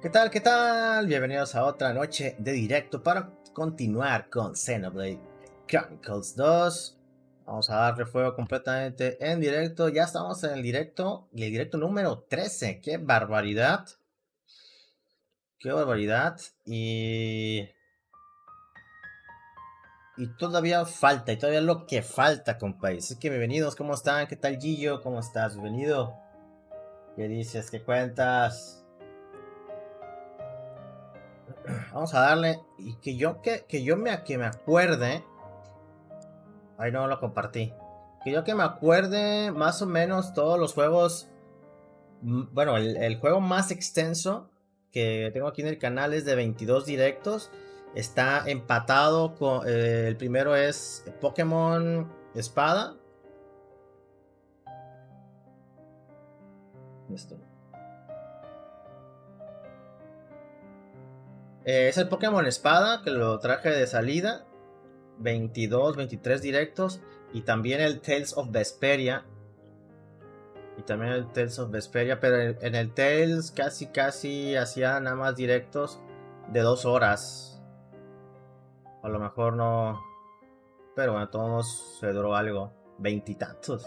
¿Qué tal? ¿Qué tal? Bienvenidos a otra noche de directo para continuar con Xenoblade Chronicles 2. Vamos a darle fuego completamente en directo. Ya estamos en el directo número 13. ¡Qué barbaridad! ¡Qué barbaridad! Y todavía falta, y todavía lo que falta, compadre. Así que bienvenidos, ¿cómo están? ¿Qué tal, Gillo? ¿Cómo estás? Bienvenido. ¿Qué dices? ¿Qué cuentas? Vamos a darle. Y que me acuerde. Ahí no lo compartí. Que me acuerde más o menos todos los juegos. Bueno, el juego más extenso que tengo aquí en el canal es de 22 directos. Está empatado con. El primero es Pokémon Espada. Esto. Es el Pokémon Espada que lo traje de salida. 22, 23 directos. Y también el Tales of Vesperia. Pero en el Tales casi hacía nada más directos de 2 horas. A lo mejor no. Pero bueno, todos se duró algo. 20 y tantos.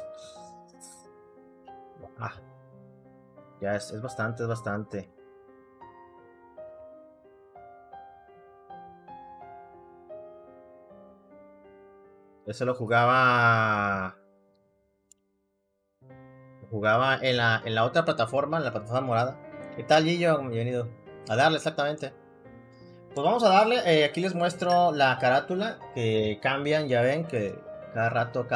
Ah, ya es bastante, es bastante. Ese lo jugaba. Jugaba en la otra plataforma, en la plataforma morada. ¿Qué tal, Gillo? Bienvenido. A darle, exactamente. Pues vamos a darle. Aquí les muestro la carátula. Que cambian, ya ven que cada rato,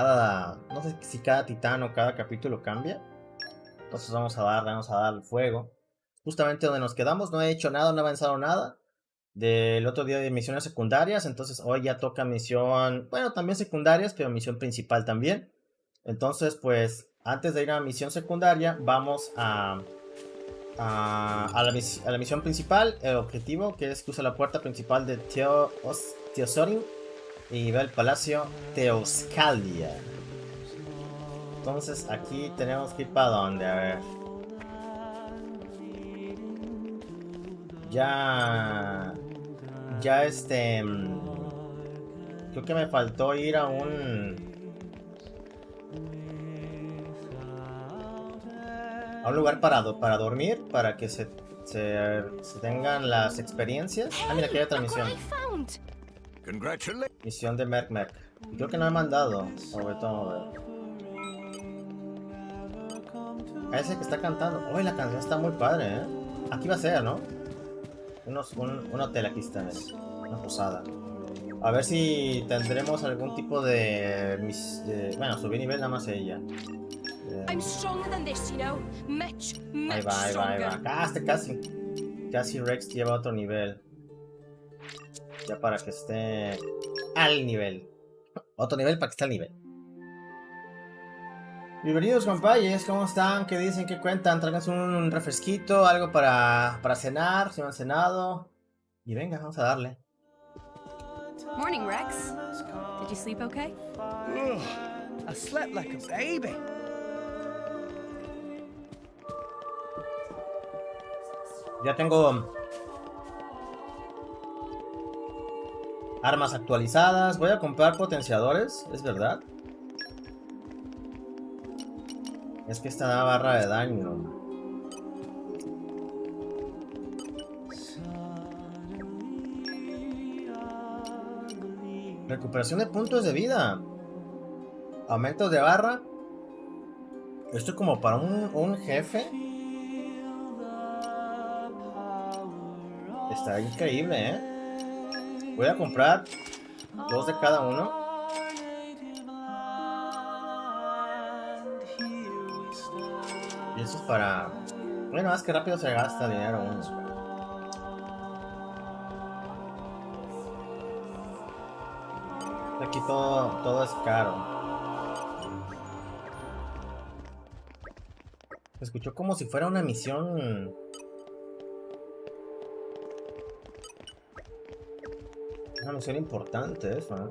no sé si cada titán o cada capítulo cambia. Entonces vamos a dar fuego. Justamente donde nos quedamos, no he hecho nada, no he avanzado nada. Del otro día de misiones secundarias. Entonces hoy ya toca misión. Bueno, también secundarias, pero misión principal también. Entonces, pues, antes de ir a misión secundaria, vamos a la misión principal. El objetivo, que es cruzar la puerta principal de Teosorin y ver el palacio Teoscalia. Entonces, aquí tenemos que ir para donde, a ver. Ya creo que me faltó ir a un lugar para dormir, para que se tengan las experiencias. Ah, mira, aquí hay otra misión. Misión de Merc. Y creo que no he mandado. Sobre todo, a ese que está cantando. Uy, la canción está muy padre, ¿eh? Aquí va a ser, ¿no? Un hotel, aquí está, una posada. A ver si tendremos algún tipo de bueno, subí nivel nada más ella. Ahí va. Casi Rex lleva otro nivel. Ya para que esté al nivel. Otro nivel para que esté al nivel. Bienvenidos, compañeros. ¿Cómo están? ¿Qué dicen? ¿Qué cuentan? Tráiganse un refresquito, algo para cenar, si no han cenado. Y venga, vamos a darle. Morning, Rex. Did you sleep okay? Ugh, I slept like a baby. Ya tengo armas actualizadas. Voy a comprar potenciadores, es verdad. Es que esta da barra de daño. Recuperación de puntos de vida. Aumentos de barra. Esto es como para un jefe. Está increíble, ¿eh? Voy a comprar 2 de cada uno. Y eso es para... Bueno, más que rápido se gasta dinero uno. Aquí todo es caro. Se escuchó como si fuera una misión... Una misión importante eso, ¿eh?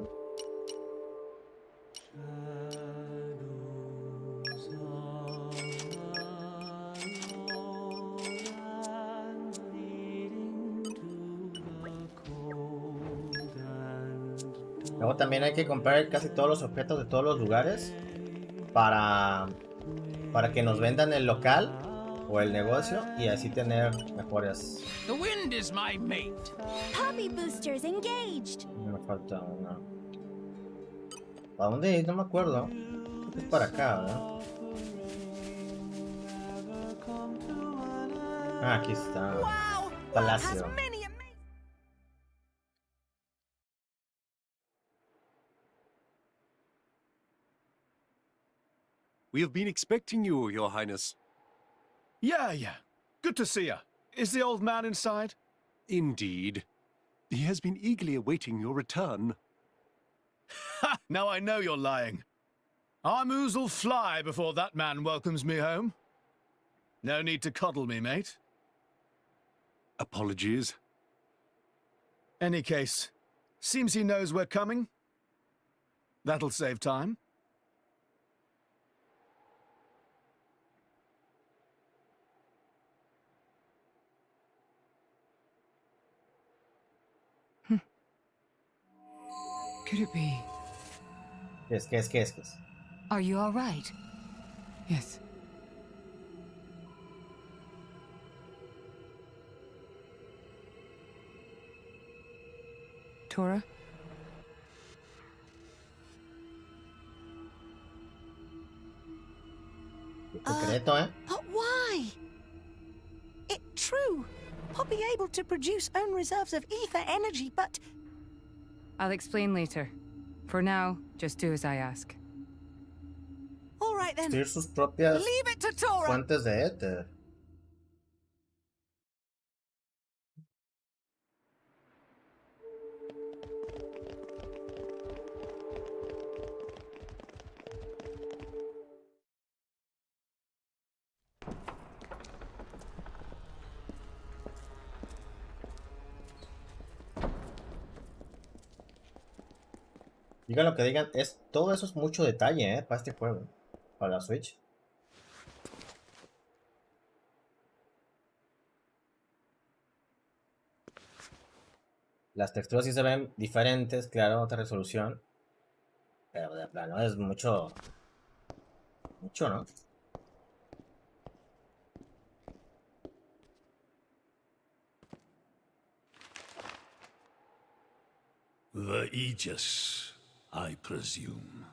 Luego también hay que comprar casi todos los objetos de todos los lugares para que nos vendan el local o el negocio y así tener mejores. The wind is my mate. Hobby boosters engaged. Me falta una. ¿Para dónde ir? No me acuerdo. Creo que es para acá, ¿verdad? Ah, aquí está. Wow! Palacio. We have been expecting you, Your Highness. Yeah. Good to see you. Is the old man inside? Indeed. He has been eagerly awaiting your return. Ha! Now I know you're lying. Our moos'll fly before that man welcomes me home. No need to coddle me, mate. Apologies. Any case, seems he knows we're coming. That'll save time. Could it be? ¿Qué es? Are you all right? Yes. Tora? Secreto, ¿eh? But why? It true. I'll be able to produce own reserves of ether energy, but I'll explain later. For now, just do as I ask. all right then. Tiene sus propias Leave it to Tora. fuentes de éter. Digan lo que digan, todo eso es mucho detalle, para este juego, para la Switch. Las texturas sí se ven diferentes, claro, otra resolución. Pero de plano es mucho, ¿no? The Aegis, I presume.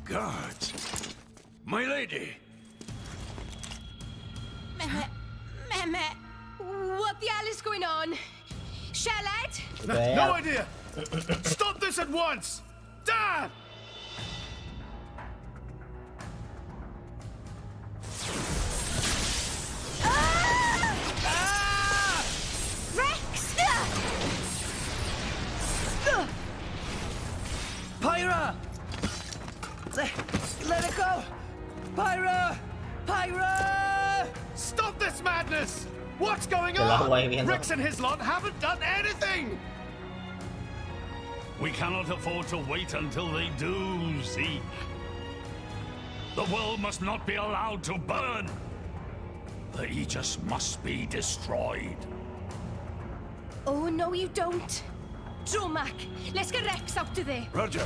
Guards! My lady! Mehmet, what the hell is going on? Charlotte? No idea! Stop this at once! Dad! Rex! Pyra! Let it go! Pyra! Pyra! Stop this madness! What's going El agua on? hirviendo. Rex and his lot haven't done anything! We cannot afford to wait until they do, Zeke. The world must not be allowed to burn. The Aegis must be destroyed. Oh, no, you don't. Dromac, let's get Rex out of there. Roger.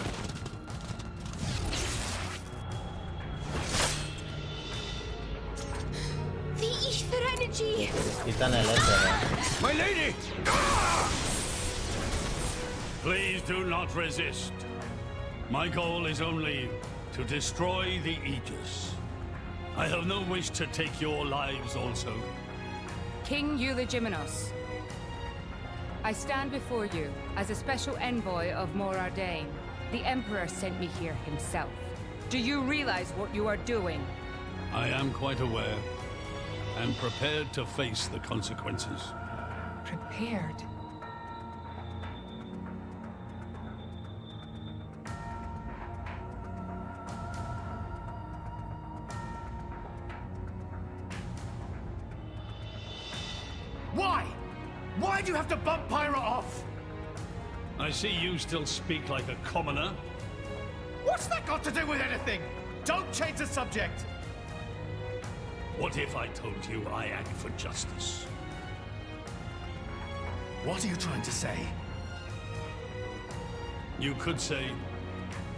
The ether energy. Quitan el éter. My lady! Please do not resist. My goal is only to destroy the Aegis. I have no wish to take your lives also. King Eulogimenos, I stand before you as a special envoy of Morardain. The Emperor sent me here himself. Do you realize what you are doing? I am quite aware and prepared to face the consequences. Prepared? Why? Why do you have to bump Pyra off? I see you still speak like a commoner. What's that got to do with anything? Don't change the subject! What if I told you I act for justice? What are you trying to say? You could say,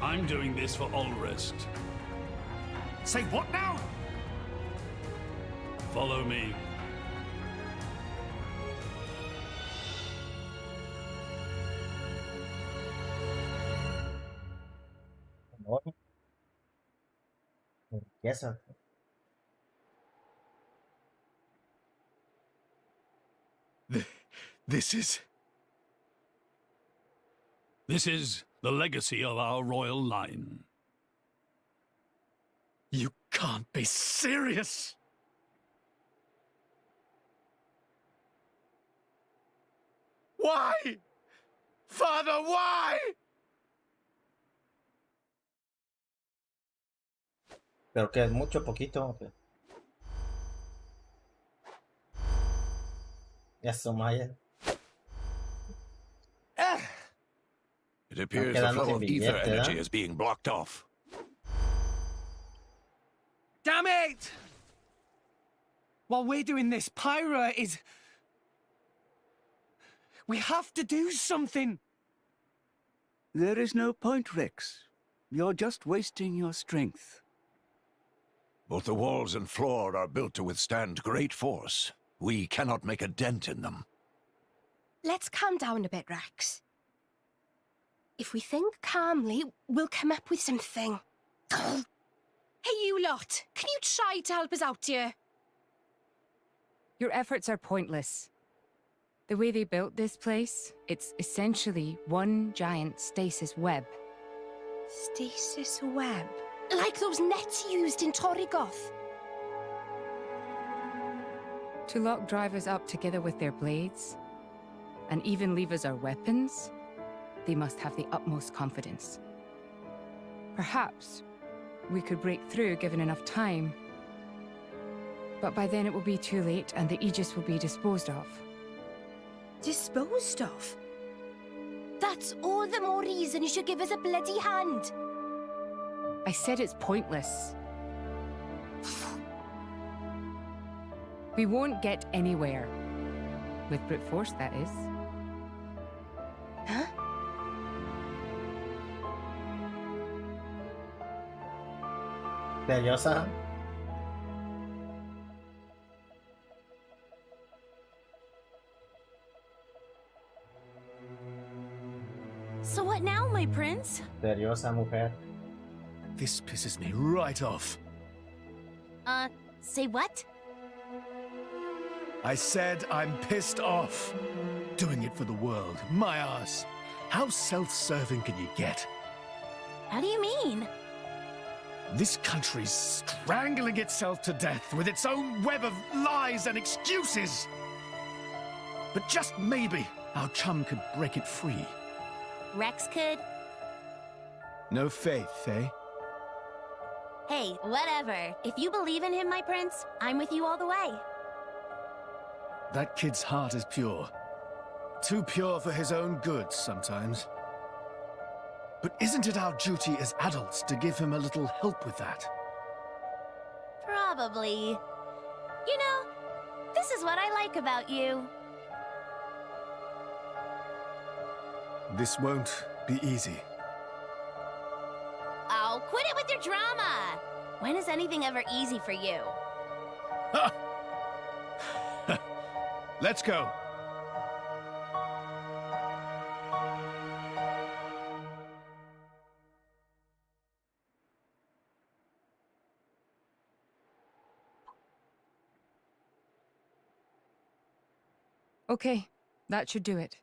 I'm doing this for Ulrist. Say what now? Follow me. Empieza. This is... This is the legacy of our royal line. You can't be serious! Why? Father, why? Pero que es mucho, poquito. Okay. Eso, Maya. It appears the quedando flow sin of ether billete, energy ¿verdad? is being blocked off. Damn it! While we're doing this, Pyra is... We have to do something! There is no point, Rex. You're just wasting your strength. Both the walls and floor are built to withstand great force. We cannot make a dent in them. Let's calm down a bit, Rex. If we think calmly, we'll come up with something. Hey, you lot! Can you try to help us out here? Your efforts are pointless. The way they built this place, it's essentially one giant stasis web. Stasis web? Like those nets used in Torrigoth? To lock drivers up together with their blades, and even leave us our weapons, they must have the utmost confidence. Perhaps we could break through given enough time. But by then it will be too late and the Aegis will be disposed of. Disposed of? That's all the more reason you should give us a bloody hand. I said it's pointless. We won't get anywhere. With brute force, that is. Huh? Nerviosa. So what now, my prince? Nerviosa, mujer. This pisses me right off. Say what? I said I'm pissed off. Doing it for the world, my ass. How self-serving can you get? How do you mean? This country's strangling itself to death with its own web of lies and excuses. But just maybe our chum could break it free. Rex could? No faith, eh? Hey, whatever. If you believe in him, my prince, I'm with you all the way. That kid's heart is pure. Too pure for his own good sometimes. But isn't it our duty as adults to give him a little help with that? Probably. You know, this is what I like about you. This won't be easy. Oh, quit it with your drama! When is anything ever easy for you? Let's go. Okay, that should do it.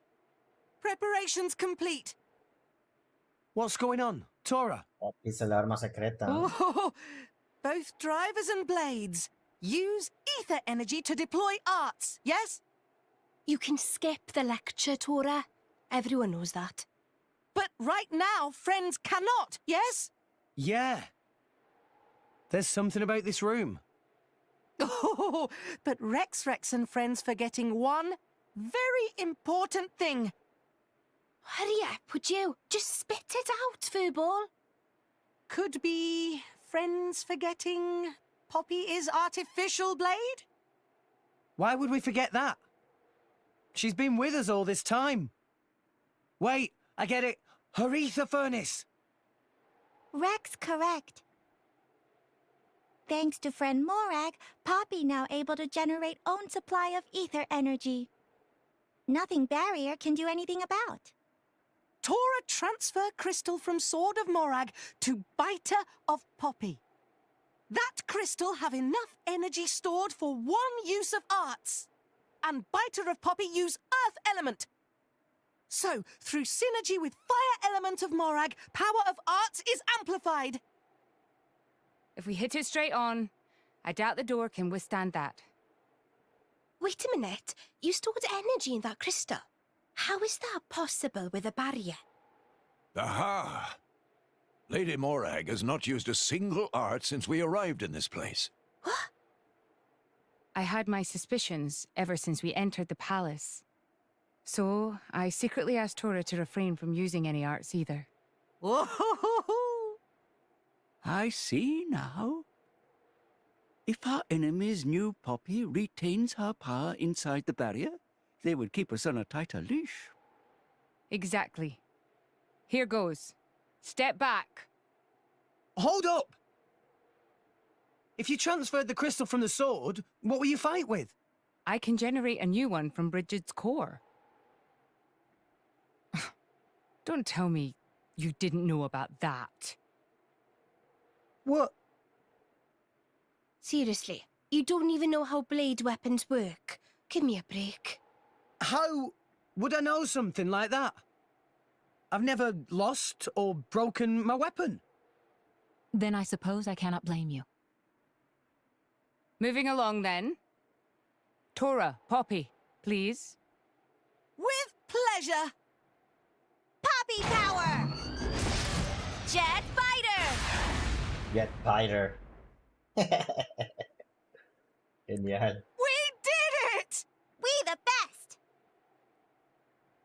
Preparations complete. What's going on? Tora? Aquí es el arma secreta. Oh, both drivers and blades. Use ether energy to deploy arts, yes? You can skip the lecture, Tora. Everyone knows that. But right now, friends cannot, yes? Yeah. There's something about this room. Oh, but Rex and friends forgetting one very important thing. Hurry up, would you? Just spit it out, Furball. Could be friends forgetting Poppy is artificial blade? Why would we forget that? She's been with us all this time. Wait, I get it. Her ether furnace. Rex correct. Thanks to friend Morag, Poppy now able to generate own supply of ether energy. Nothing barrier can do anything about. Tora transfer crystal from Sword of Morag to Biter of Poppy. That crystal have enough energy stored for one use of arts. And Biter of Poppy use earth element. So, through synergy with fire element of Morag, power of arts is amplified. If we hit it straight on, I doubt the door can withstand that. Wait a minute. You stored energy in that crystal. How is that possible with a barrier? Aha! Lady Morag has not used a single art since we arrived in this place. What? I had my suspicions ever since we entered the palace. So, I secretly asked Tora to refrain from using any arts either. I see now. If our enemies knew Poppy retains her power inside the barrier, they would keep us on a tighter leash. Exactly. Here goes. Step back. Hold up! If you transferred the crystal from the sword, what will you fight with? I can generate a new one from Bridget's core. Don't tell me you didn't know about that. What? Seriously, you don't even know how blade weapons work. Give me a break. How would I know something like that? I've never lost or broken my weapon. Then I suppose I cannot blame you. Moving along then. Tora, Poppy, please. With pleasure. Poppy power! Jet fighter! Get Biter. Genial. We did it! We the best!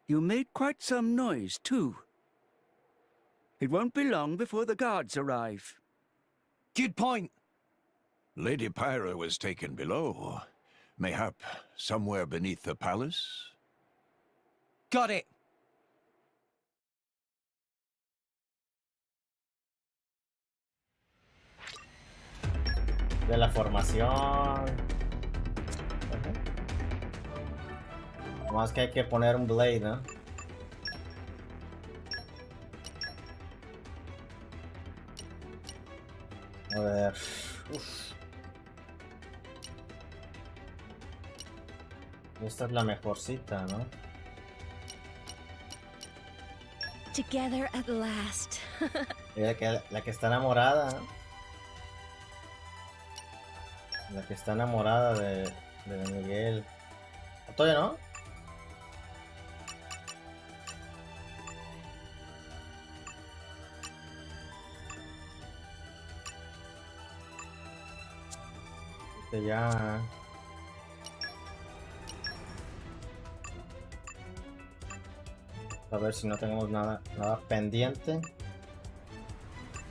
You made quite some noise, too. It won't be long before the guards arrive. Good point. Lady Pyra was taken below. Mayhap somewhere beneath the palace? Got it. De la formación. Más que hay que poner un blade, ¿no? A ver. Uf. Esta es la mejorcita, ¿no? Together at last. La que está enamorada, ¿no? La que está enamorada de Miguel. ¿Todavía no? Que ya. A ver si no tenemos nada pendiente.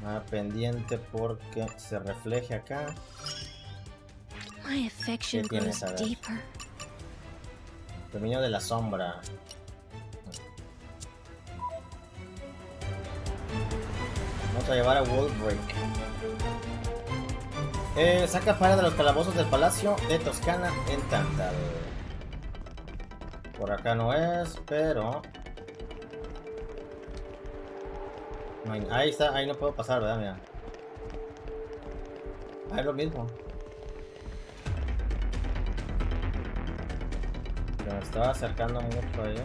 Nada pendiente porque se refleje acá. My affection grows deeper. Dominio de la sombra. Vamos a llevar a Wolfbreak. Saca para de los calabozos del palacio de Toscana en Tantal. Por acá no es, pero... No hay... Ahí está, ahí no puedo pasar, ¿verdad? Mira. Ah, es lo mismo. Me estaba acercando mucho ahí.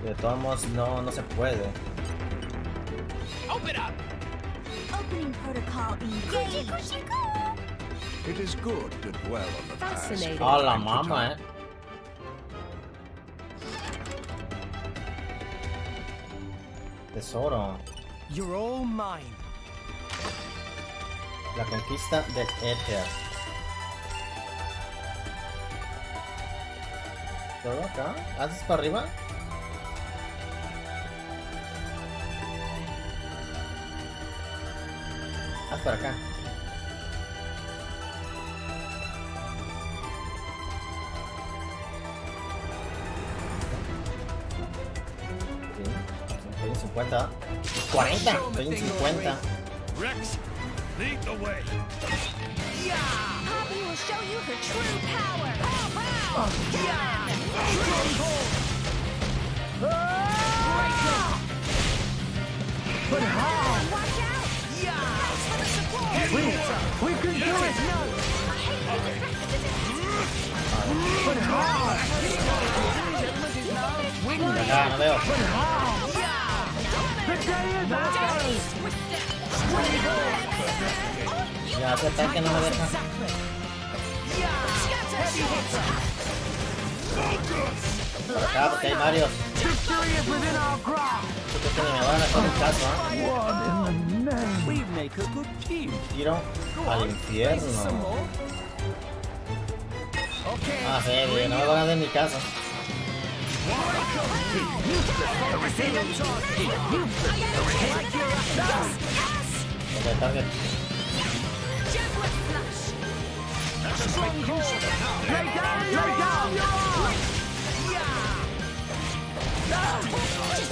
Y de todos modos no se puede. Open up! Opening protocol engaged. It is good to dwell on the past. Fascinating. Ah, la mama, Tesoro. You're all mine. La conquista del Ether. ¿Todo acá? ¿Haces para arriba? Haz para acá. 50. 40. Estoy en 50. Rex, lead the way. Poppy will show you her true power. Pow, But how? Watch out! Thanks for the support. We can do it! But how? Acá, no veo. Ya, ese ataque no me deja. Por acá, porque hay varios. Creo que ni me van a hacer un caso, ¿eh? We make a good team. Tiro al infierno. Ah, sí, no me van a hacer ni caso. Ok, target.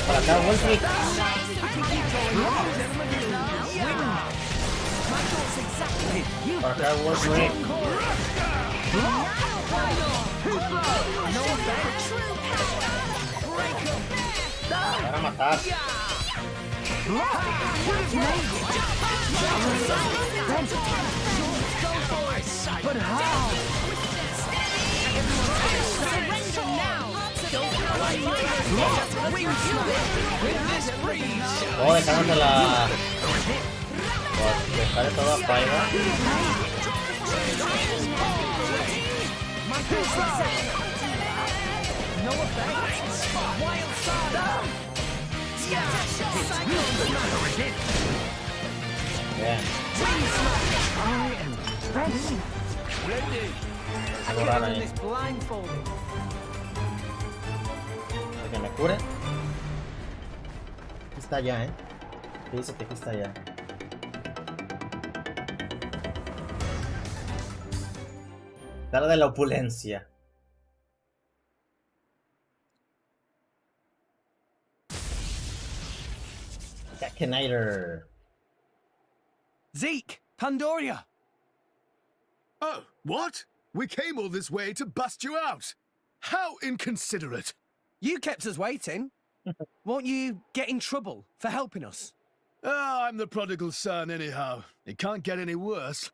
Por acá, Wolfric. Por acá, Wolfric. Me van a matar. But how? Oh, dejándote la... Por dejarle todo a Pyro. Bien. Algo raro ahí. Que me cure. Aquí está allá, ¿Qué dice que aquí está allá? Cara de la opulencia. Kakinator. Zeke! Pandoria! Oh, what? We came all this way to bust you out. How inconsiderate. You kept us waiting. Won't you get in trouble for helping us? Ah, I'm the prodigal son anyhow. It can't get any worse.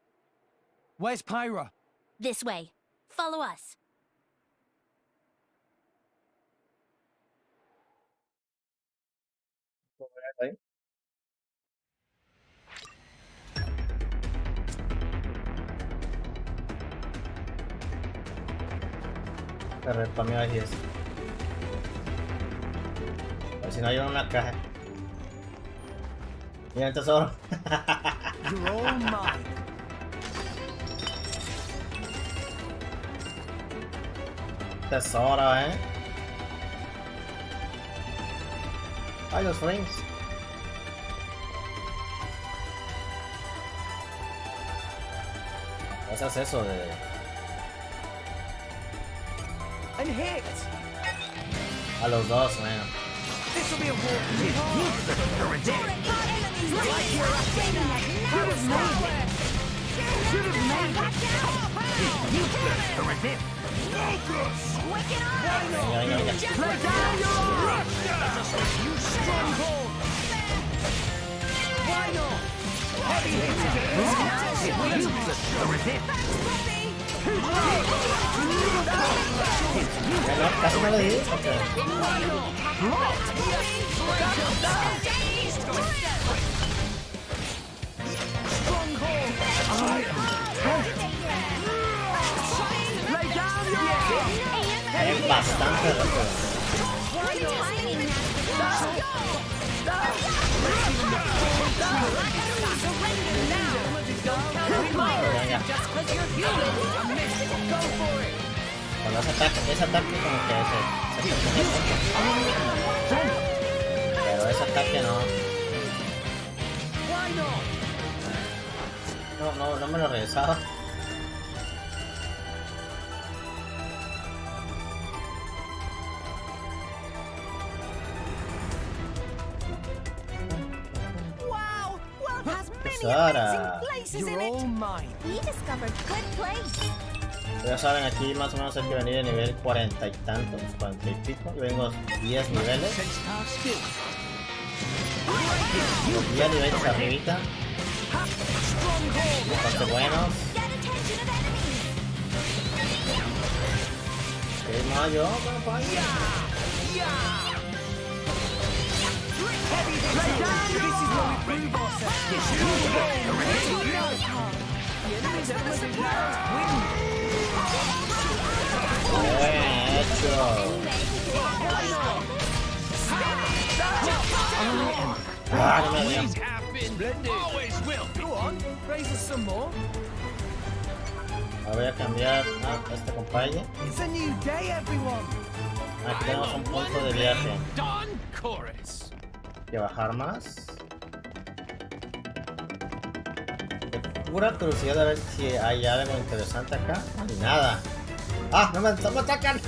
Where's Pyra? This way. Follow us. A ver, para mí ahí es. A ver si no hay una caja. Mira el tesoro. You're all mine. Tesoro, Ay, los frames. ¿Qué haces eso de...? And hit! A los dos, man. This'll be a walk. Venga, venga, venga. Bueno, casi me lo di. Es bastante rápido. Venga. Cuando ese ataque como que pero ese ataque no me lo regresaba. Sara. You're all mine. We discovered good place. Ya saben, aquí más o menos hay que venir de nivel 40 y tantos, 40 y pico. Y vengo 10 niveles. Los 10 niveles arribita. Bastante buenos. ¿Qué más yo? Voy a cambiar a este compañero. Aquí tenemos un punto de viaje. Hay que bajar más. Pura curiosidad de ver si hay algo interesante acá. No hay nada. ¡Ah! ¡No me atacan!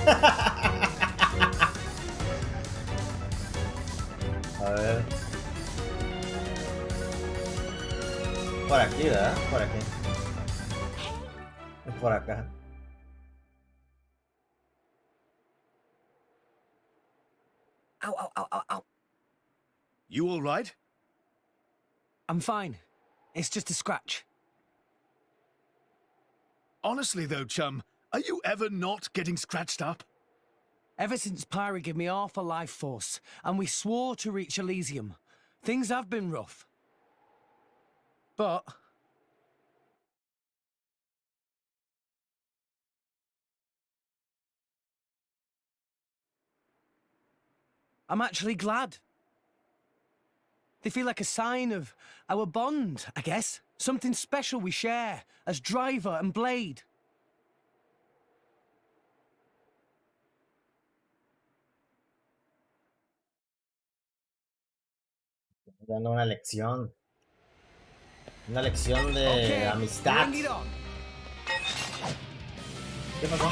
A ver. Por aquí, ¿verdad? Por aquí. Por acá. Ow, ow, ow, ow, ow. You all right? I'm fine. It's just a scratch. Honestly though, chum, are you ever not getting scratched up? Ever since Pyre gave me half a life force, and we swore to reach Elysium, things have been rough. But I'm actually glad. They feel like a sign of our bond, I guess. Something special we share as driver and blade. Dando una lección. Una lección de amistad. ¿Qué pasó?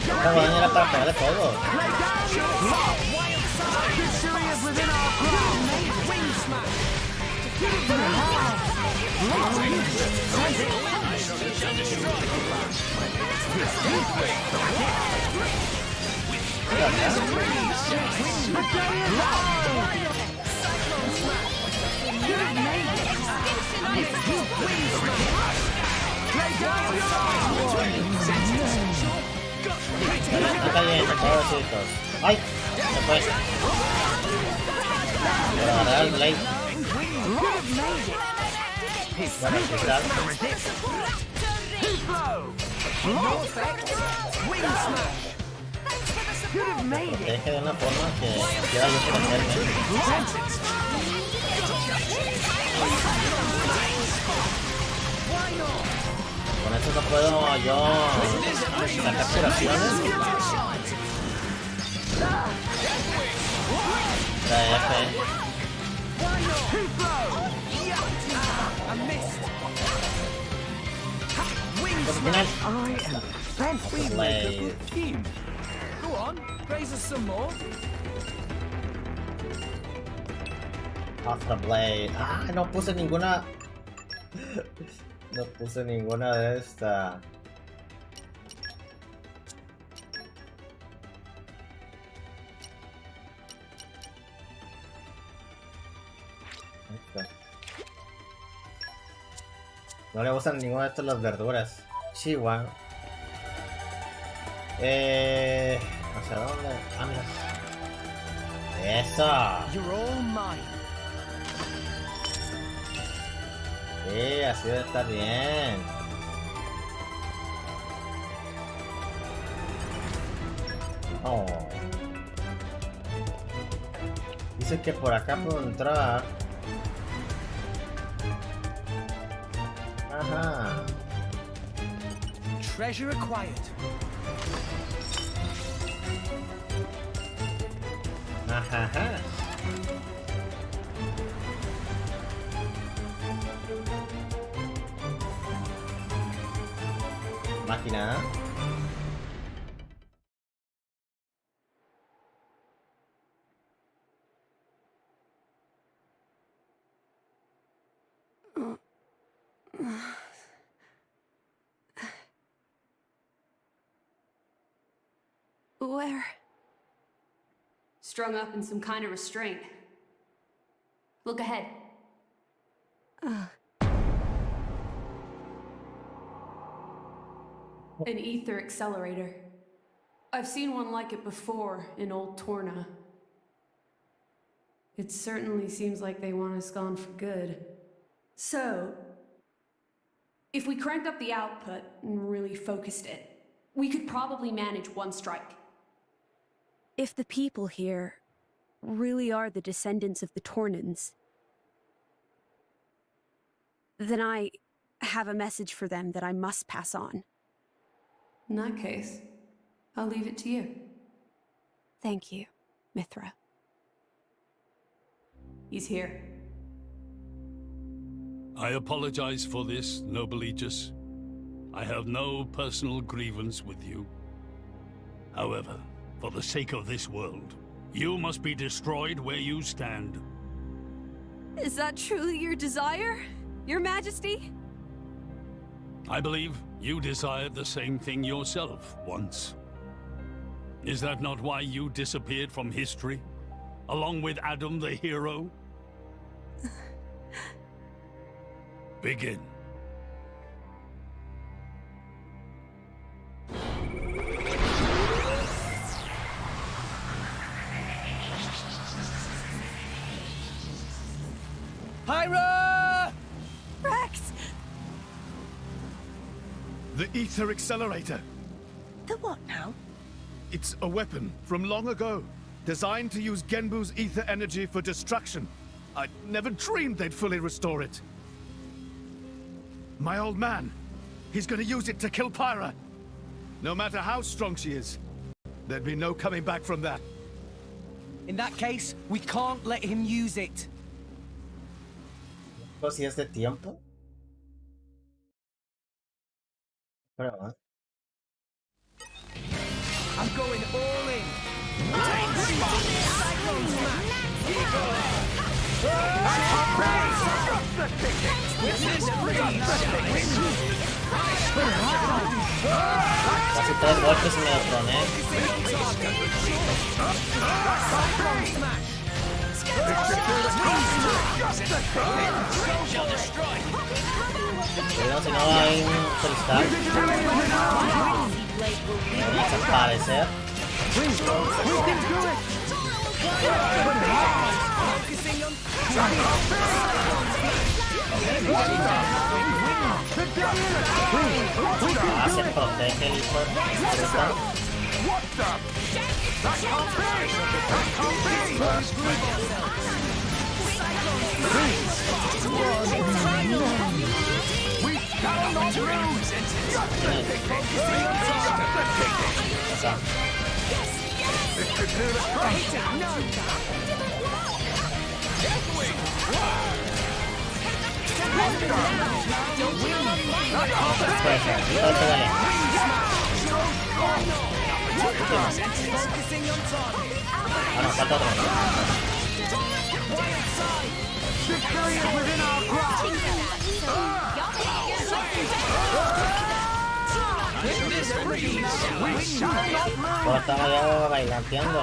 Esta guadaña era para pegarle todo. Está cayendo, pobrecitos. ¡Ay! Se fue. Voy a agarrar el blade. Bueno, quizás. Deje de una forma que quiera yo crecerme. Con esto no puedo yo sacar curaciones. Final. Go on, raise us some more. After Blade. Ah, no puse ninguna. No puse ninguna de esta. No le gustan ninguna de estas las verduras. Chihuahua. ¿Hacia dónde? Ah, mira. Eso. You're all mine. Sí, así debe estar bien. Oh. Dice que por acá puedo entrar. Ajá. Treasure acquired. Ajá. Máquina. Where? Strung up in some kind of restraint. Look ahead. An Ether Accelerator. I've seen one like it before in Old Torna. It certainly seems like they want us gone for good. So, if we cranked up the output and really focused it, we could probably manage one strike. If the people here really are the descendants of the Tornans, then I have a message for them that I must pass on. In that case, I'll leave it to you. Thank you, Mithra. He's here. I apologize for this, noble Aegis. I have no personal grievance with you. However, for the sake of this world, you must be destroyed where you stand. Is that truly your desire, Your Majesty? I believe you desired the same thing yourself once. Is that not why you disappeared from history, along with Adam the hero? Begin. Pyra! Rex! The Ether Accelerator. The what now? It's a weapon from long ago, designed to use Genbu's ether energy for destruction. I never dreamed they'd fully restore it. My old man, he's gonna use it to kill Pyra. No matter how strong she is, there'd be no coming back from that. In that case, we can't let him use it. Pues si es de tiempo. Pero, I'm going all in. Casi 3 golpes y me lo troné. Cuidado si no hay un cristal. Debería desaparecer. Ah, se protege el hijo de puta. Bueno, falta otro. Pues estaba ya bailanteando.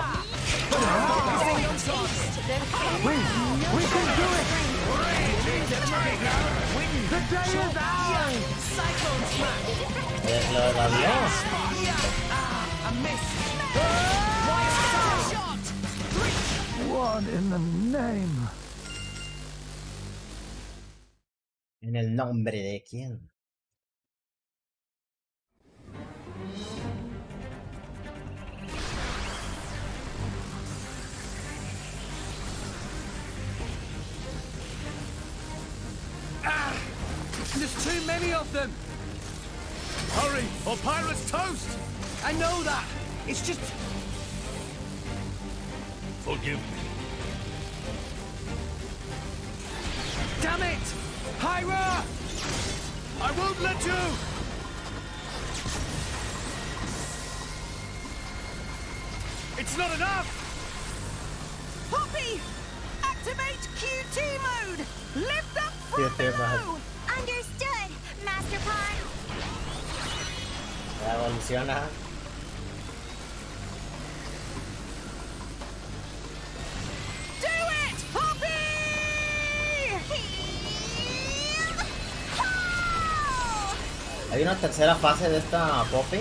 Lo evadió. What in the name? En el nombre de quién. Too many of them! Hurry, or pirates toast! I know that! It's just... Forgive me. Damn it! Hyra! I won't let you! It's not enough! Poppy! Activate QT mode! Lift up from below! Understood, Master Pawn. Ya evoluciona. Do it, Poppy! Hay una tercera fase de esta Poppy.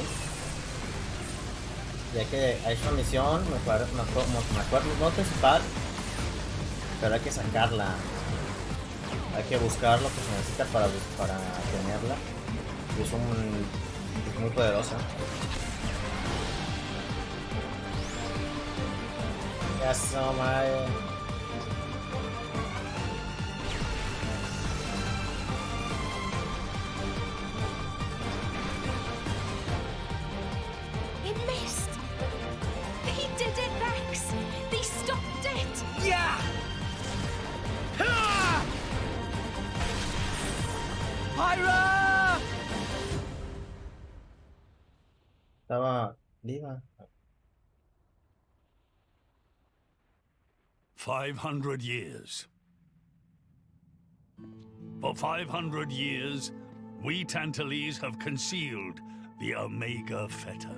Ya que hay una misión, me acuerdo, no principal, pero hay que sacarla. Hay que buscar lo que se necesita para tenerla. Y es muy poderosa. Eso, mae. It missed. He did it, Rex. They stopped it. Yeah! Ha! Hyra! Estaba viva. 500 years. For 500 years, we Tantalese have concealed the Omega Feta.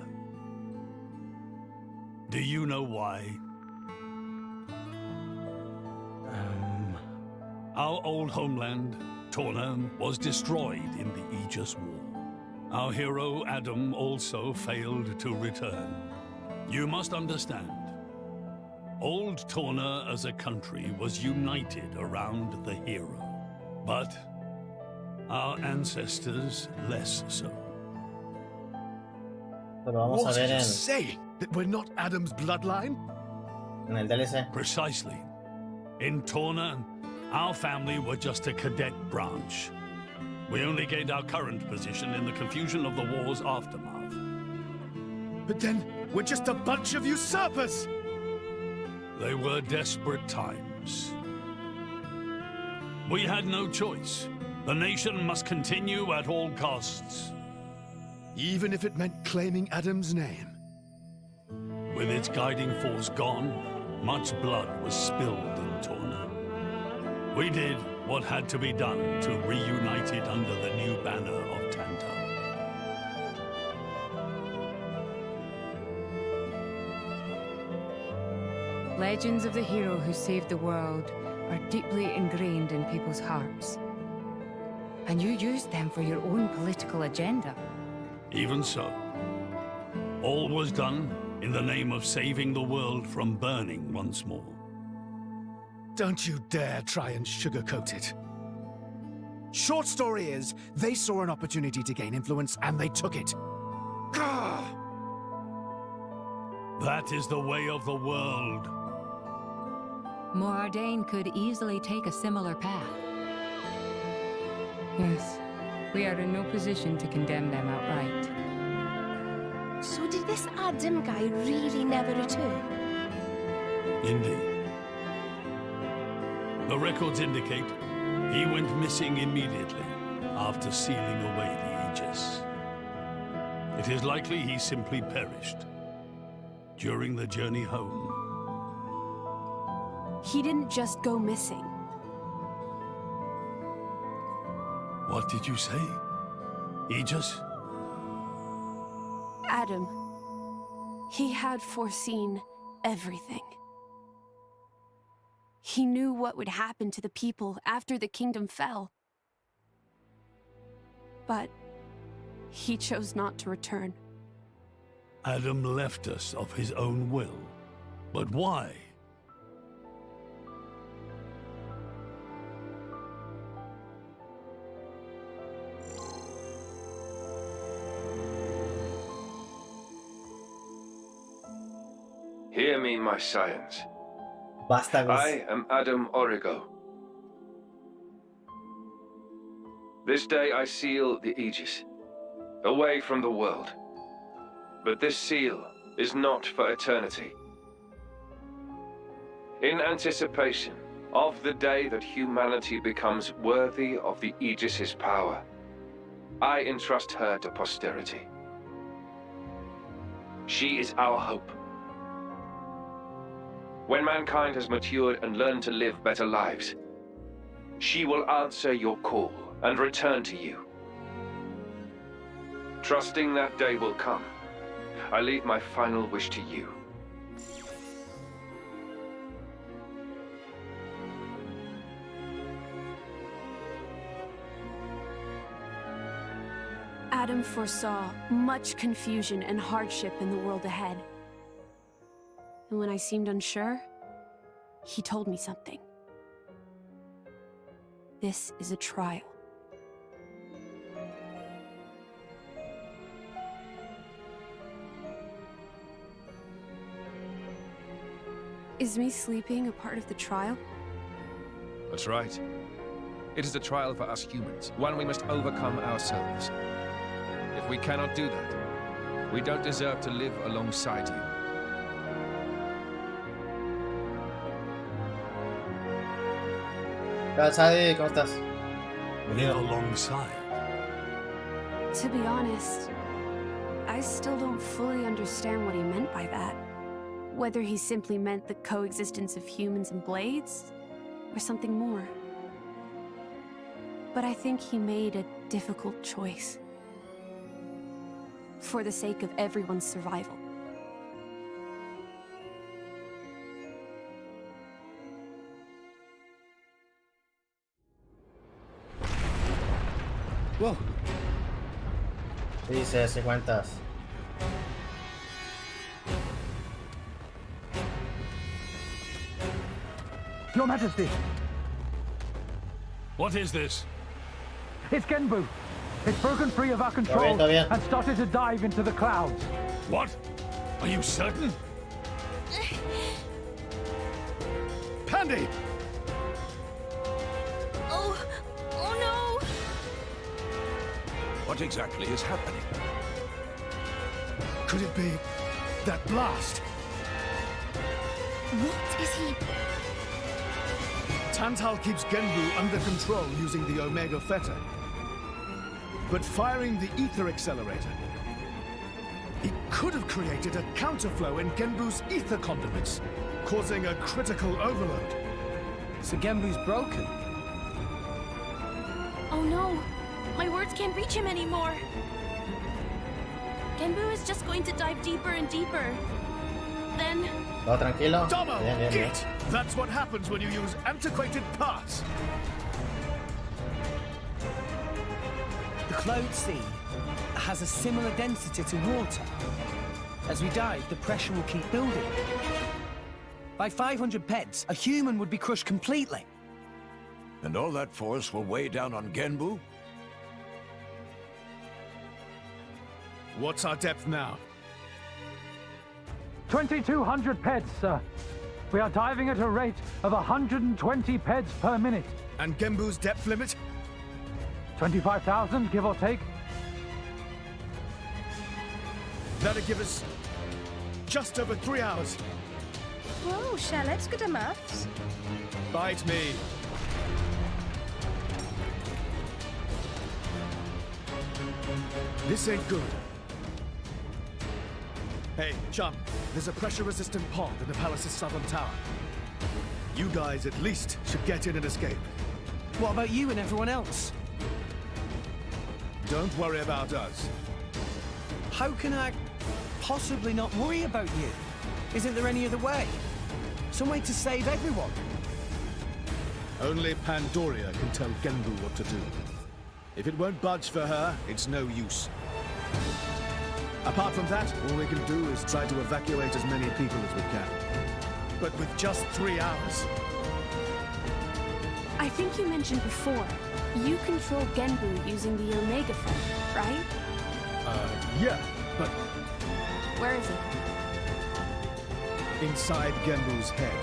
Do you know why? Our old homeland, Torna, was destroyed in the Aegis War. Our hero, Adam, also failed to return. You must understand, old Torna as a country was united around the hero. But our ancestors less so. Pero vamos What a ver are you en saying? That we're not Adam's bloodline? el DLC. Precisely. In Torna, our family were just a cadet branch. We only gained our current position in the confusion of the war's aftermath. But then, we're just a bunch of usurpers! They were desperate times. We had no choice. The nation must continue at all costs. Even if it meant claiming Adam's name. With its guiding force gone, much blood was spilled in Torna. We did what had to be done to reunite it under the new banner of TANTAL. Legends of the hero who saved the world are deeply ingrained in people's hearts. And you used them for your own political agenda. Even so, all was done in the name of saving the world from burning once more. Don't you dare try and sugarcoat it. Short story is, they saw an opportunity to gain influence and they took it. Gah! That is the way of the world. Morardain could easily take a similar path. Yes, we are in no position to condemn them outright. So did this Adam guy really never return? Indeed. The records indicate he went missing immediately after sealing away the Aegis. It is likely he simply perished during the journey home. He didn't just go missing. What did you say? Aegis? Adam. He had foreseen everything. He knew what would happen to the people after the kingdom fell. But he chose not to return. Adam left us of his own will. But why? Hear me, my scions. Vástagos. I am Adam Origo. This day I seal the Aegis, away from the world. But this seal is not for eternity. In anticipation of the day that humanity becomes worthy of the Aegis' power, I entrust her to posterity. She is our hope. When mankind has matured and learned to live better lives, she will answer your call and return to you. Trusting that day will come, I leave my final wish to you. Adam foresaw much confusion and hardship in the world ahead. And when I seemed unsure, he told me something. This is a trial. Is me sleeping a part of the trial? That's right. It is a trial for us humans, one we must overcome ourselves. If we cannot do that, we don't deserve to live alongside you. Adi, ¿cómo estás? Live alongside. To be honest, I still don't fully understand what he meant by that. Whether he simply meant the coexistence of humans and blades, or something more. But I think he made a difficult choice. For the sake of everyone's survival. Whoa. Dice 50. Your Majesty! What is this? It's Genbu! It's broken free of our control and started to dive into the clouds. What? Are you certain? Pandy! Oh no! What exactly is happening? Could it be that blast? What is he? TANTAL keeps Genbu under control using the Omega Fetter. But firing the Ether Accelerator, it could have created a counterflow in Genbu's ether conduits, causing a critical overload. So Genbu's broken? Oh no! My words can't reach him anymore! Genbu is just going to dive deeper and deeper. Then... Todo tranquilo. Domo, Bien, bien, bien. Git! That's what happens when you use antiquated parts. The Cloud Sea has a similar density to water. As we dive, the pressure will keep building. By 500 peds, a human would be crushed completely. And all that force will weigh down on Genbu? What's our depth now? 2,200 peds, sir. We are diving at a rate of 120 peds per minute. And Genbu's depth limit? 25,000, give or take. That'll give us just over 3 hours. Whoa, Charlotte's good at maths. Bite me. This ain't good. Hey, chum, there's a pressure-resistant pod in the palace's southern tower. You guys at least should get in and escape. What about you and everyone else? Don't worry about us. How can I possibly not worry about you? Isn't there any other way? Some way to save everyone? Only Pandoria can tell Genbu what to do. If it won't budge for her, it's no use. Apart from that, all we can do is try to evacuate as many people as we can. But with just 3 hours. I think you mentioned before, you control Genbu using the Omega Fetter, right? Yeah, but... Where is it? Inside Genbu's head.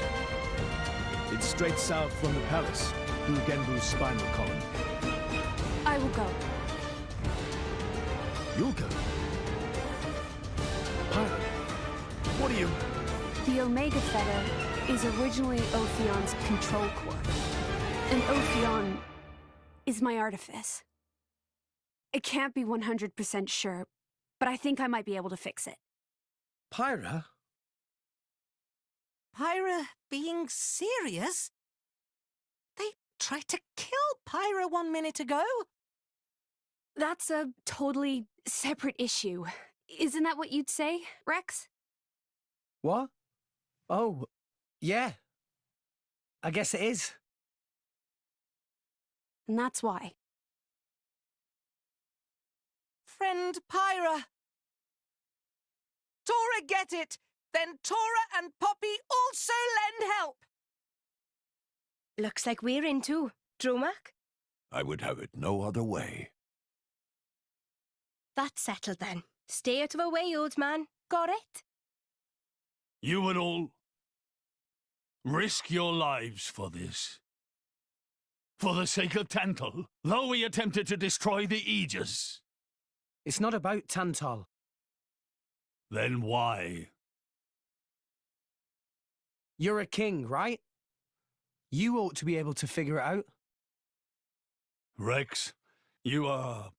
It's straight south from the palace, through Genbu's spinal column. I will go. You'll go. Pyra, what are you... The Omega Theta is originally Ophion's control core. And Ophion is my artifice. I can't be 100% sure, but I think I might be able to fix it. Pyra? Pyra being serious? They tried to kill Pyra 1 minute ago. That's a totally separate issue. Isn't that what you'd say, Rex? What? Oh, yeah. I guess it is. And that's why. Friend Pyra. Tora get it! Then Tora and Poppy also lend help! Looks like we're in too. Dromak? I would have it no other way. That's settled then. Stay out of our way, old man. Got it? You would all risk your lives for this. For the sake of Tantal, though we attempted to destroy the Aegis. It's not about Tantal. Then why? You're a king, right? You ought to be able to figure it out. Rex, you are...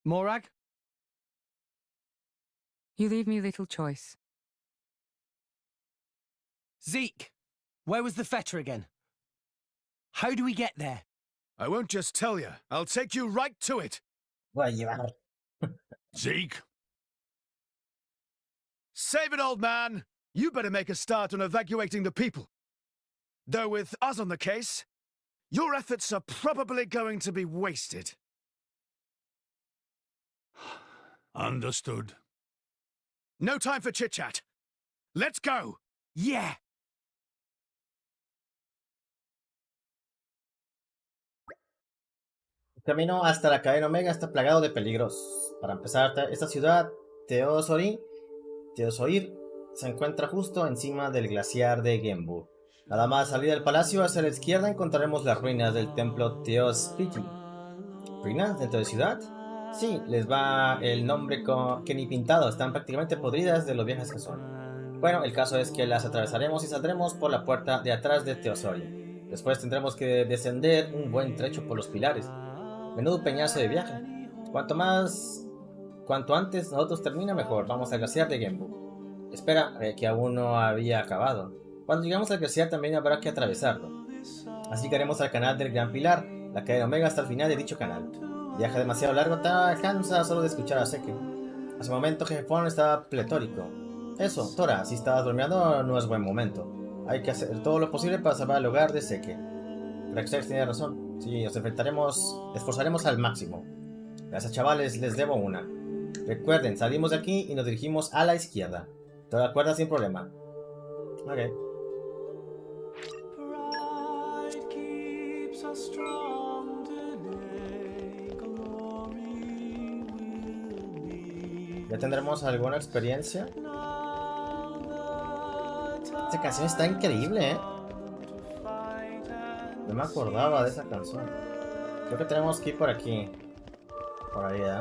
Morag? You leave me little choice. Zeke, where was the fetter again? How do we get there? I won't just tell you. I'll take you right to it. Voy a llevar. Zeke? Save it, old man. You better make a start on evacuating the people. Though with us on the case, your efforts are probably going to be wasted. Understood. No time for chit-chat. Let's go! Yeah! El camino hasta la cadena Omega está plagado de peligros. Para empezar, esta ciudad, Teosoir, se encuentra justo encima del glaciar de Genbu. Nada más salir del palacio hacia la izquierda encontraremos las ruinas del templo Teospiti. ¿Ruinas dentro de ciudad? Sí, les va el nombre que ni pintado, están prácticamente podridas de lo viejas que son. Bueno, el caso es que las atravesaremos y saldremos por la puerta de atrás de Teosoir. Después tendremos que descender un buen trecho por los pilares. Menudo peñazo de viaje. Cuanto antes nosotros termina mejor. Vamos al glaciar de Genbu. Espera, que aún no había acabado. Cuando llegamos al glaciar también habrá que atravesarlo. Así que haremos al canal del Gran Pilar, la cadena Omega hasta el final de dicho canal. Viaje demasiado largo, te cansa solo de escuchar a Seke. Hace un momento Jefón estaba pletórico. Eso, Tora, si estabas durmiendo no es buen momento. Hay que hacer todo lo posible para salvar el hogar de Seke. Rex tiene razón. Sí, nos esforzaremos al máximo. Gracias, chavales, les debo una. Recuerden, salimos de aquí y nos dirigimos a la izquierda. ¿Te das cuerda sin problema? Ok. ¿Ya tendremos alguna experiencia? Esta canción está increíble, ¿eh? No me acordaba de esa canción. Creo que tenemos que ir por aquí. Por ahí, ¿eh?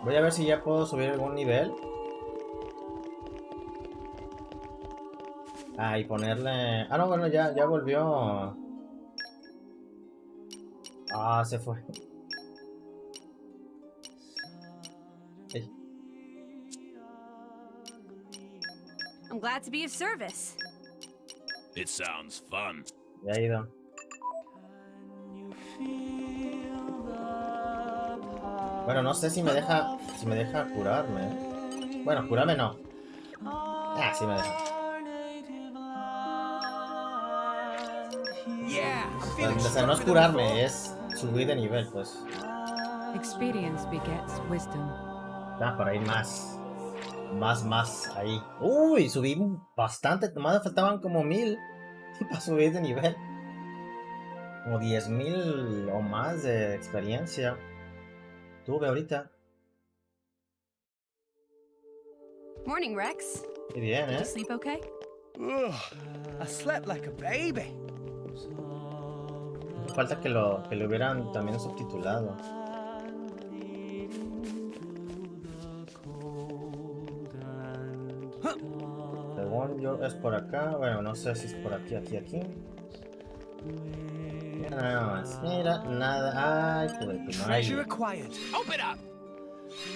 Voy a ver si ya puedo subir algún nivel. Ah, y ponerle... Ah, no, bueno, ya volvió. Ah, se fue. Hey. I'm glad to be of service. It sounds fun. Ya ha ido. Bueno, no sé si me deja curarme. Bueno, curarme no. Ah, sí me deja. O sea, no es curarme, es subir de nivel, pues. Experience begets wisdom. Ah, para ir más ahí. Uy, subí bastante. Nomás me faltaban como 1000 para subir de nivel. Como 10,000 o más de experiencia. Tuve ahorita. Morning, Rex. Qué bien, Did you sleep okay? Ugh, I slept like a baby. Falta que lo hubieran también subtitulado. Según yo es por acá. Bueno, no sé si es por aquí, aquí. Mira nada más. Mira, nada. Ay, pues no hay.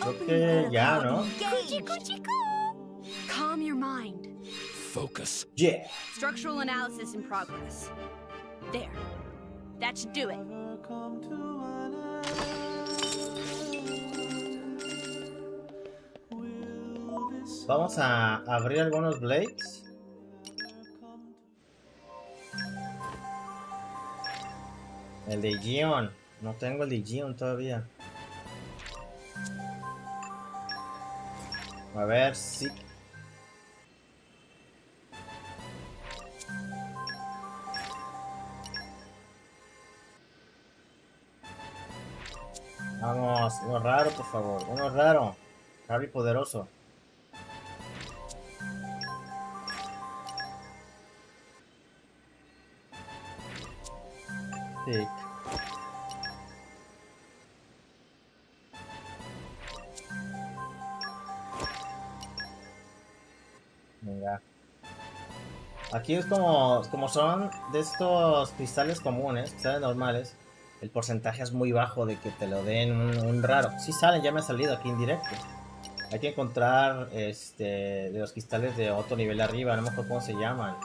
Creo que ya, ¿no? Calm your mind. Focus. Yeah. Structural analysis in progress. There. That should do it. Vamos a abrir algunos blades. El de Gion. No tengo el de Gion todavía. A ver si... Vamos, uno raro, por favor. Uno raro. Harry poderoso. Sí. Venga. Aquí es como son de estos cristales comunes, cristales normales. El porcentaje es muy bajo de que te lo den un raro. Sí salen, ya me ha salido aquí en directo. Hay que encontrar de los cristales de otro nivel arriba, no me acuerdo cómo se llaman.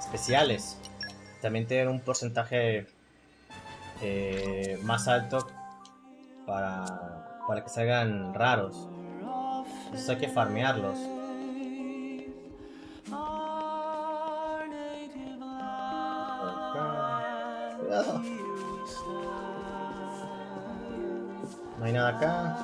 Especiales. También tienen un porcentaje más alto para que salgan raros. Entonces hay que farmearlos. Cuidado. No hay nada acá.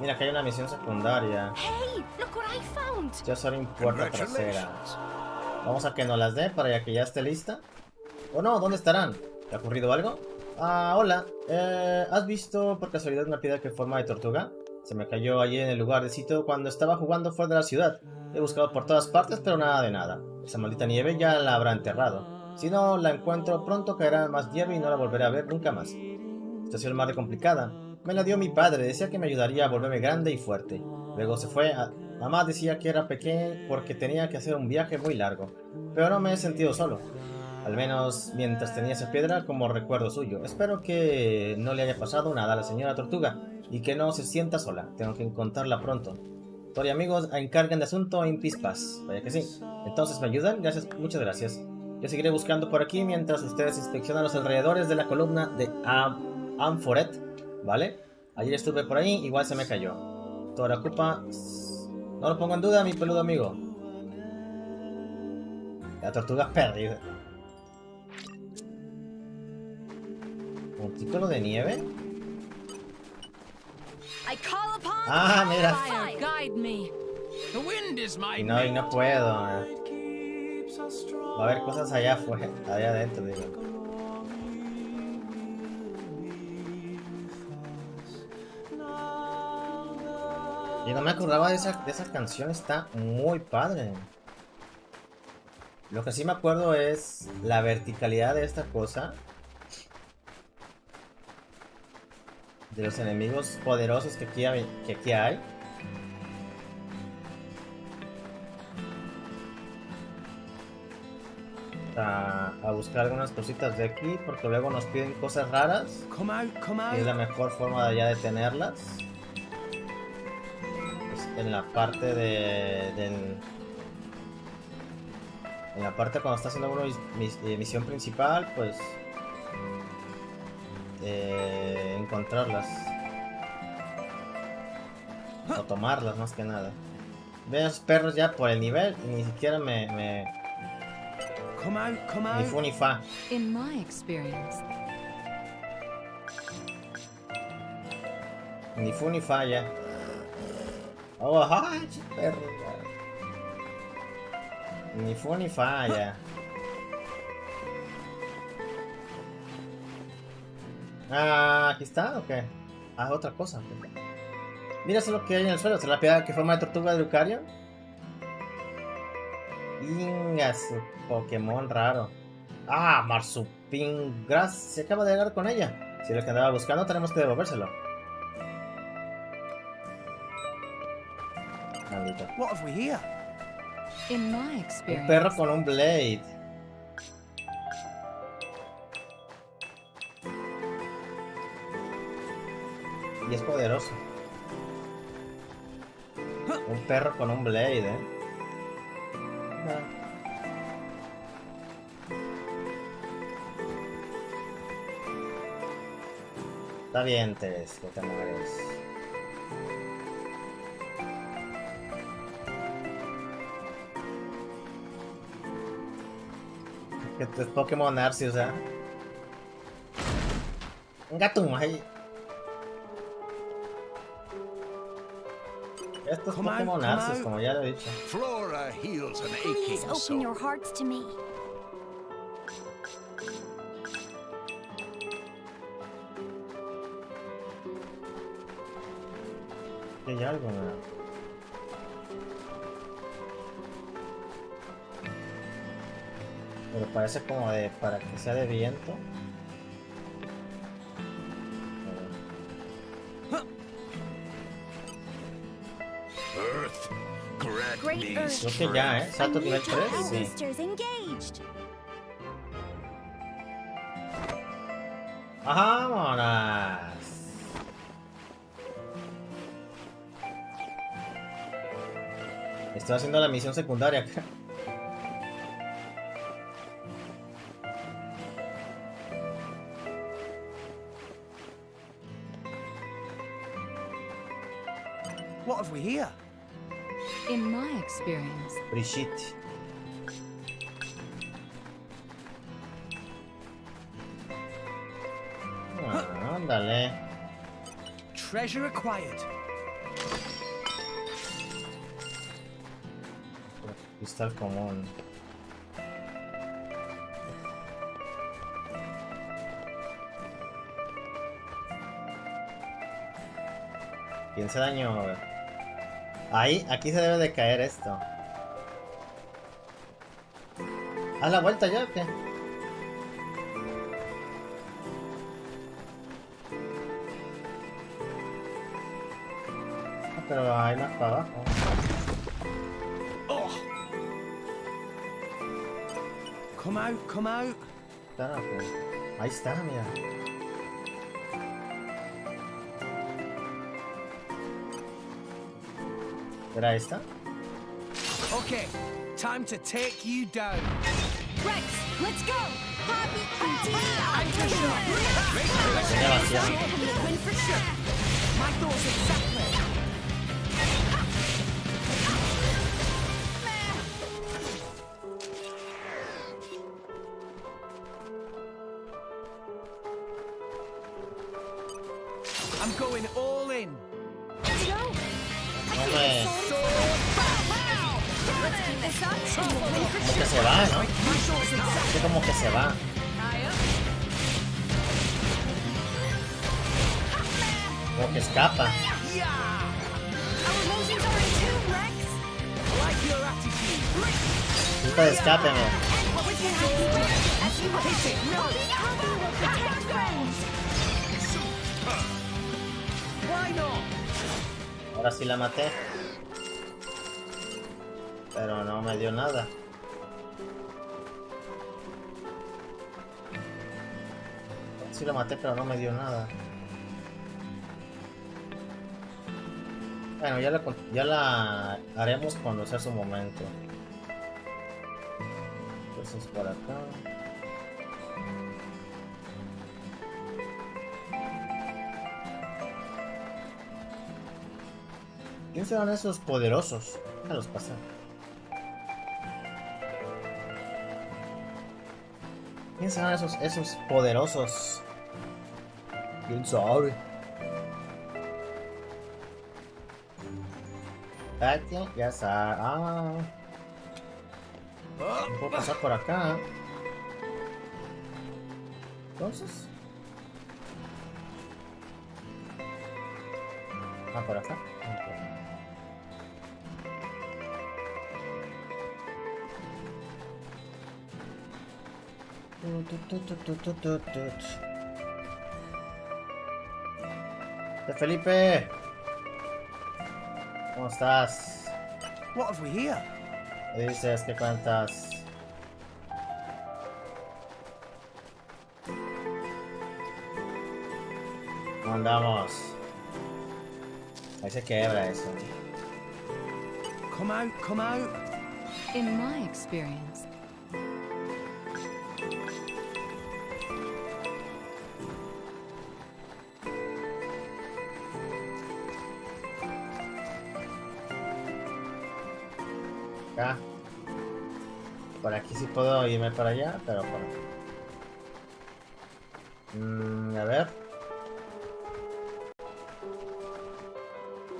Mira, que hay una misión secundaria. Hey, look what I found. Ya solo en puerta trasera. Vamos a que nos las dé para que ya esté lista. ¿O no? ¿Dónde estarán? ¿Te ha ocurrido algo? Ah, hola. ¿Has visto por casualidad una piedra que forma de tortuga? Se me cayó allí en el lugar de sitio cuando estaba jugando fuera de la ciudad. He buscado por todas partes, pero nada de nada. Esa maldita nieve ya la habrá enterrado. Si no la encuentro pronto, caerá más nieve y no la volveré a ver nunca más. Situación más de complicada. Me la dio mi padre, decía que me ayudaría a volverme grande y fuerte. Luego se fue. Mamá decía que era pequeño porque tenía que hacer un viaje muy largo. Pero no me he sentido solo. Al menos mientras tenía esa piedra como recuerdo suyo. Espero que no le haya pasado nada a la señora tortuga y que no se sienta sola. Tengo que encontrarla pronto. Tori y amigos, encarguen de asunto en pispas. Vaya que sí. Entonces, ¿me ayudan? Gracias, muchas gracias. Yo seguiré buscando por aquí mientras ustedes inspeccionan los alrededores de la columna de Amphoret. ¿Vale? Ayer estuve por ahí, igual se me cayó. Tora ocupa... No lo pongo en duda, mi peludo amigo. La tortuga perdida. ¿Montículo de nieve? Ah, mira. Y no puedo. Va a haber cosas allá afuera, allá adentro, digo. Y no me acordaba de esa canción, está muy padre. Lo que sí me acuerdo es la verticalidad de esta cosa. De los enemigos poderosos que aquí hay. A buscar algunas cositas de aquí, porque luego nos piden cosas raras. Y es la mejor forma ya de tenerlas. Pues en la parte en la parte cuando está haciendo misión principal, pues encontrarlas o tomarlas más que nada. Ven a esos perros ya por el nivel y ni siquiera me... Ni fu ni fa. In my experience. Ni fu ni fa ya. Oh, ay, perro. Ni fu ni fa ya. Ah, aquí está, ¿o qué? Ah, otra cosa. Mira eso lo que hay en el suelo. ¿Es la piedra que forma de tortuga de Lucario? Venga, su Pokémon raro. Ah, Marsupingras. Se acaba de llegar con ella. Si es lo que andaba buscando, tenemos que devolvérselo. Maldito. What have we here? In my Un experience. perro con un blade. Y es poderoso. Un perro con un blade, Está bien, Tess, que te mueres. Que es Pokémon Arceus, ¿eh? Un gato ahí. Esto es Pokémon Arceus, como ya lo he dicho. Flora heals an Please aching open soul. your hearts to me. Aquí hay algo, ¿no? Pero parece como de para que sea de viento. Earth, grant Great me Earth. Creo que ya, salto nivel 3, sí. Boosters engaged. ¡Vámonos! Estoy haciendo la misión secundaria acá. What have we here? In my experience. Brigitte. Ah, ándale. Treasure acquired. Cristal común. Piensa daño. Ahí, aquí se debe de caer esto. ¿Haz la vuelta ya o qué? Ah, pero hay más para abajo. Oh. Come out, come out. Carajo. Ahí está, mira. ¿Era esta? Okay, time to take you down. Rex, let's go. Poppy Demasiado. My thoughts exactly. I'm going all in. Hombre. Como que se va, ¿no? Sí, como que se va. Como que escapa. Puta de escape, mira. Ahora sí la maté. Pero no me dio nada. Sí la maté, pero no me dio nada. Bueno, ya la haremos cuando sea su momento. Entonces por acá. ¿Quién serán esos poderosos? Déjalos pasar. ¿Quién serán esos poderosos? ¿Quién sabe? Katia, ya sabe. Ah. No puedo pasar por acá. Entonces. Ah, por acá. Okay. Felipe, ¿cómo estás? What have we here? ¿Qué dices? ¿Qué cuentas? ¿Cómo andamos? Ahí se quebra eso. Come out, come out. In my experience, Acá. Por aquí sí puedo irme para allá, pero por a ver.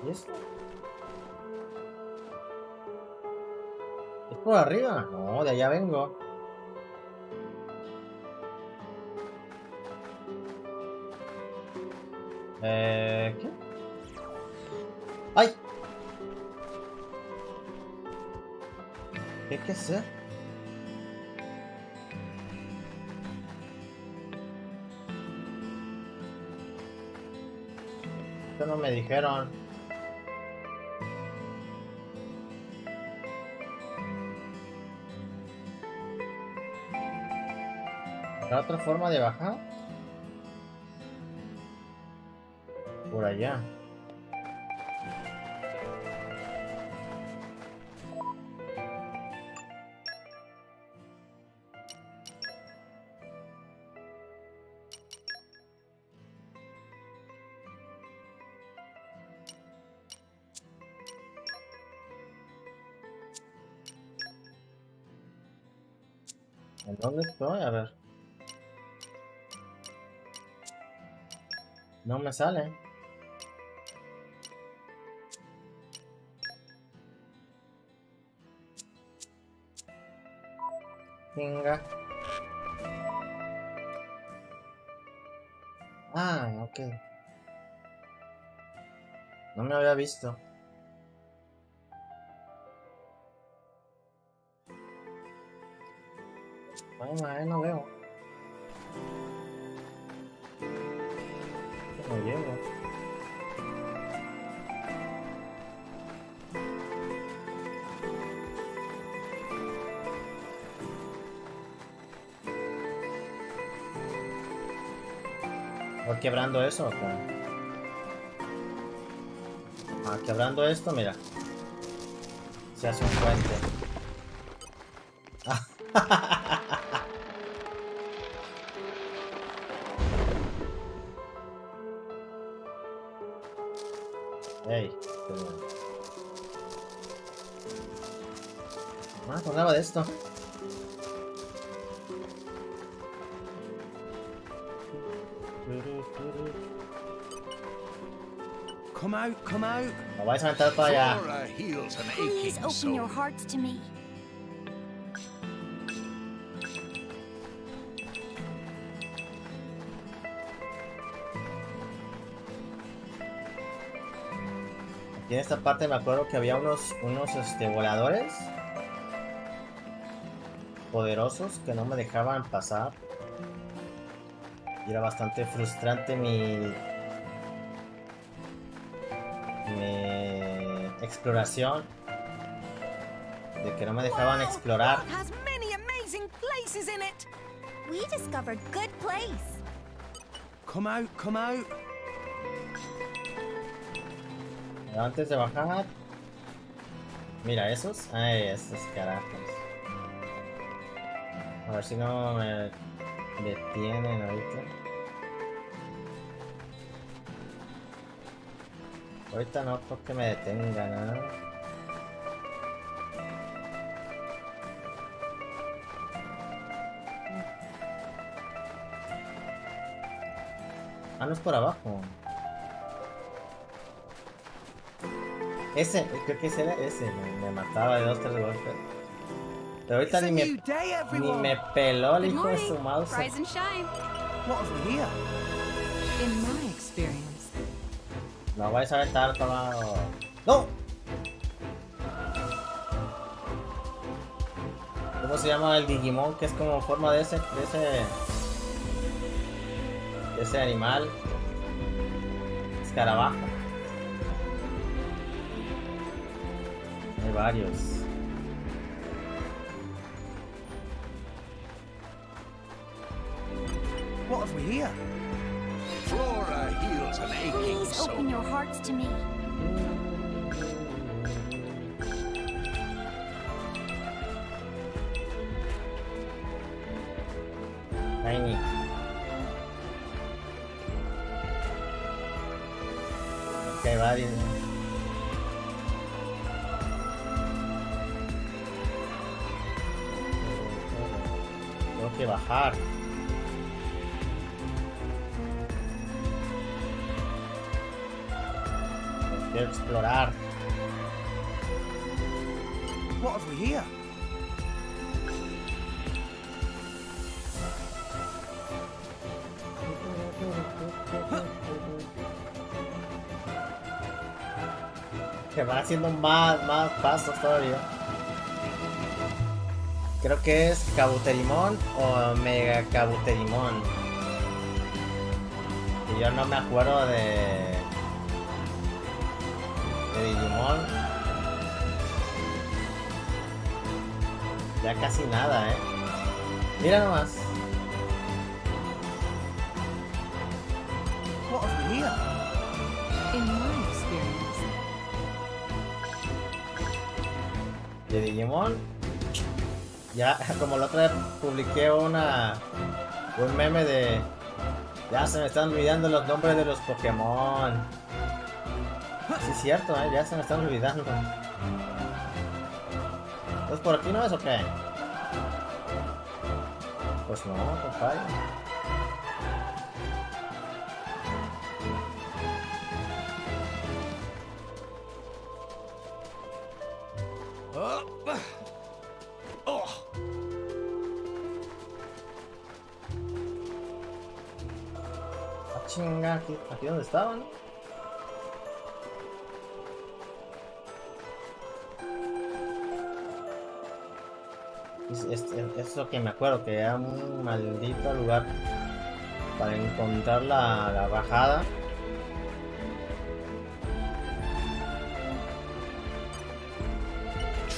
¿Y esto? ¿Es por arriba? No, de allá vengo. ¿Qué? ¡Ay! ¿Qué hay que hacer? Esto no me dijeron. ¿Habrá otra forma de bajar? Por allá. ¿En dónde estoy? A ver. No me sale. Venga. Ah, ok. No me había visto. Bueno, no veo. No llego. ¿Voy quebrando eso o qué? Ah, quebrando esto, mira. Se hace un puente. Ey, no me acordaba de esto. Come out, come out. Lo vais a meter para allá. Please open your hearts to me. Aquí en esta parte me acuerdo que había unos voladores poderosos que no me dejaban pasar. Y era bastante frustrante mi exploración, de que no me dejaban explorar. We discovered good place. Come out, come out. Pero antes de bajar, mira esos, ay, esos carajos. A ver si no me detienen ahorita. Ahorita no creo que me detengan, ¿no? Ah, no es por abajo. Ese, creo que ese era ese, me mataba de 2-3 golpes. Pero ahorita ni me peló el hijo de su mouse. Rise and shine. What have we here? in my experience. No vais a aventar, tomado. ¡No! ¿Cómo se llama el Digimon? Que es como forma de ese animal. Escarabajo. Hay varios. What have we here? Flora heals an aching Please soul. open your hearts to me. Tiny. Okay, varios. Tengo que bajar. Quiero explorar. What have we here? Que van haciendo más pasos todavía. Creo que es Kabuterimon o Mega Kabuterimon. Y yo no me acuerdo de Digimon. Ya casi nada, Mira nomás. What have we here? In my experience. De Digimon. Ya, como la otra vez publiqué un meme de... Ya se me están olvidando los nombres de los Pokémon. Sí es cierto, ya se me están olvidando. Pues por aquí no es, ¿o qué? Pues no, compadre. Chinga, aquí donde estaban. Es lo que me acuerdo, que era un maldito lugar para encontrar la bajada.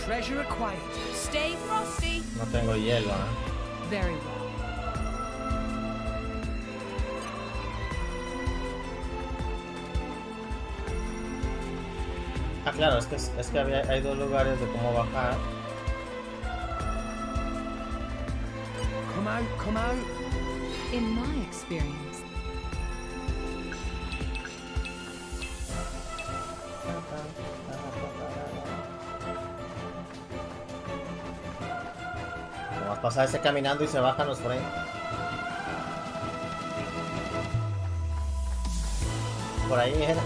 Treasure acquired. Stay frosty. No tengo hielo, Very well. Ah, claro, es que hay dos lugares de cómo bajar. Come out. In my experience. Vamos a pasar ese caminando y se bajan los frames. Por ahí era.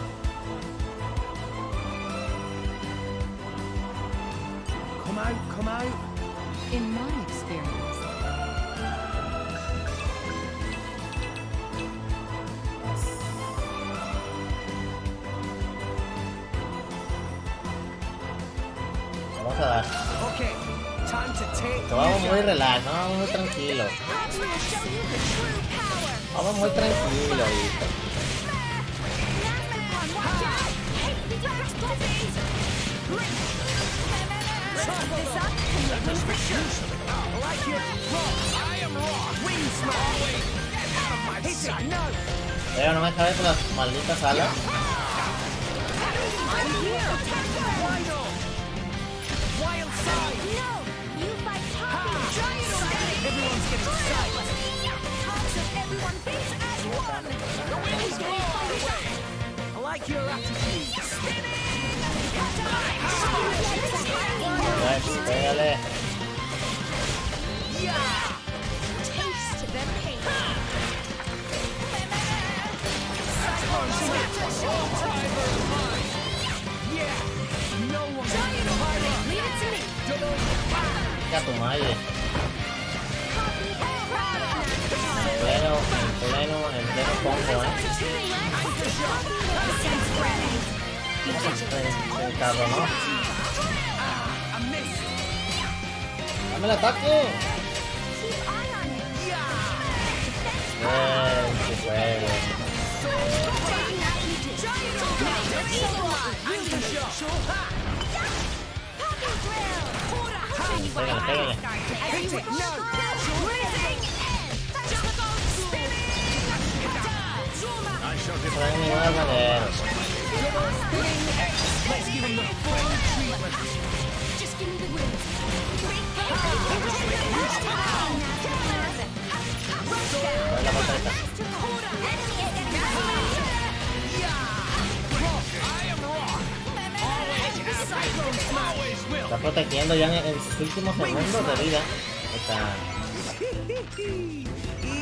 Come out. In my experience. Vamos a dar. Okay, time to take. Vamos muy relax, ¿no? Vamos muy tranquilo. Vamos muy tranquilo, hijo. Pero no me deja ver con las malditas alas. Pégale. A tu madre. En pleno combo, El carro, ¿no? ¡Dame el ataque! ¡Qué juego! Pégale, pégale. Traen mi nuevo ganadero. La patata. Está protegiendo ya en sus últimos segundos de vida.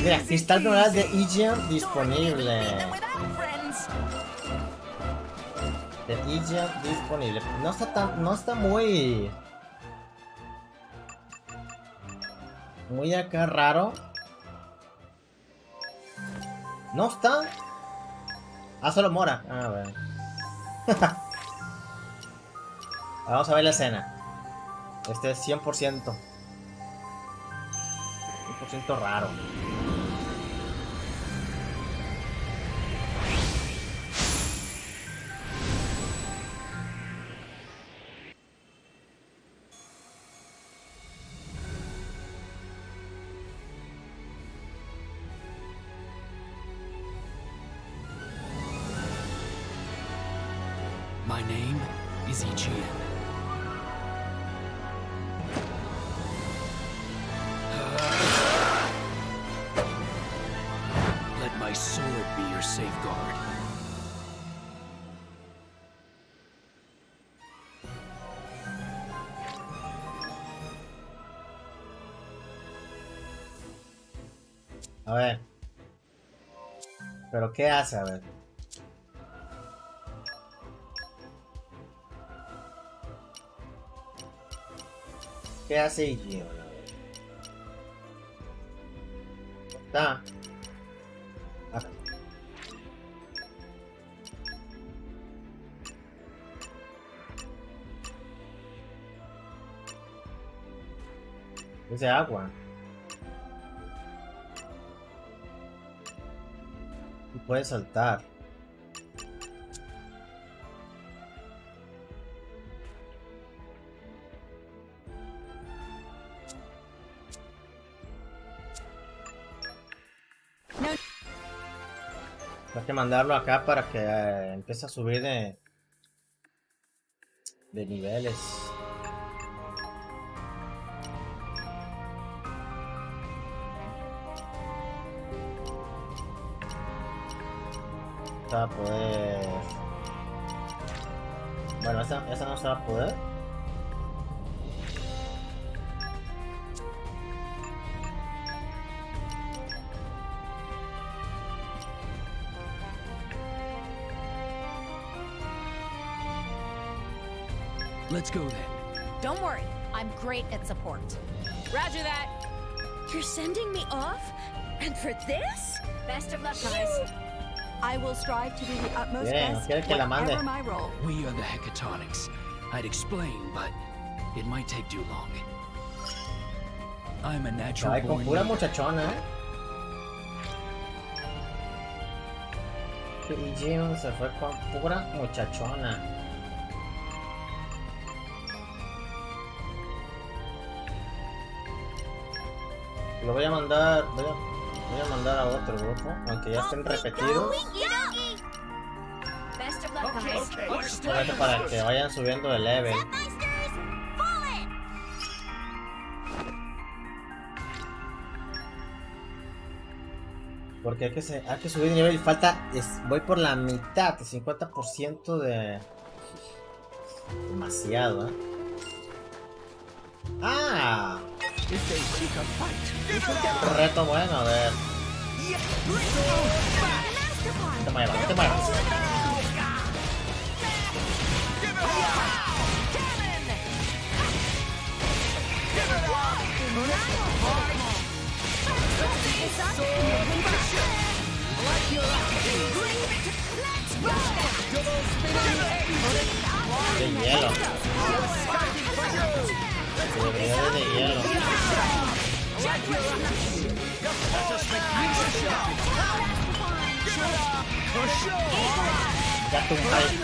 Mira, cristal floral de Aegis disponible. De Aegis disponible. No está muy acá raro. No está. Ah, solo mora. Ah, bueno. Vamos a ver la escena. Este es 100% raro. My name is Ichian. Let my sword be your safeguard. A ver. ¿Pero qué hace? A ver. ¿Qué hace Ichian? Está. Acá. Es de agua. Y puede saltar. Hay que mandarlo acá para que empiece a subir de niveles. Se va a poder. Bueno, esa no se va a poder. Let's go then. Don't worry, I'm great at support. Roger that. You're sending me off? And for this? Best of luck, guys. I will strive to do the utmost Bien, best, quiere que la mande. whatever my role. We are the Hecatonics. I'd explain, but it might take too long. I'm a natural Ay, con born pura leader. muchachona, Ichian se fue con pura muchachona. Lo voy a mandar, voy a mandar a otro grupo, aunque ya estén repetidos. Best of luck, guys. Solamente para que vayan subiendo de level. Porque hay que subir de nivel y falta, voy por la mitad, 50% de... Demasiado, ¿eh? ¡Ah! Un reto bueno, a ver. No te muevas, no te muevas. De hielo. De hielo. Jatuh kali.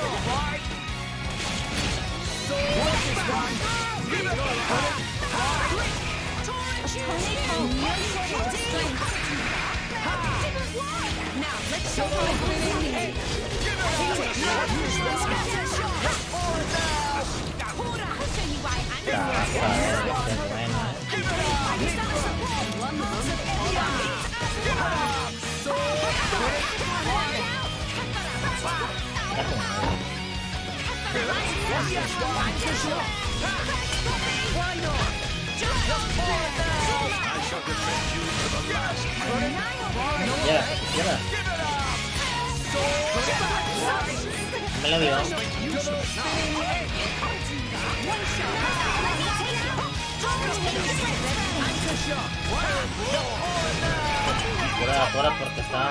Me lo dio. Ahora porque está...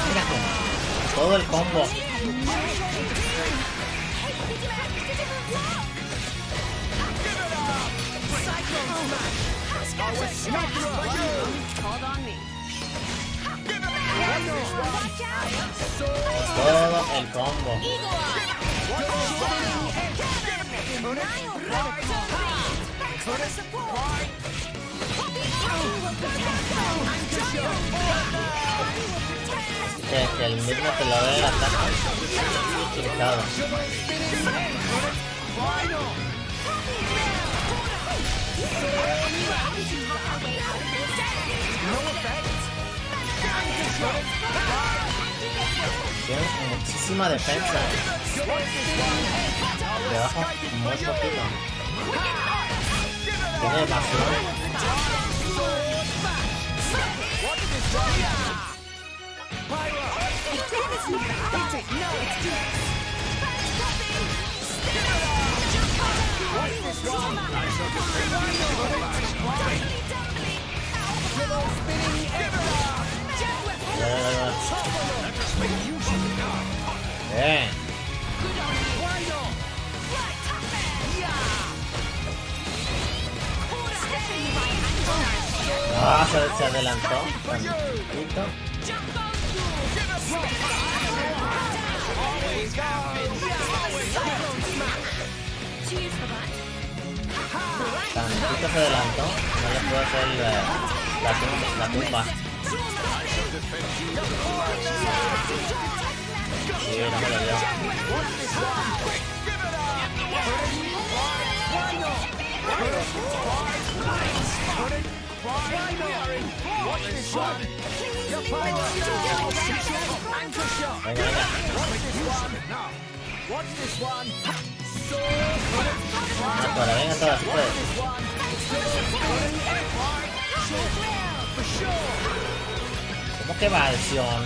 Mira, todo el combo. Todo el combo. Que el mismo te lo dé el ataque utilizado. Tiene muchísima defensa. Debajo muy poquito. Tiene demasiado. Bien. Ah, se adelantó. Tantito. Tantito se adelantó. No le puedo hacer la tumba. Sí, no me lo dio. Venga, todas, pues. ¿Cómo que va acción?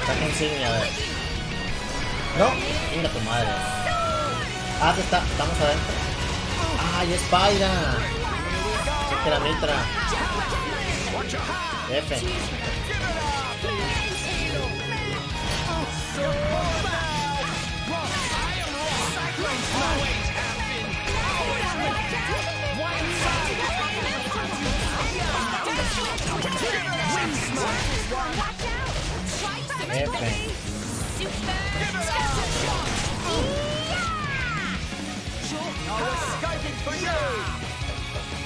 Ataque insignia, a ver. No, mira tu madre. Ah, estamos adentro. ¡Ay, es Pyra! Sí que la mitra. F. F.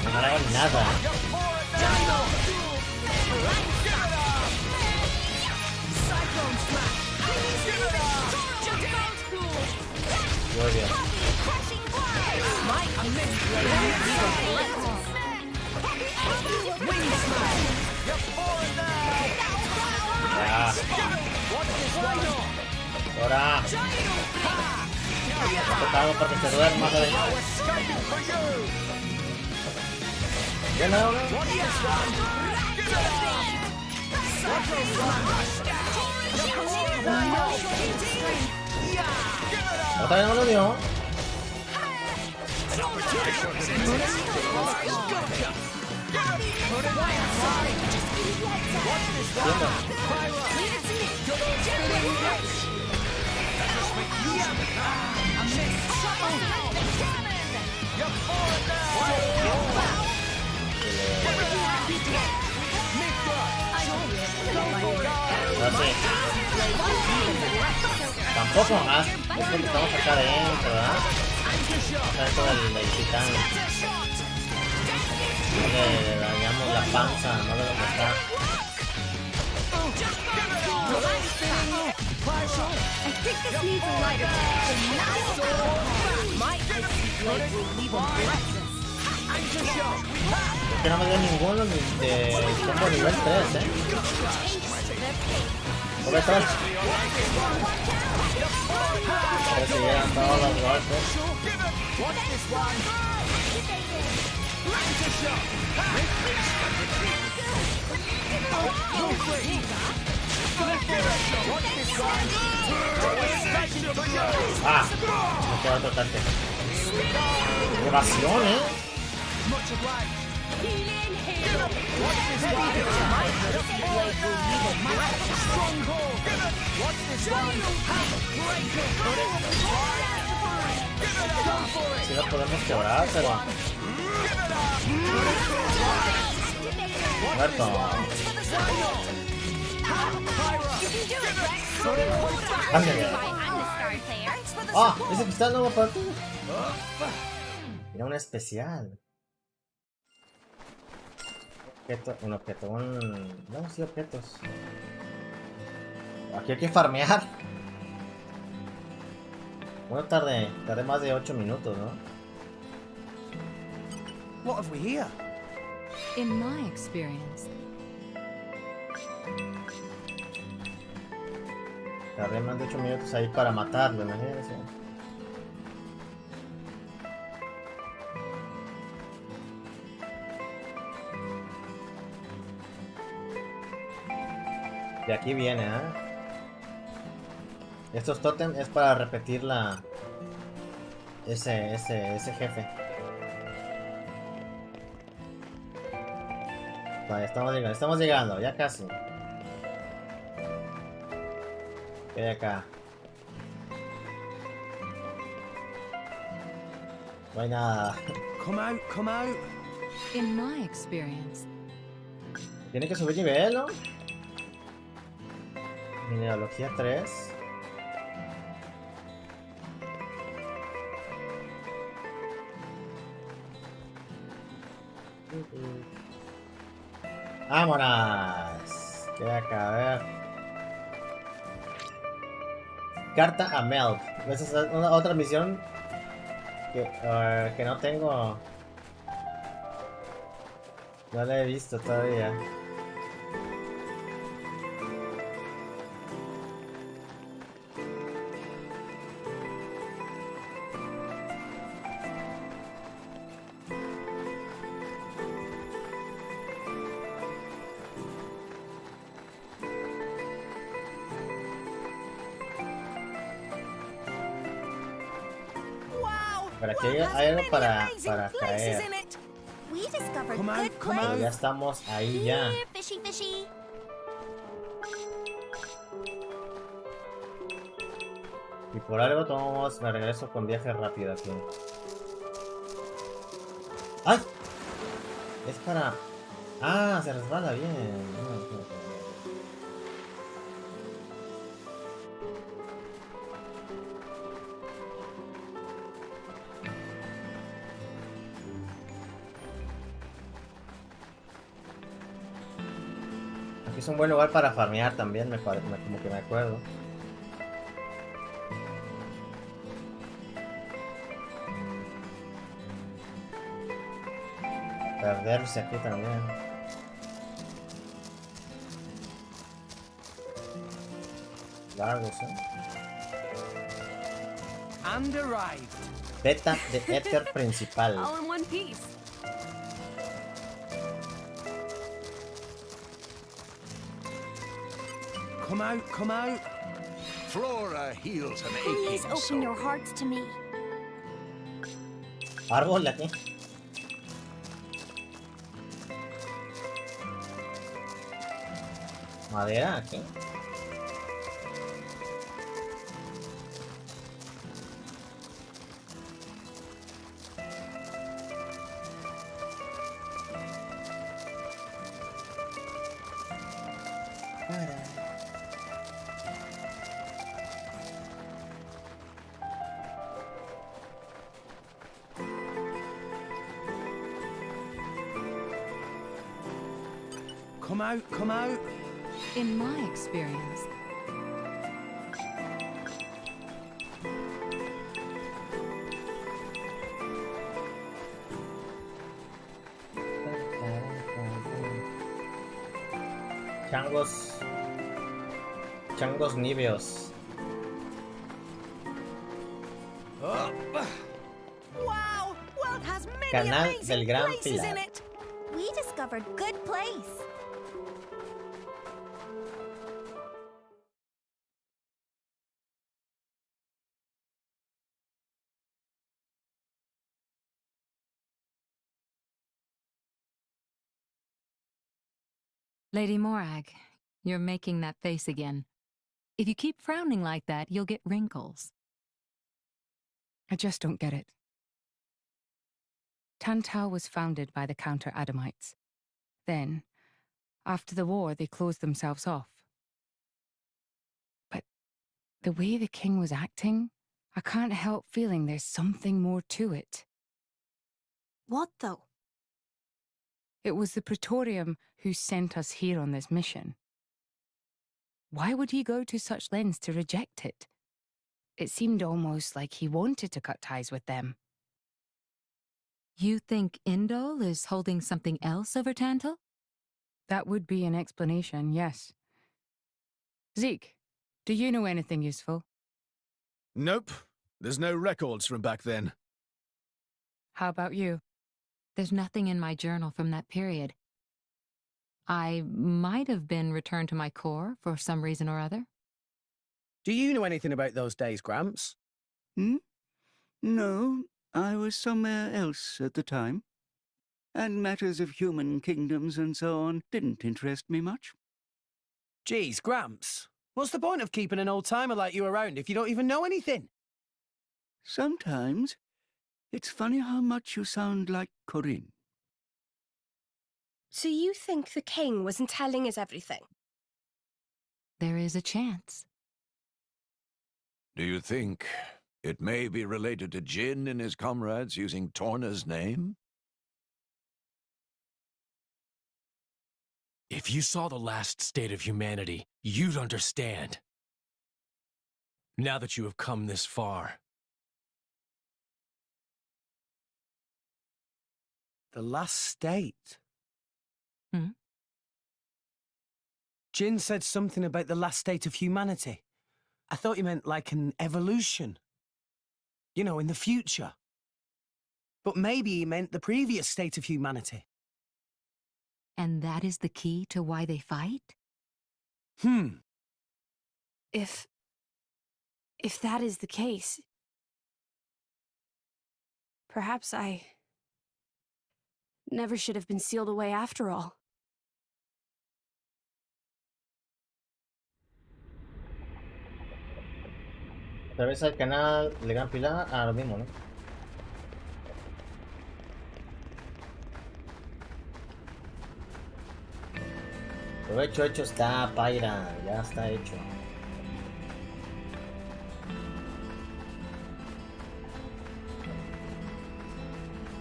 No hago nada. Muy bien. Ya. Te pago para que te duermas, ¿sabes? ¿Qué no? ¿Otra vez no lo dio? Tampoco más, es porque estamos acá adentro, ¿verdad? Acá dentro del titán. Le dañamos la panza, no de dónde está. I think this needs a lighter. My icy blade will leave him breathless. Es que no me dio ninguno de combo nivel 3, ¿eh? ¿Por qué estás? Recibieron todos los golpes. Ah, me queda otro tanque. Evasión, ¿eh? Si lo podemos quebrar, pero... Muerto. Ándale. Ah, ese cristal no va para ti. Era un especial. Un objeto, no, sí, objetos. Aquí hay que farmear. Bueno, tardé más de 8 minutos, ¿no? What have we here? In my experience. Tardé más de 8 minutos ahí para matarlo, imagínense. De aquí viene, ¿eh? Estos tótem es para repetir ese jefe. Vale, estamos llegando, ya casi. ¿Qué hay acá? No hay nada. Come out. In my experience. Tiene que subir nivel, ¿no? Mineralogía 3. ¡Vámonos! ¿Qué hay acá? A ver. Carta a Meld. Esa es otra misión que no tengo. No la he visto todavía. Por aquí hay algo para caer. Pero ya estamos ahí ya. Y por algo me regreso con viaje rápido aquí. ¡Ay! Es para... Ah, se resbala bien. Aquí es un buen lugar para farmear también, como que me acuerdo. Perderse aquí también. Lagos, ¿eh? And arrived. Beta de Ether principal. All in one piece. Come out, come out. Flora heals an Please aching open soul. your hearts to me. Árbol aquí. Madera aquí. Come out, come out. In my experience, Changos níveos. Wow! World has many Canal del amazing Gran places Pilar. in it. We discovered good place. Lady Morag, you're making that face again. If you keep frowning like that, you'll get wrinkles. I just don't get it. TANTAL was founded by the Counter-Adamites. Then, after the war, they closed themselves off. But the way the king was acting, I can't help feeling there's something more to it. What, though? It was the Praetorium who sent us here on this mission. Why would he go to such lengths to reject it? It seemed almost like he wanted to cut ties with them. You think Indol is holding something else over Tantal? That would be an explanation, yes. Zeke, do you know anything useful? Nope. There's no records from back then. How about you? There's nothing in my journal from that period. I might have been returned to my core for some reason or other. Do you know anything about those days, Gramps? No, I was somewhere else at the time. And matters of human kingdoms and so on didn't interest me much. Geez, Gramps. What's the point of keeping an old-timer like you around if you don't even know anything? Sometimes it's funny how much you sound like Corinne. So you think the king wasn't telling us everything? There is a chance. Do you think it may be related to Jin and his comrades using Torna's name? If you saw the last state of humanity, you'd understand. Now that you have come this far. The last state? Hmm? Jin said something about the last state of humanity. I thought he meant like an evolution. You know, in the future. But maybe he meant the previous state of humanity. And that is the key to why they fight? If that is the case, perhaps I never should have been sealed away after all. Atraviesa el canal del Gran Pilar. Ah, lo mismo, ¿no? Lo hecho está, Paira. Ya está hecho.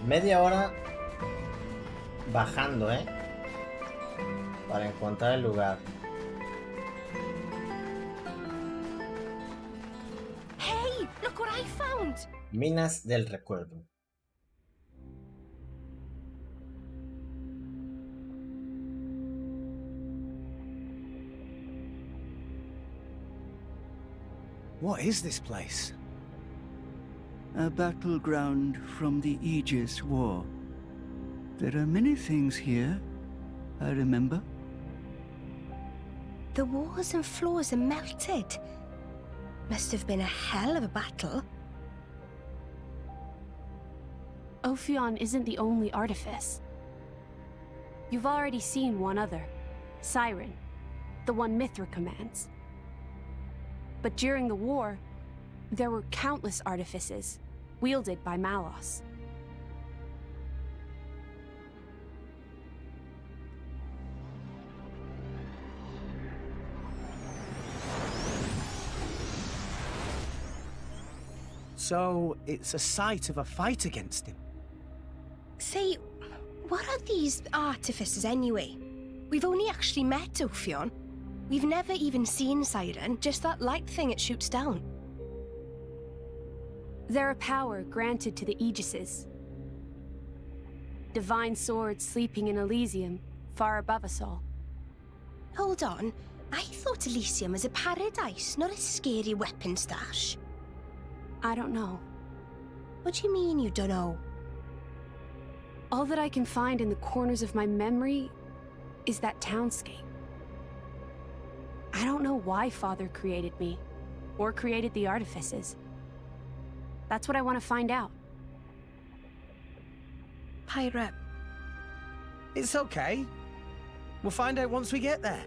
Media hora bajando, para encontrar el lugar. Hey, look what I found! Minas del recuerdo. What is this place? A battleground from the Aegis War. There are many things here, I remember. The walls and floors are melted. Must have been a hell of a battle. Ophion isn't the only artifice. You've already seen one other, Siren, the one Mithra commands. But during the war, there were countless artifices, wielded by Malos. So, it's a site of a fight against him. Say, what are these artifices anyway? We've only actually met Ophion. We've never even seen Siren, just that light thing it shoots down. They're a power granted to the Aegises. Divine swords sleeping in Elysium, far above us all. Hold on, I thought Elysium was a paradise, not a scary weapon stash. I don't know. What do you mean you don't know? All that I can find in the corners of my memory is that townscape. I don't know why Father created me, or created the artifices. That's what I want to find out. Pirate. It's okay. We'll find out once we get there.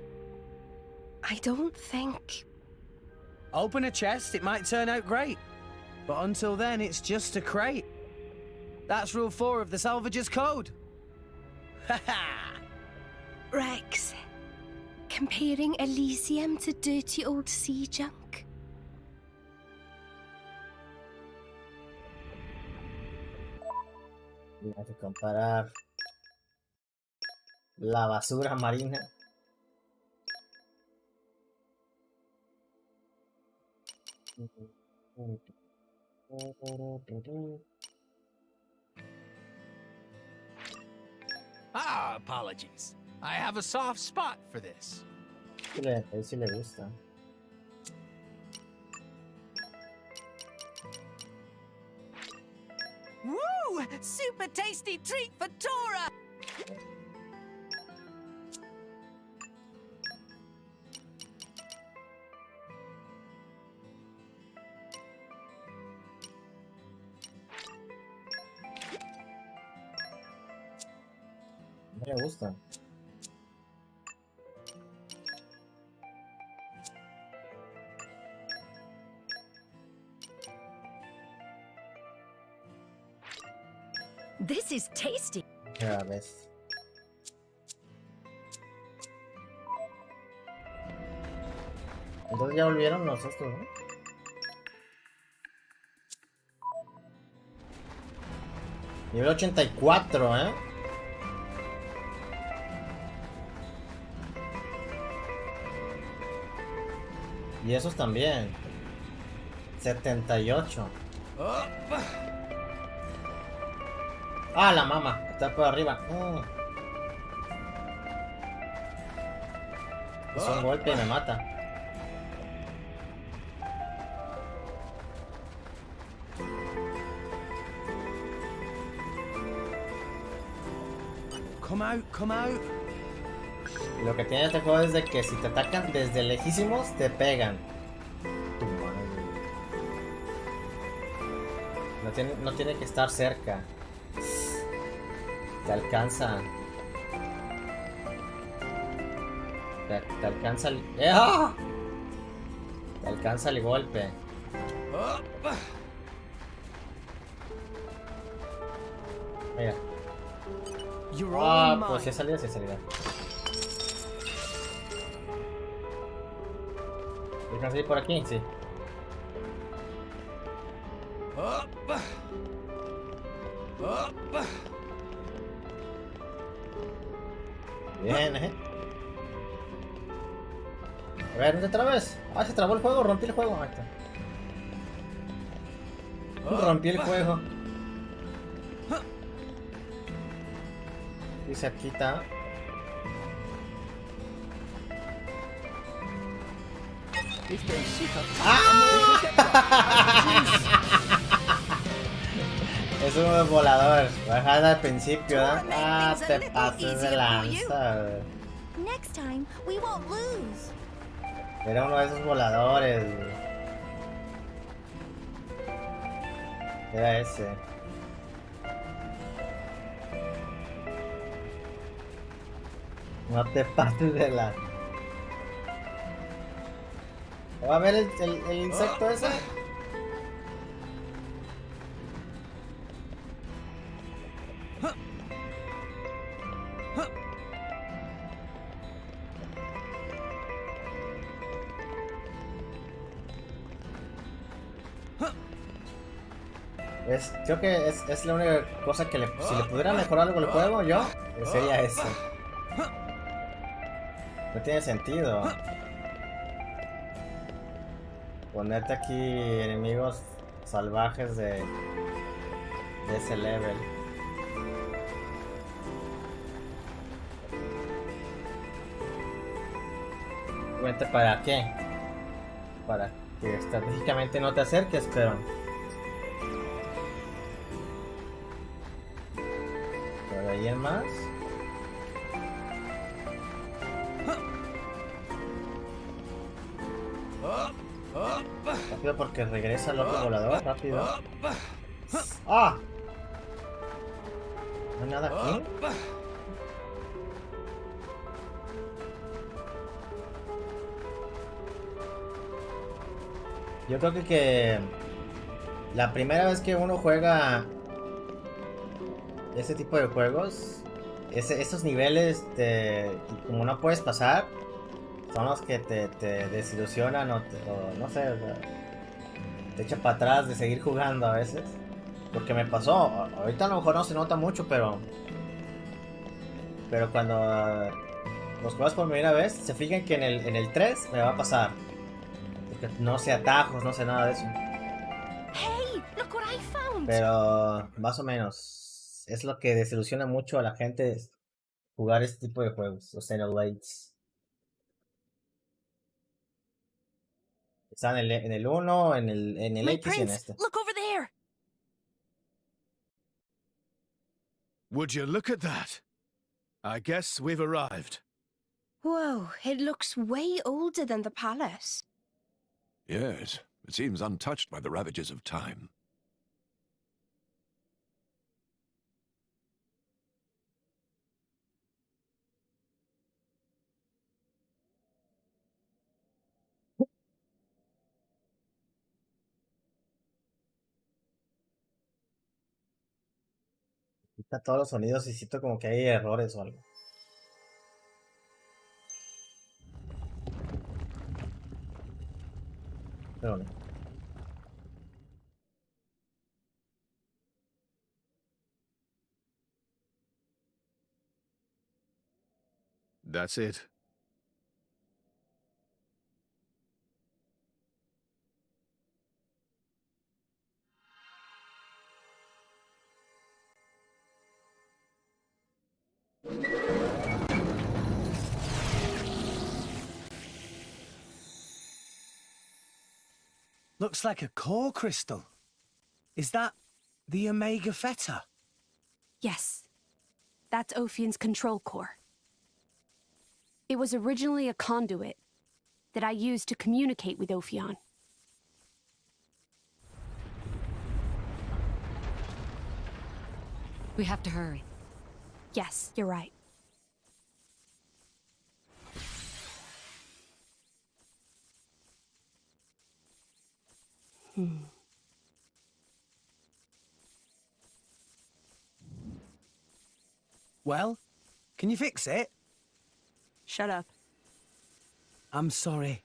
I don't think... Open a chest, it might turn out great. But until then, it's just a crate. That's rule 4 of the Salvager's Code. Ha-ha! Rex, comparing Elysium to dirty old sea junk. Hay que comparar la basura marina. Ah, apologies. I have a soft spot for this. Sí le gusta. Woo! Super tasty treat for Tora! No le gusta. This is tasty. Ya ves. Entonces ya volvieron los estos, ¿no? Nivel 84, ¿eh? Y esos también. 78. Ah, la mama. Está por arriba. Es un golpe y me mata. Come out, come out. Y lo que tiene este juego es de que si te atacan desde lejísimos, te pegan. Tu madre. No tiene que estar cerca. Te alcanza. Te alcanza el... ¡Ah! Te alcanza el golpe. Mira. Ah, pues si es salida, si es salida. ¿Dejan salir por aquí? Sí. Bien, A ver, ¿dónde otra vez? Ah, se trabó el juego, rompí el juego. Ahí está. Rompí el juego. Y se quita. Es un volador. Bajada al principio, ¿no? Ah, te pases de lanza. Next time, we won't lose. Era uno de esos voladores. Era ese. No te pases de la... ¿Va a ver el insecto ese? Creo que es la única cosa que si le pudiera mejorar algo al juego yo, sería eso. No tiene sentido ponerte aquí enemigos salvajes de ese level. ¿Cuente para qué? Para que estratégicamente no te acerques, pero... ¿Por ahí en más? Rápido porque regresa el otro volador, rápido. ¡Ah! ¿No hay nada aquí? Yo creo que la primera vez que uno juega este tipo de juegos, esos niveles como no puedes pasar, son los que te desilusionan o no sé, o sea, te echan para atrás de seguir jugando a veces. Porque me pasó, ahorita a lo mejor no se nota mucho, pero cuando los juegas por primera vez, se fijan que en el 3 me va a pasar. Porque no sé atajos, no sé nada de eso. Hey, look what I found. Pero más o menos es lo que desilusiona mucho a la gente, jugar este tipo de juegos, los Xenoblades. Está en el 1, en el My X y en prince, este. look over there. Would you look at that? I guess we've arrived. Whoa, it looks way older than the palace. Yes, it seems untouched by the ravages of time. Quita todos los sonidos y siento como que hay errores o algo. Pero no. That's it. Looks like a core crystal. Is that the Omega Theta? Yes. That's Ophion's control core. It was originally a conduit that I used to communicate with Ophion. We have to hurry. Yes, you're right. Well, can you fix it? Shut up. I'm sorry.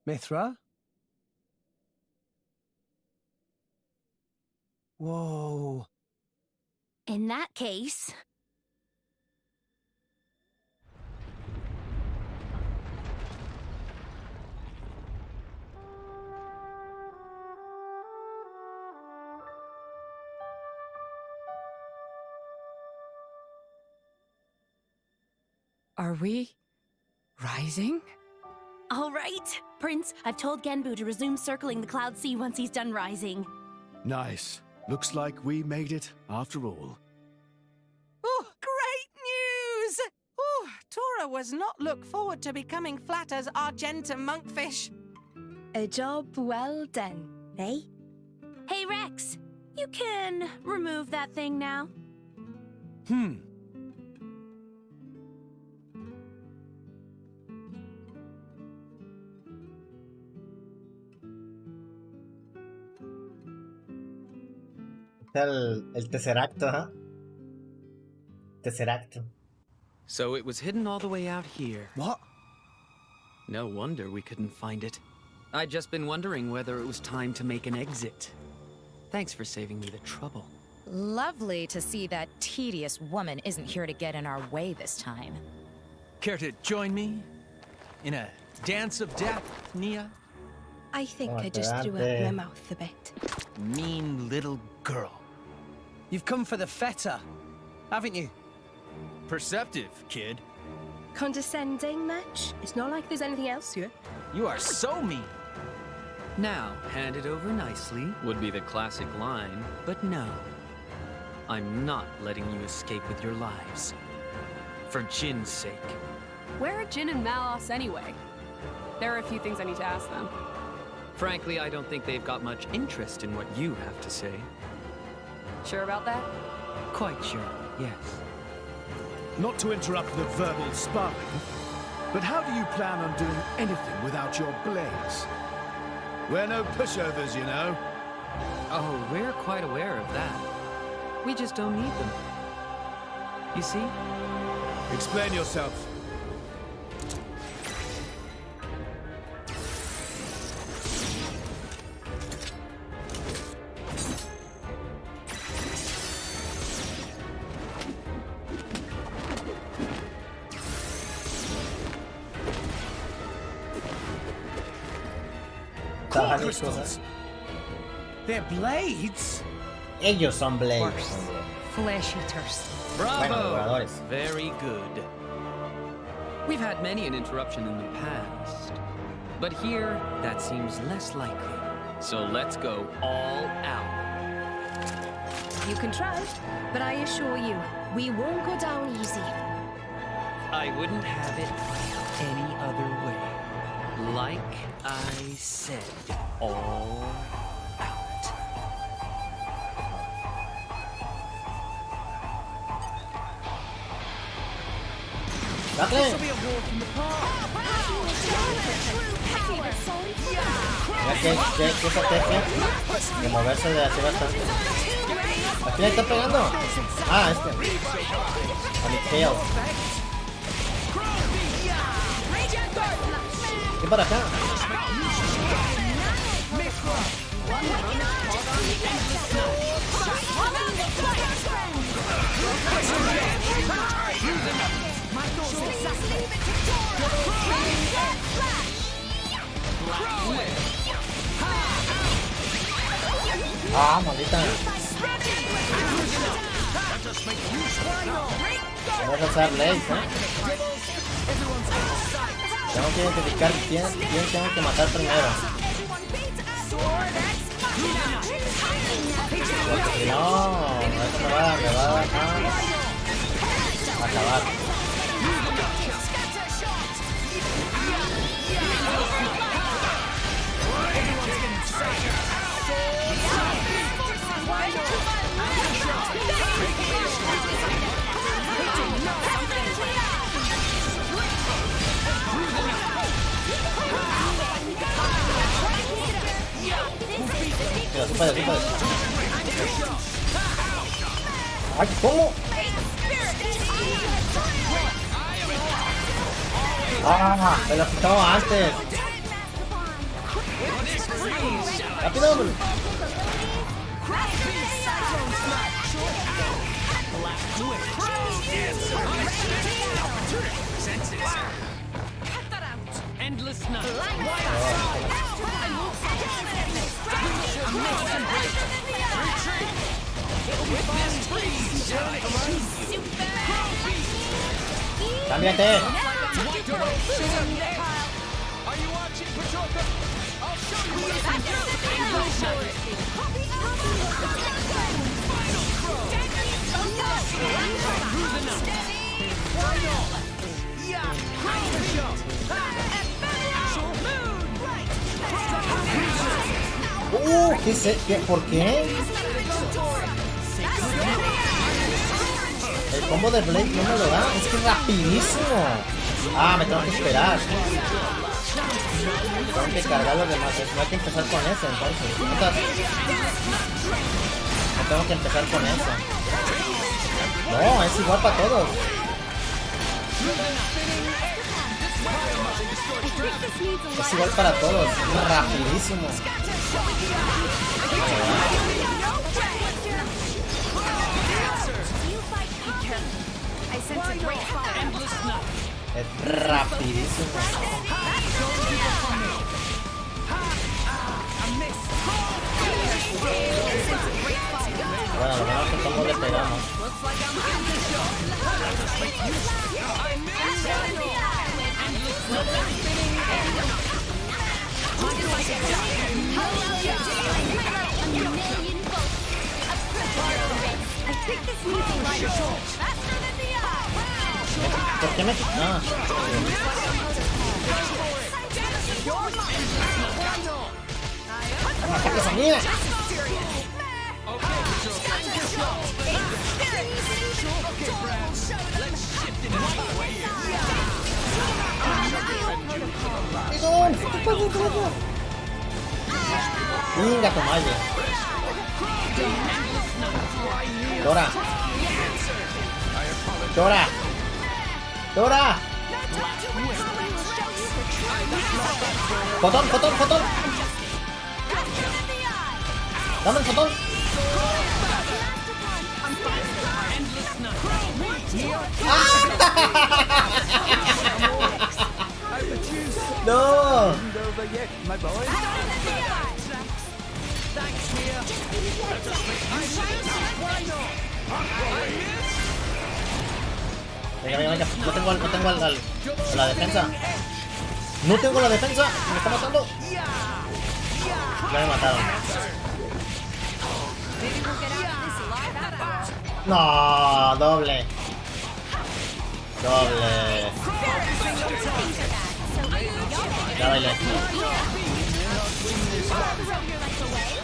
Mithra? Whoa. In that case... Are we rising? All right, Prince, I've told Genbu to resume circling the Cloud Sea once he's done rising. Nice. Looks like we made it after all. Oh, great news! Oh, Tora was not look forward to becoming flat as Argentum monkfish. A job well done, eh? Hey, Rex, you can remove that thing now. El Tesseracto, ¿ah? Tesseracto. So it was hidden all the way out here. What? No wonder we couldn't find it. I'd just been wondering whether it was time to make an exit. Thanks for saving me the trouble. Lovely to see that tedious woman isn't here to get in our way this time. Care to join me in a dance of death, Nia? I think I just threw up my mouth a bit. Mean little girl. You've come for the feta, haven't you? Perceptive, kid. Condescending much? It's not like there's anything else here. You are so mean. Now, hand it over nicely would be the classic line, but no. I'm not letting you escape with your lives. For Jin's sake. Where are Jin and Malos anyway? There are a few things I need to ask them. Frankly, I don't think they've got much interest in what you have to say. Sure about that? Quite sure, yes. Not to interrupt the verbal sparring, but how do you plan on doing anything without your blades? We're no pushovers, you know. Oh, we're quite aware of that. We just don't need them. You see? Explain yourself. Crystals. They're blades? Ellos son blades. Flesh eaters. Bravo! Very good. We've had many an interruption in the past, but here that seems less likely. So let's go all out. You can try, but I assure you, we won't go down easy. I wouldn't have it any other way. Like I said, all out. This will be a walk in the park. ¿Qué estrategia? De moverse de así bastante. ¿A quién le está pegando? Ah, este. A mi tail. ¿Qué para acá? Ah, maldita. Vamos a usar legs, Tengo que identificar quién tengo que matar primero. Porque si no, eso me va a acabar. Tú puedes. ¡Ay, cómo! ¡Ah! ¡Me lo quitaba antes! ¡Rápido! Endless night. ¡Cámbiate! ¿Qué sé? ¿Por qué? El combo de Blade no me lo da. Es que es rapidísimo. Ah, me tengo que esperar. Tengo que cargar los demás. No hay que empezar con ese, entonces. No tengo que empezar con ese. No, es igual para todos. Es igual para todos. Es rapidísimo. Es rapidísimo. Bueno, lo menos que cómo le pegamos. ¿Por qué me no? ¡Ataque esa mía! ¡Venga, tu madre! ¡Dora! ¡Dora! ¡Dora! ¡Fotón, fotón, fotón! ¡Dame el fotón! ¡No! Venga, venga, venga. No tengo la defensa. No tengo la defensa. Me está matando. Ya me mataron. No, doble. Doble. Ya bailé.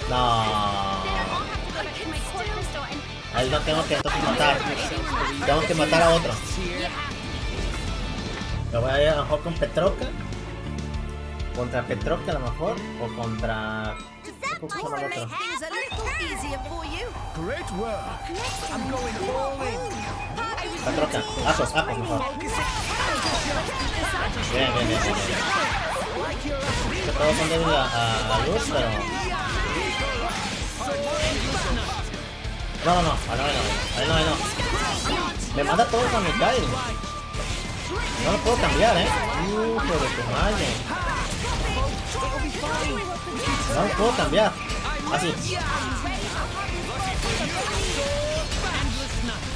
No. Ahí no tengo que entonces matar. Tengo que matar a otro. Lo voy a ir a lo mejor con Petroca. Contra Petroca a lo mejor. O contra... ¿Cómo se llama el otro? Petroca. Apos mejor. Bien, bien, bien. Que todos son débiles a luz, pero... No. Ahí no. Me manda todos a mi Kyle. No lo puedo cambiar, hijo de tu madre. No lo puedo cambiar. Así.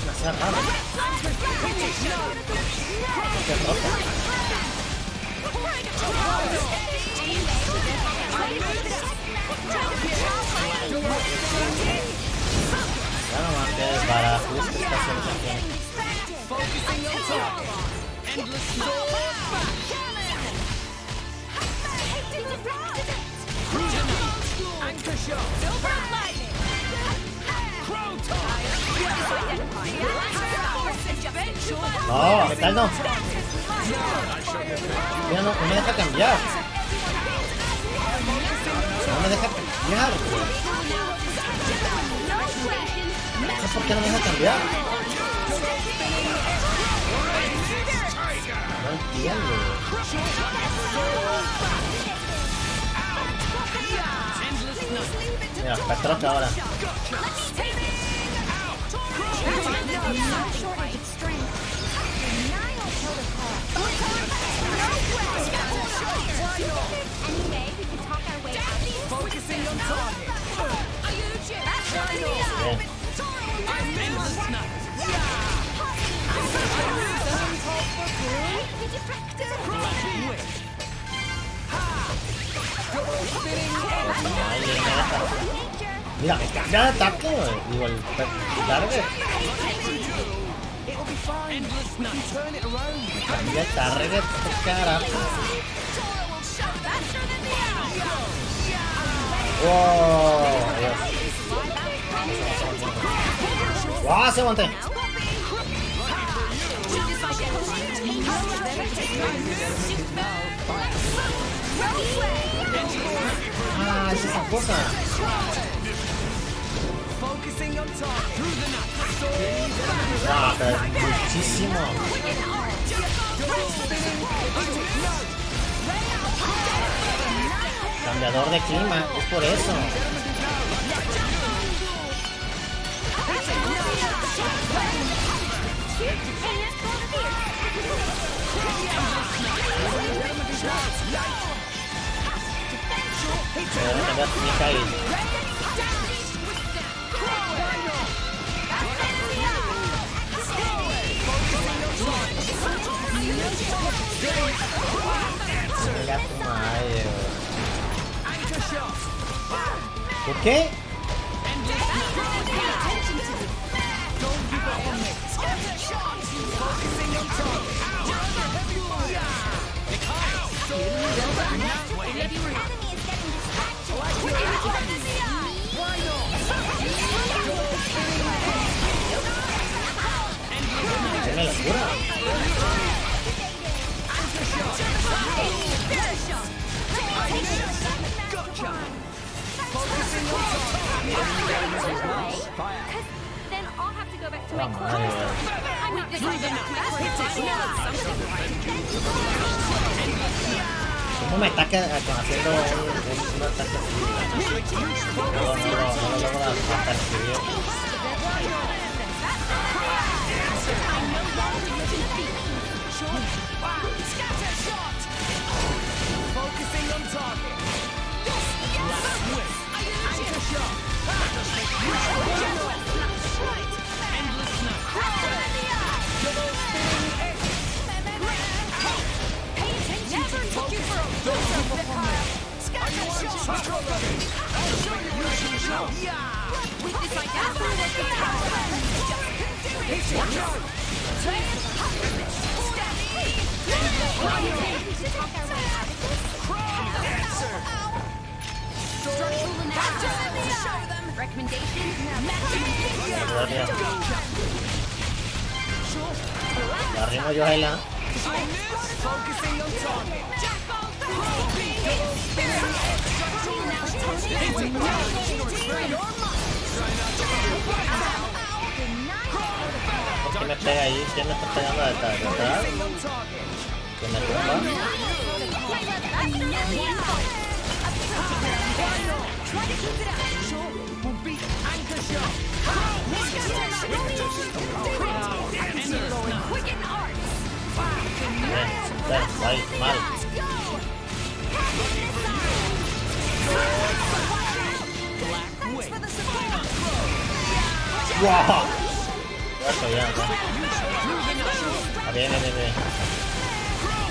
No sea raro. Qué roto. Ya no mates para justo esta sensación. No, me cae no. Mira, no me deja cambiar. No me deja cambiar. No sé por qué no me deja cambiar. No entiendo. Mira, Petroca ahora. Bien. Mira, me cambia de ataque, güey. Digo, el target. Me cambia el target, carajo. Wow, Dios. Wow, se aguanté. Ah, es esa cosa. Ah, pero muchísimo. Cambiador de clima, es por eso. ¿Por qué? ¡Qué me locura! Then I'll have to go back to my Vamos, class. I'm not ¿Cómo me está haciendo un ataque así? No lo logro percibir. Focusing on target. Anchor shot. Endless snow. Double spinning X. Never took you for a Scatter shot. I'll show you what you know. With this like that, La rimo yo ahí la. ¿Por qué me pega ahí? ¿Quién me está pegando de atrás? ¿Quién me tumba? Ahí, mal. ¡Wow! Ya estoy, ya. Bien.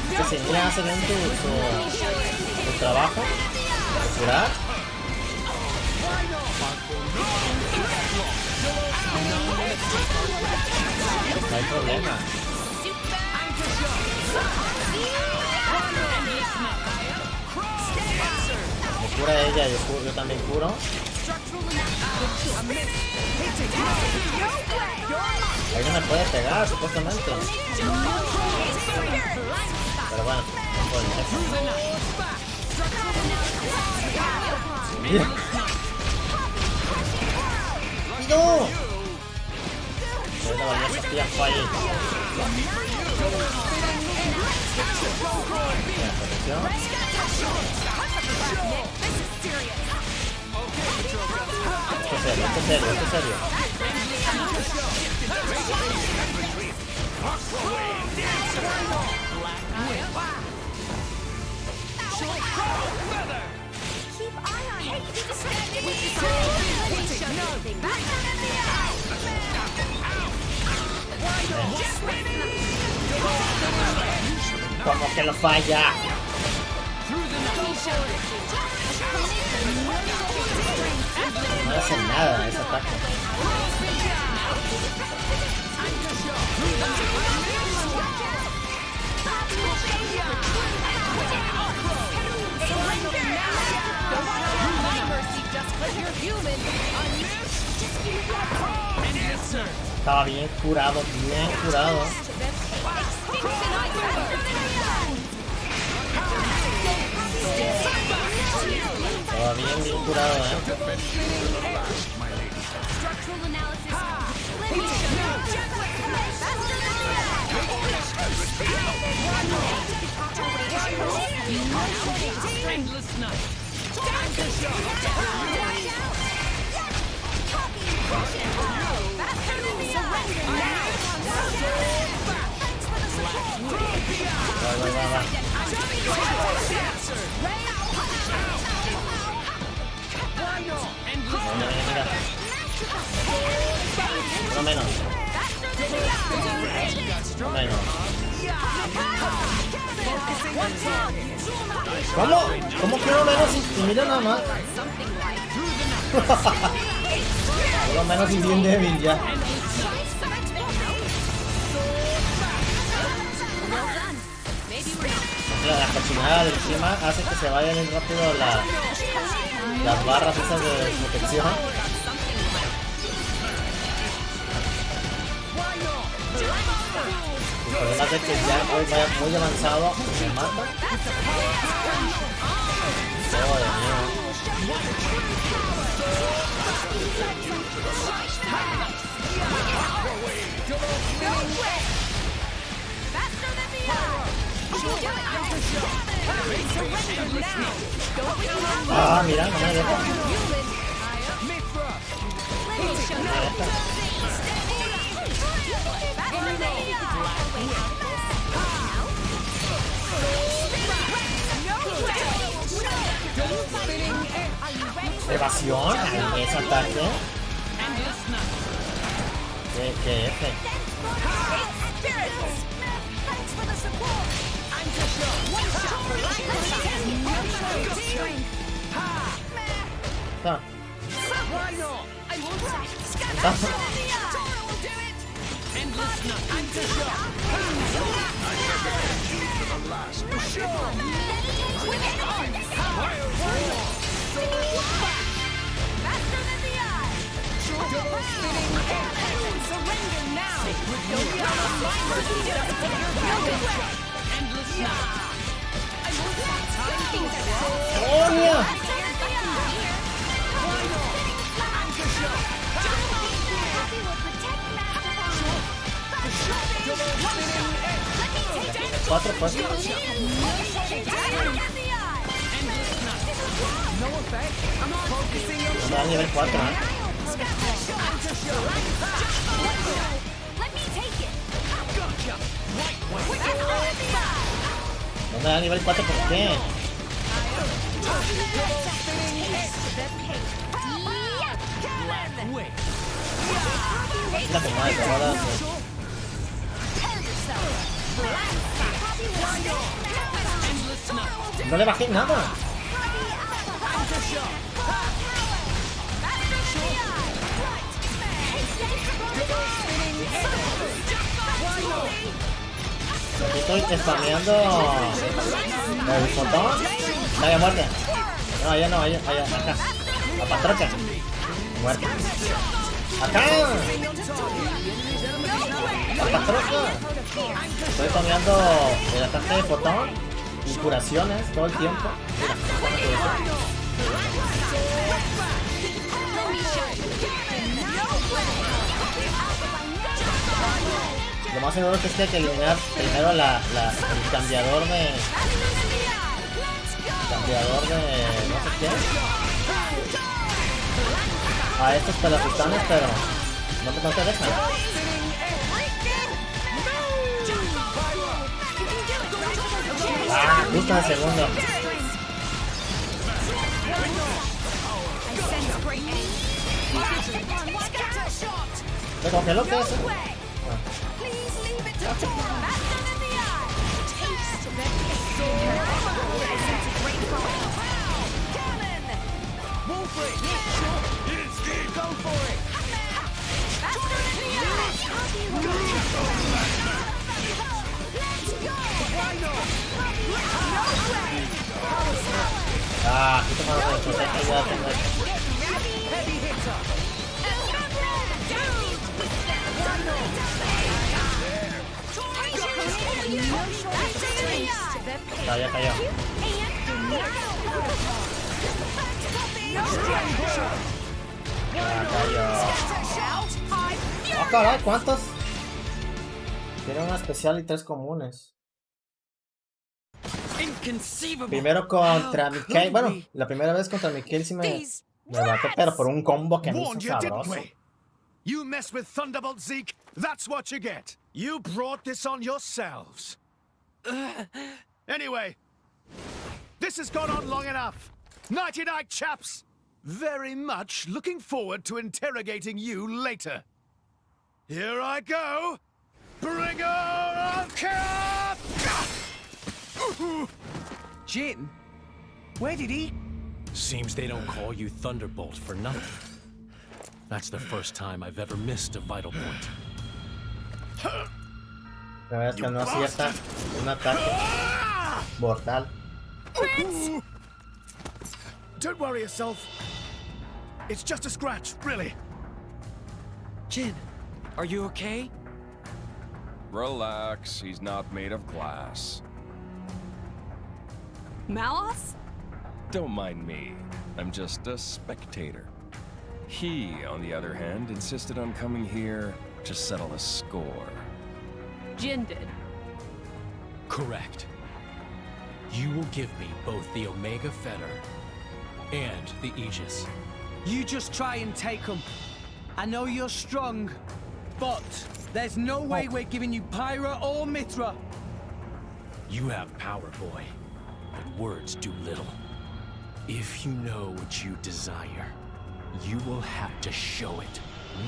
Que si hace bien su trabajo de curar. No hay problema. Me cura ella, yo también curo. Ahí no me puede pegar, supuestamente. Pero bueno, no puedo. ¡Mira! ¡No! Se la valía esa tía fue ahí. Esto es serio. Como que lo falla. ataque. Estaba bien curado, bien curado. Estaba bien curado, No menos. No menos. ¿Cómo? ¿Cómo quiero menos? Y mira nada más. Por lo menos y bien débil ya. La cochinada del clima hace que se vayan bien rápido las barras esas de protección. El problema es que ya hoy vaya muy avanzado, me mata. Oh, Dios mío. Ah, mira, no me deja. Evasión, ese ataque. ¿Qué F? Cuatro, pues. No da nivel 4, No me da nivel 4, ¿por qué? La tomada de todas. No le bajé nada. Aquí estoy spameando el botón. Vaya muerte. No, allá no, allá, acá. La patroca. Muerte. Acá. La patroca. Estoy spameando el ataque de botón y curaciones todo el tiempo. Lo más seguro es que hay que eliminar primero el cambiador de... no sé qué. A estos pelafustanes, pero no te dejan. Ah, justo en el segundo. ¿Me congeló qué es? Go for it! Ah, aquí tomamos el protege ya tengo esto. Ya cayó. Ah, caray, ¿cuántos? Tiene una especial y 3 comunes. Primero contra Mikhail. Bueno, la primera vez contra Mikhail sí me mató, pero por un combo que me hizo sabroso. You mess with Thunderbolt, Zeke, that's what you get. You brought this on yourselves. Anyway, this has gone on long enough. Nighty-night, chaps. Very much looking forward to interrogating you later. Here I go. Bring on cap! Jin? Where did he? Seems they don't call you Thunderbolt for nothing. That's the first time I've ever missed a vital point. La verdad es que no acierta un ataque mortal. Don't worry yourself. It's just a scratch, really. Jin, are you okay? Relax, he's not made of glass. Malos? Don't mind me. I'm just a spectator. He, on the other hand, insisted on coming here to settle a score. Jin did. Correct. You will give me both the Omega Fetter and the Aegis. You just try and take them. I know you're strong, but there's no way we're giving you Pyra or Mithra. You have power, boy, but words do little. If you know what you desire, you will have to show it.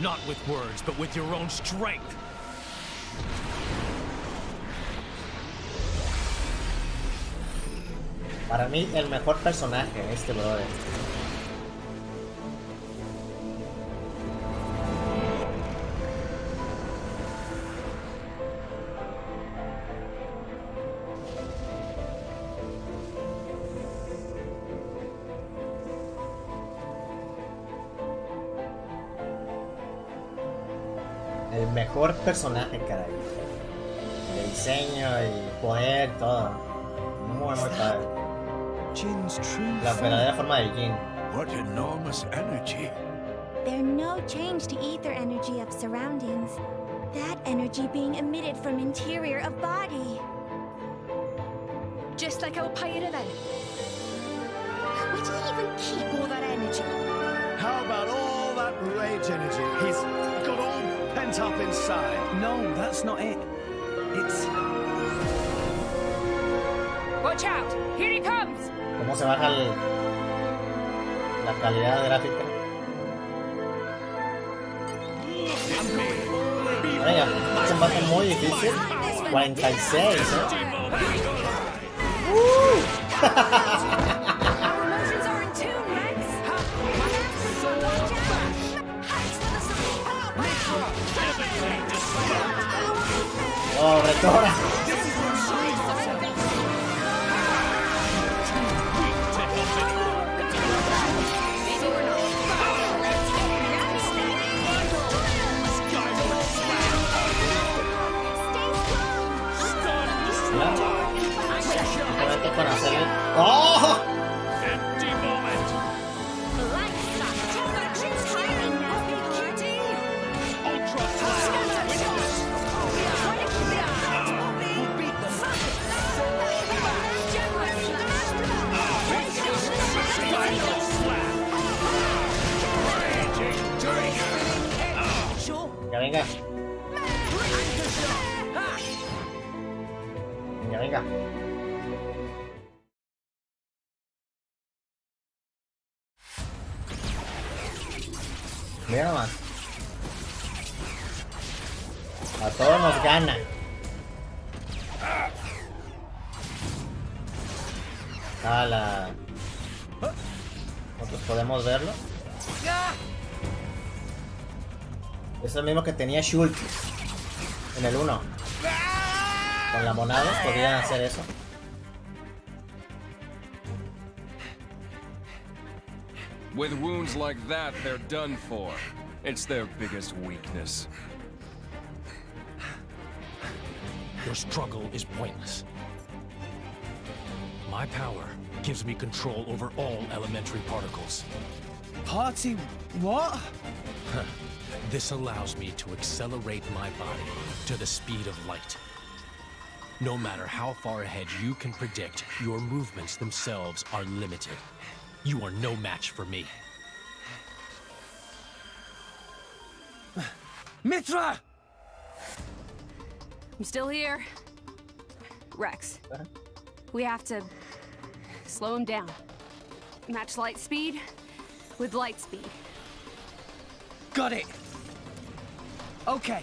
Not with words, but with your own strength. Para mí, el mejor personaje, este brother. El mejor personaje, caray. De diseño y poder, todo. Muy padre. La verdadera forma de Jin. What enormous energy. There's no change to ether energy of surroundings. That energy being emitted from interior of body. Just like our Pyra then. Where did he even keep all that energy? How about all that rage energy he's got all pent up inside? No, that's not it. It's... Watch out! Here he comes! ¿Cómo se baja la calidad gráfica? Venga, es un combate muy difícil. 46, Oh, retora. Para hacerle... ¡Oh! Venga, venga. Venga, venga. Mira nomás. A todos nos gana. ¡Hala! Nosotros podemos verlo. Es el mismo que tenía Shulk. En el 1. Con la monada podían hacer eso. With wounds like that, they're done for. It's their biggest weakness. Your struggle is pointless. My power gives me control over all elementary particles. Party what? This allows me to accelerate my body to the speed of light. No matter how far ahead you can predict, your movements themselves are limited. You are no match for me. Mithra! I'm still here. Rex, we have to slow him down. Match light speed with light speed. Got it. Okay.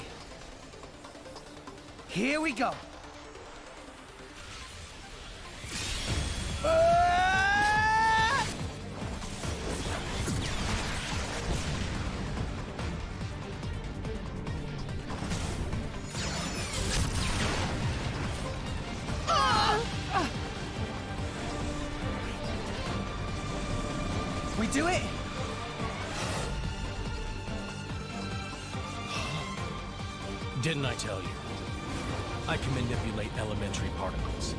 Here we go. We do it? Didn't I tell you? I can manipulate elementary particles.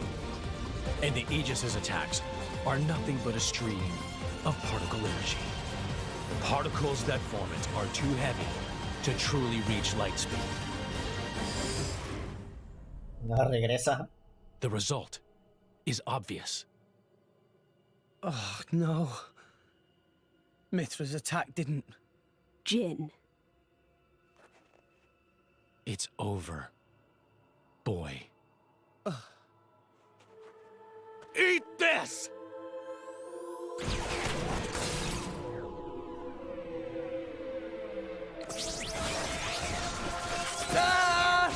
And the Aegis's attacks are nothing but a stream of particle energy. Particles that form it are too heavy to truly reach light speed. No regresa. The result is obvious. Oh, no. Mithra's attack didn't... Jin. It's over, boy. Eat this! Ah!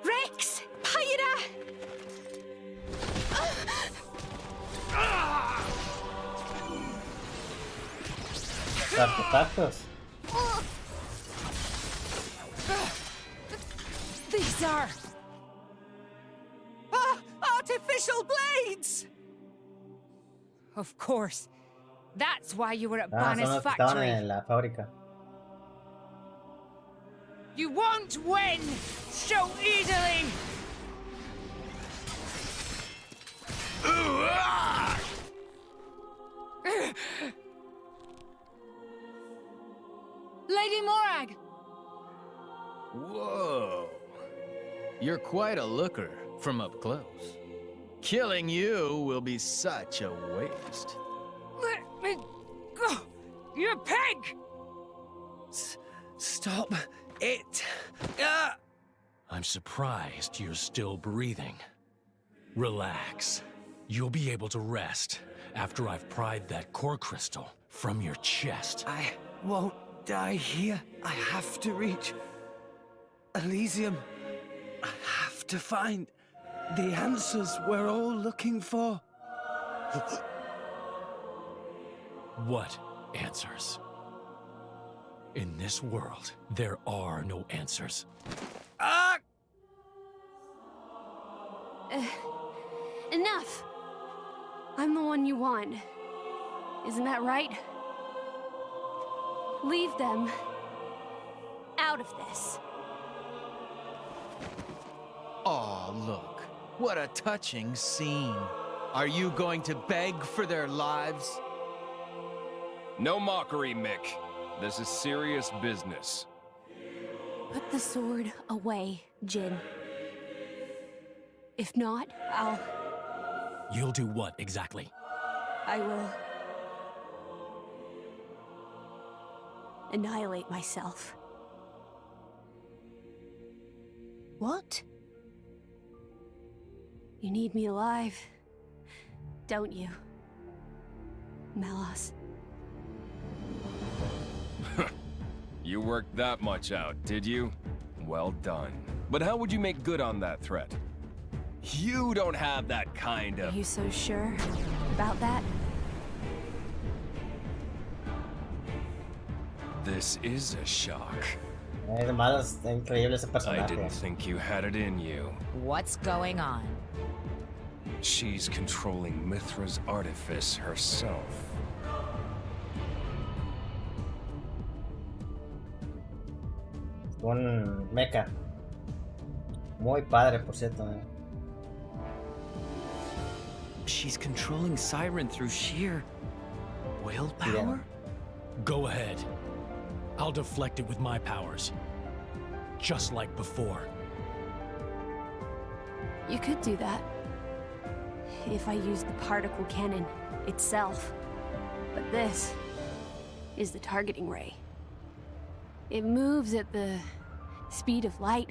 Rex! Pyra! Tacos. These are... artificial blades! Of course. That's why you were at Son Banner's los que estaban factory. en la fábrica. You won't win so easily! Lady Morag! Whoa. You're quite a looker from up close. Killing you will be such a waste. Let me go! You pig! Stop it! I'm surprised you're still breathing. Relax. You'll be able to rest after I've pried that core crystal from your chest. I won't die here. I have to reach Elysium. I have to find the answers we're all looking for. What answers? In this world, there are no answers. Ah! Enough! I'm the one you want. Isn't that right? Leave them out of this. Oh, look. What a touching scene. Are you going to beg for their lives? No mockery, Mick. This is serious business. Put the sword away, Jin. If not, You'll do what exactly? I will annihilate myself. What? You need me alive, don't you, Melos? You worked that much out, did you? Well done. But how would you make good on that threat? You don't have that kind of... Are you so sure about that? This is a shock. Está increíble ese I personaje. didn't think you had it in you. What's going on? She's controlling Mithra's artifice herself. Un mecha. Muy padre, por cierto. She's controlling Siren through sheer willpower? Go ahead. I'll deflect it with my powers. Just like before. You could do that. If I use the particle cannon itself. But this is the targeting ray. It moves at the speed of light.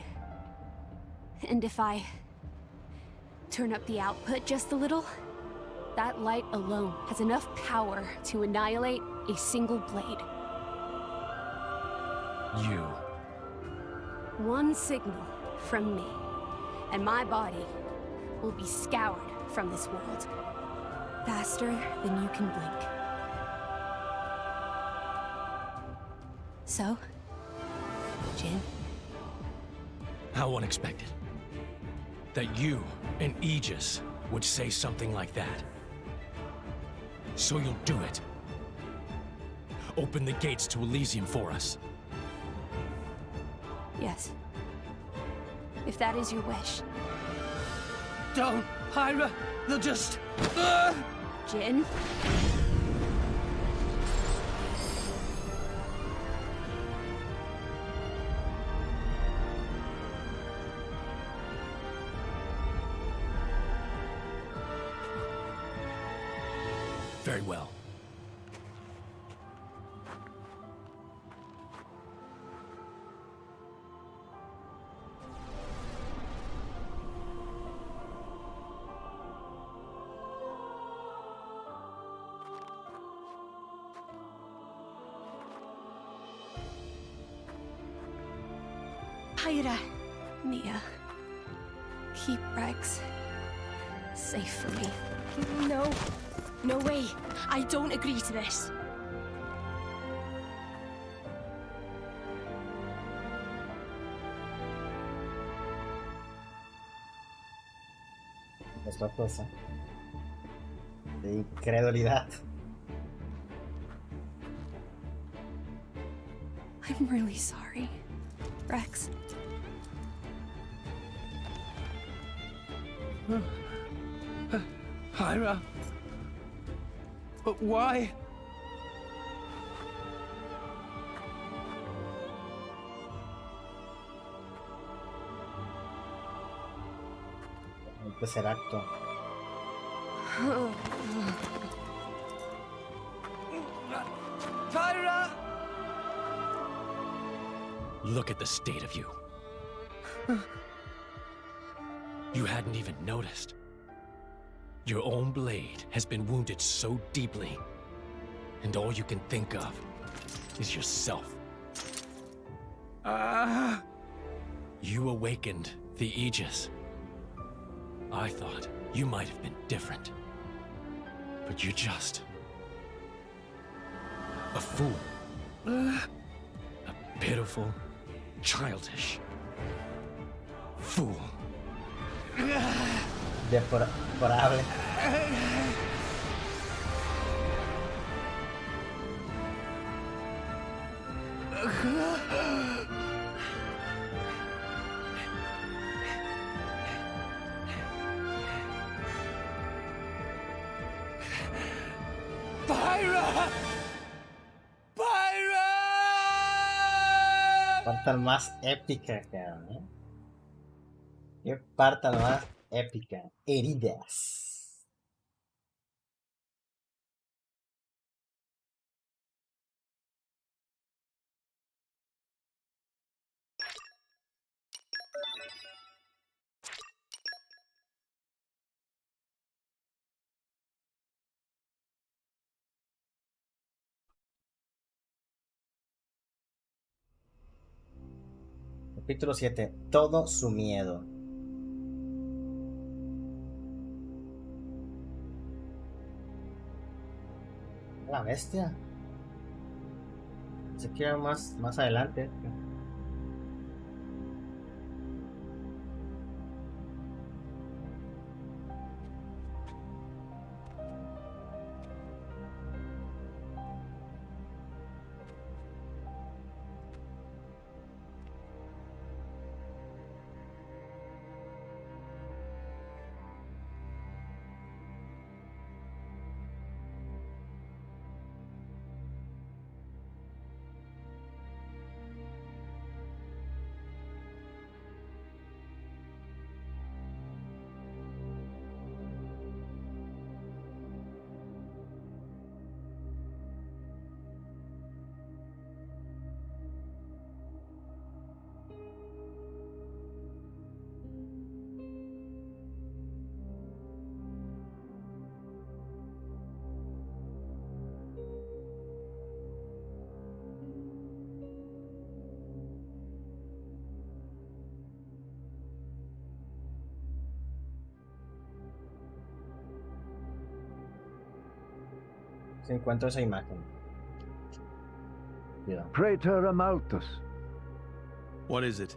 And if I turn up the output just a little, that light alone has enough power to annihilate a single blade. You. One signal from me, and my body will be scoured from this world. Faster than you can blink. So, Jin? How unexpected. That you and Aegis would say something like that. So you'll do it. Open the gates to Elysium for us. Yes. If that is your wish. Don't, Hyra! They'll just... Jin? Very well. Hyra. Mia. Keep Rex safe for me. No. No way. I don't agree to this. Es la cosa. De incredulidad. I'm really sorry, Rex. Hyra? But why? El tercer acto. Hyra! Look at the state of you. You hadn't even noticed. Your own blade has been wounded so deeply, and all you can think of is yourself. You awakened the Aegis. I thought you might have been different, but you're just a fool. A pitiful, childish fool. Deplorable. Parte más épica, cabrón, ¿eh? Qué parte más épica. Heridas. Capítulo 7. Todo su miedo. La bestia. Se quiere más adelante. Se encuentra esa imagen. Yeah. Praetor Amalthus. What is it?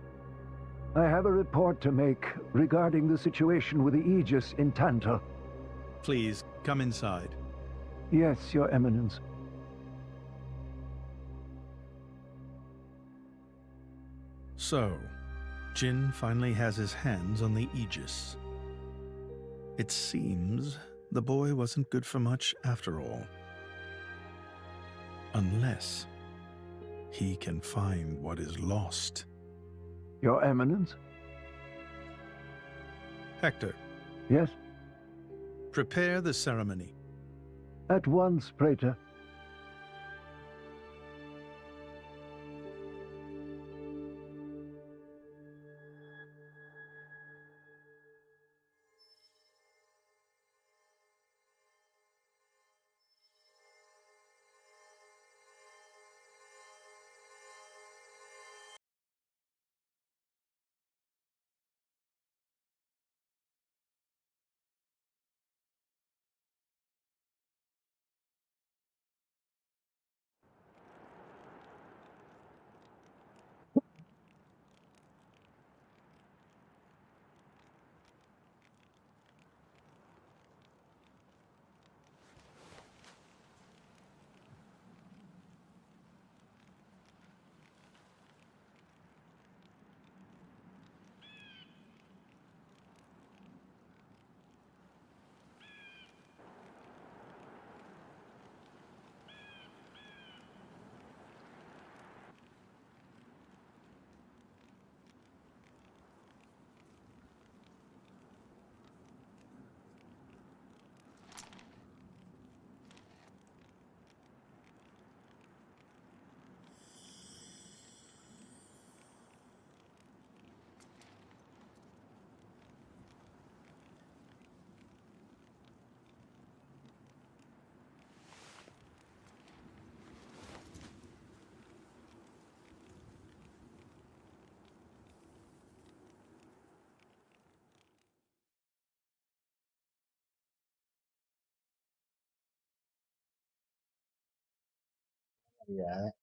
I have a report to make regarding the situation with the Aegis in TANTAL. Please, come inside. Yes, Your Eminence. So, Jin finally has his hands on the Aegis. It seems the boy wasn't good for much after all. Unless he can find what is lost. Your Eminence? Hector. Yes? Prepare the ceremony. At once, Praetor.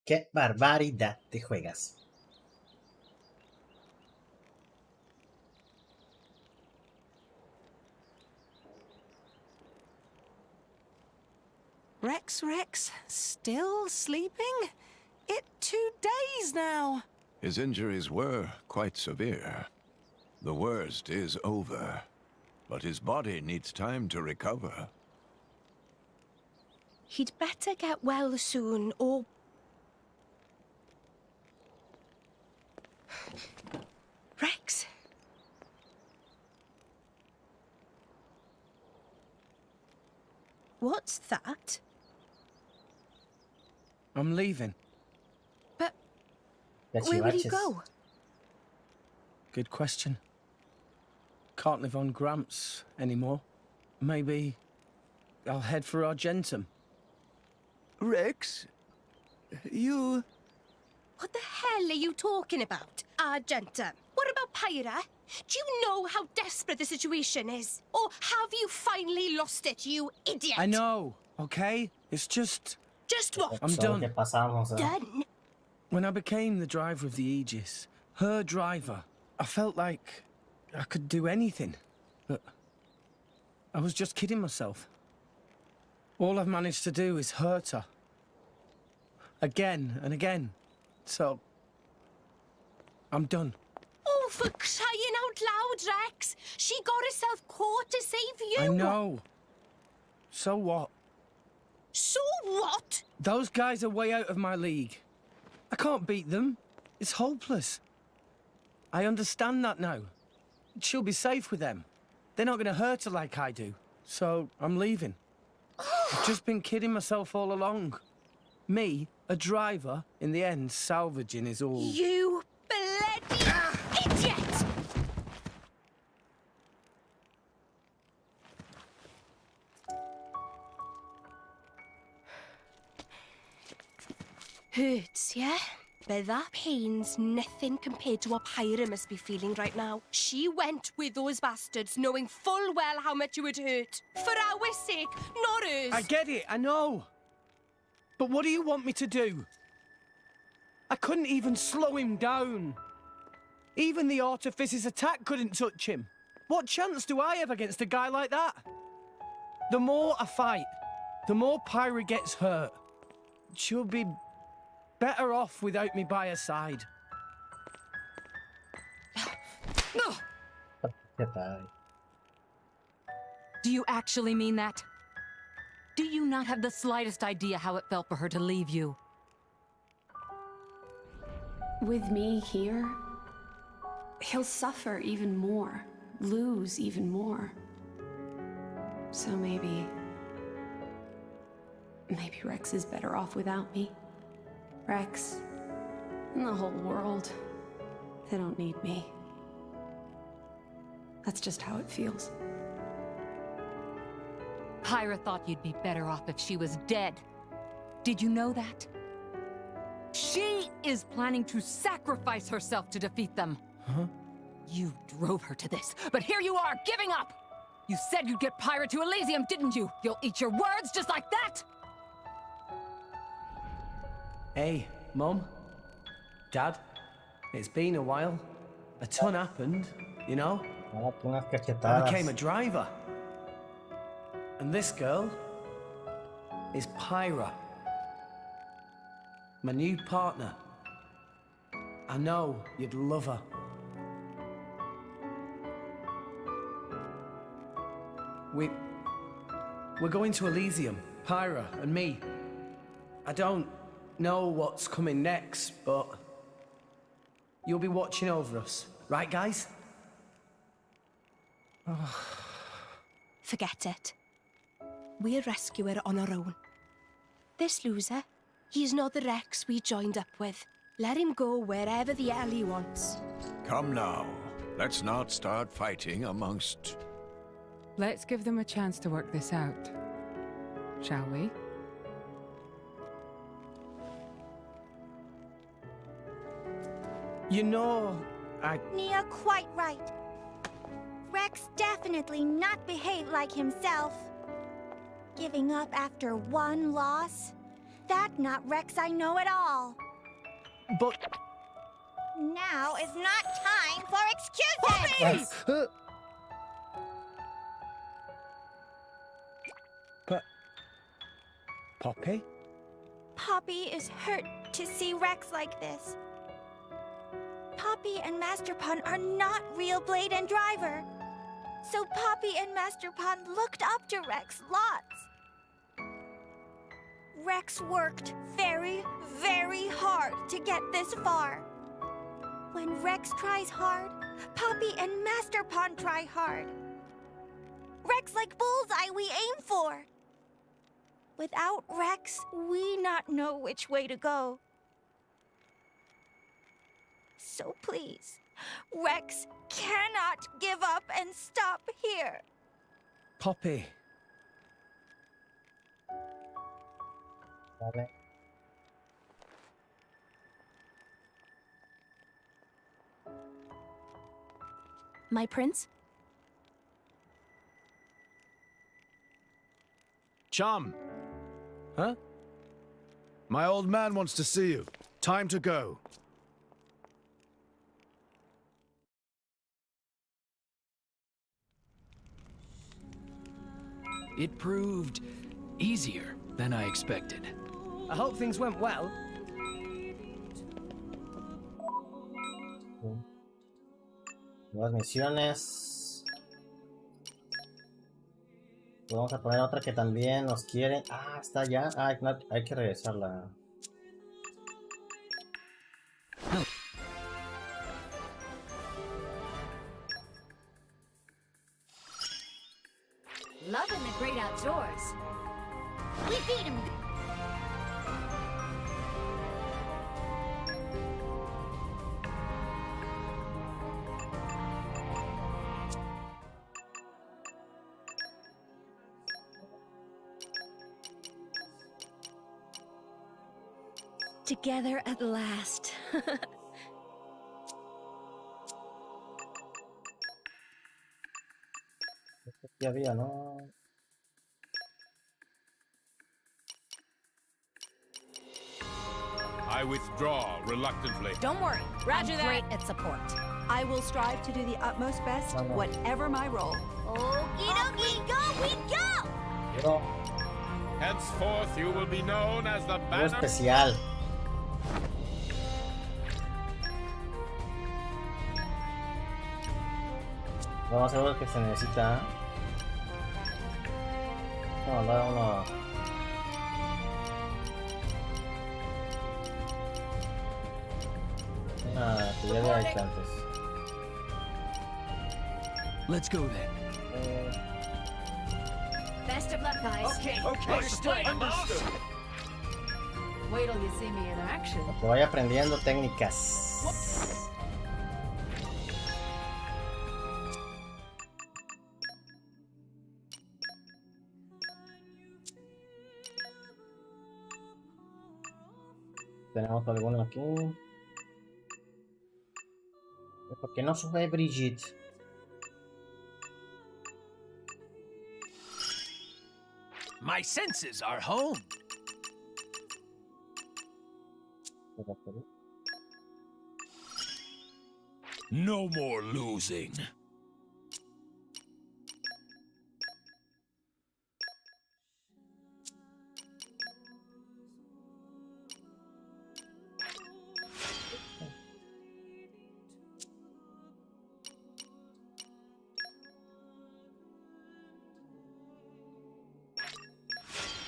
Qué barbaridad te juegas. Rex, still sleeping? It 2 days now. His injuries were quite severe. The worst is over, but his body needs time to recover. He'd better get well soon, or... Rex? What's that? I'm leaving. But where will you go? Good question. Can't live on Gramps anymore. Maybe I'll head for Argentum. Rex, you... What the hell are you talking about, Argentum? What about Pyra? Do you know how desperate the situation is? Or have you finally lost it, you idiot? I know, okay? It's just... Just what? I'm done. ¿Qué pasamos? Done? When I became the driver of the Aegis, her driver, I felt like I could do anything. But I was just kidding myself. All I've managed to do is hurt her. Again and again. So, I'm done. Oh, for crying out loud, Rex! She got herself caught to save you! I know. So what? So what? Those guys are way out of my league. I can't beat them. It's hopeless. I understand that now. She'll be safe with them. They're not gonna hurt her like I do. So, I'm leaving. I've just been kidding myself all along. Me, a driver, in the end, salvaging is all... You bloody idiot! Hurts, yeah? But that pain's nothing compared to what Pyra must be feeling right now. She went with those bastards knowing full well how much it would hurt. For our sake, not hers. I get it, I know. But what do you want me to do? I couldn't even slow him down. Even the Artifice's attack couldn't touch him. What chance do I have against a guy like that? The more I fight, the more Pyra gets hurt. She'll be better off without me by her side. Do you actually mean that? Do you not have the slightest idea how it felt for her to leave you? With me here, he'll suffer even more, lose even more. So maybe Rex is better off without me. Rex, and the whole world, they don't need me. That's just how it feels. Pyra thought you'd be better off if she was dead. Did you know that? She is planning to sacrifice herself to defeat them. Huh? You drove her to this, but here you are, giving up! You said you'd get Pyra to Elysium, didn't you? You'll eat your words just like that? Hey, Mum, Dad, it's been a while. A ton happened, you know? I became a driver. And this girl is Pyra, my new partner. I know you'd love her. We're going to Elysium, Pyra and me. I don't know what's coming next, but you'll be watching over us, right, guys? Forget it. We'll rescue her on our own. This loser, he's not the Rex we joined up with. Let him go wherever the hell he wants. Come now. Let's not start fighting amongst... Let's give them a chance to work this out, shall we? You know, Nia quite right. Rex definitely not behaved like himself. Giving up after one loss? That not Rex I know at all. But... Now is not time for excuses! But... Poppy? Poppy is hurt to see Rex like this. Poppy and Master Pun are not real Blade and Driver. So Poppy and Master Pun looked up to Rex lots. Rex worked very, very hard to get this far. When Rex tries hard, Poppy and Master Pun try hard. Rex like bullseye we aim for. Without Rex, we not know which way to go. So please, Rex cannot give up and stop here. Poppy. Vale. My prince? Chum! Huh? My old man wants to see you. Time to go. It proved easier than I expected. I hope things went well. Nuevas misiones. Vamos a poner otra que también nos quiere. Ah, está ya. Ah, no, hay que regresarla. Loving the great outdoors. We beat him. Together at last. Aquí había, ¿no? I withdraw reluctantly. Don't worry. Roger I'm that. great at support. I will strive to do the utmost best, whatever my role. Okie dokie, go, we go! Pero, Henceforth you will be known as the algo banner. especial. Vamos a ver lo que se necesita. Vamos a dar uno. Una actividad de habitantes. Let's go then. Best of luck, guys. Okay, Understood. Wait till you see me in action. Que vaya aprendiendo técnicas. Tenemos alguno aquí. ¿Por qué no sube Brigitte? My senses are home. No more losing.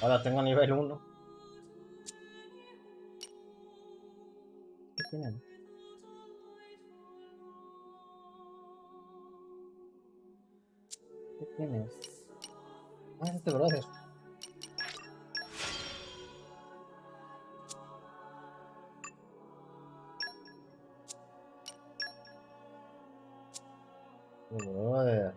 Ahora tengo nivel 1. ¿Qué tienen? ¿Qué tienes? Ah, este brother. Brother.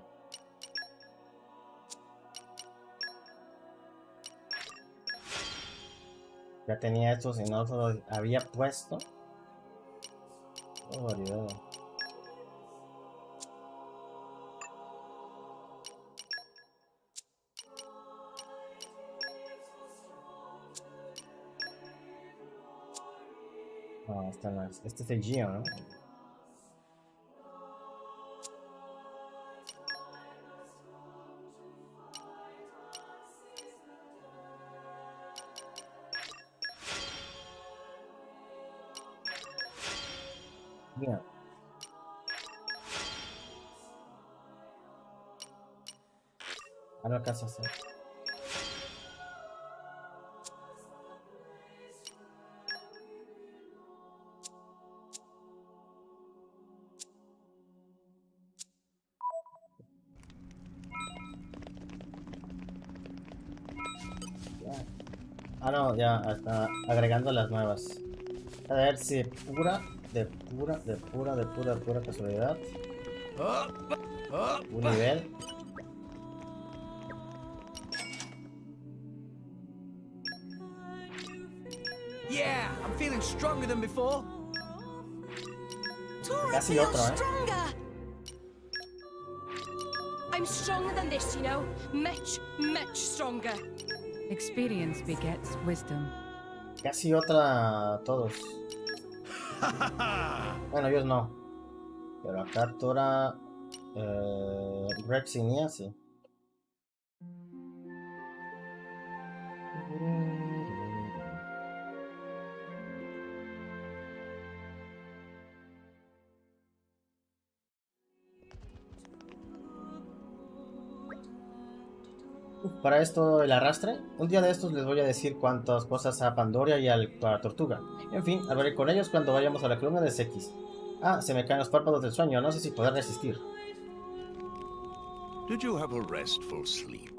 Ya tenía estos y no los había puesto. Oh, variedad. No, esta no es. Este es el Gio, ¿no? Bien. Ah, no alcanza a hacer. Ah, no, ya está agregando las nuevas. A ver si de pura casualidad. Un nivel. Yeah, I'm feeling stronger than before. Casi otro, Stronger. I'm stronger than this, you know. Much, much stronger. Experience begets wisdom. Casi otra todos. Bueno, ellos no. Pero acá Tora... Rex y Nia, sí. Para esto el arrastre, un día de estos les voy a decir cuántas cosas a Pandora y a la tortuga. En fin, hablaré con ellos cuando vayamos a la columna de X. Ah, se me caen los párpados del sueño, no sé si poder resistir. Did you have a restful sleep?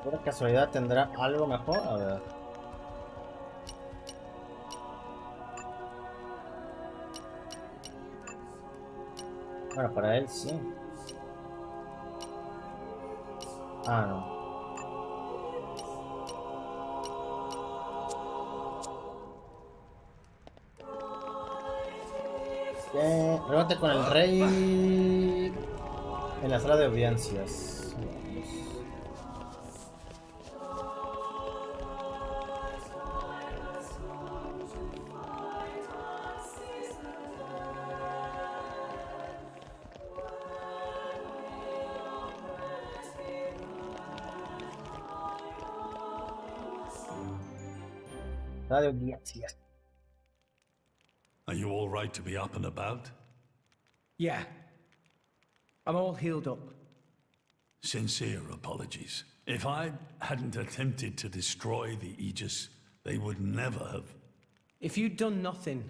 ¿Por casualidad tendrá algo mejor? A ver. Bueno, para él sí. Ah, no. Reúnete con el rey en la sala de audiencias. Sala de audiencias. Are you all right to be up and about? Yeah. I'm all healed up. Sincere apologies. If I hadn't attempted to destroy the Aegis, they would never have... If you'd done nothing,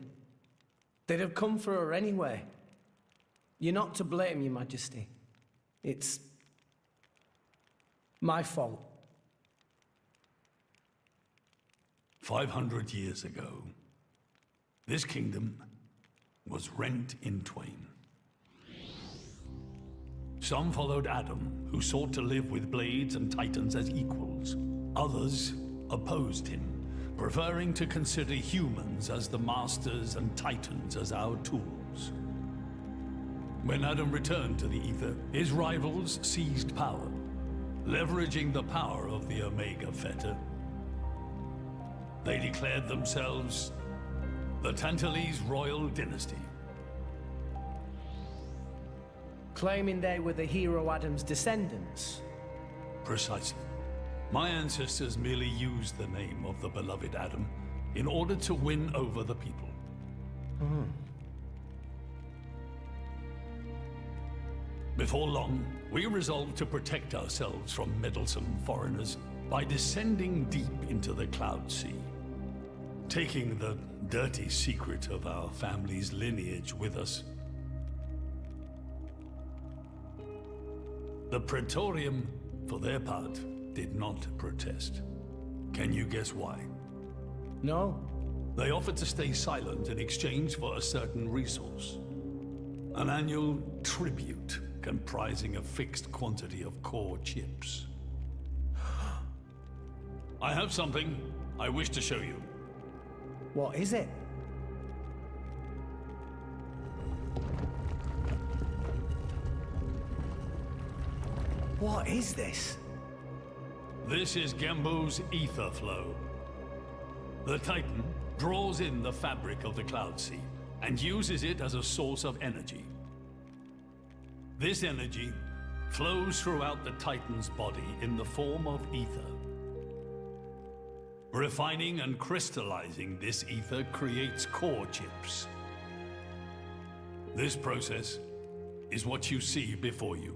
they'd have come for her anyway. You're not to blame, Your Majesty. It's... my fault. 500 years ago, this kingdom was rent in twain. Some followed Adam, who sought to live with blades and titans as equals. Others opposed him, preferring to consider humans as the masters and titans as our tools. When Adam returned to the Ether, his rivals seized power, leveraging the power of the Omega Fetter. They declared themselves the Tantalese royal dynasty. Claiming they were the hero Adam's descendants. Precisely. My ancestors merely used the name of the beloved Adam in order to win over the people. Before long, we resolved to protect ourselves from meddlesome foreigners by descending deep into the Cloud Sea, taking the dirty secret of our family's lineage with us. The Praetorium, for their part, did not protest. Can you guess why? No. They offered to stay silent in exchange for a certain resource. An annual tribute comprising a fixed quantity of core chips. I have something I wish to show you. What is it? What is this? This is Gembo's ether flow. The Titan draws in the fabric of the Cloud Sea and uses it as a source of energy. This energy flows throughout the Titan's body in the form of ether. Refining and crystallizing this ether creates core chips. This process is what you see before you.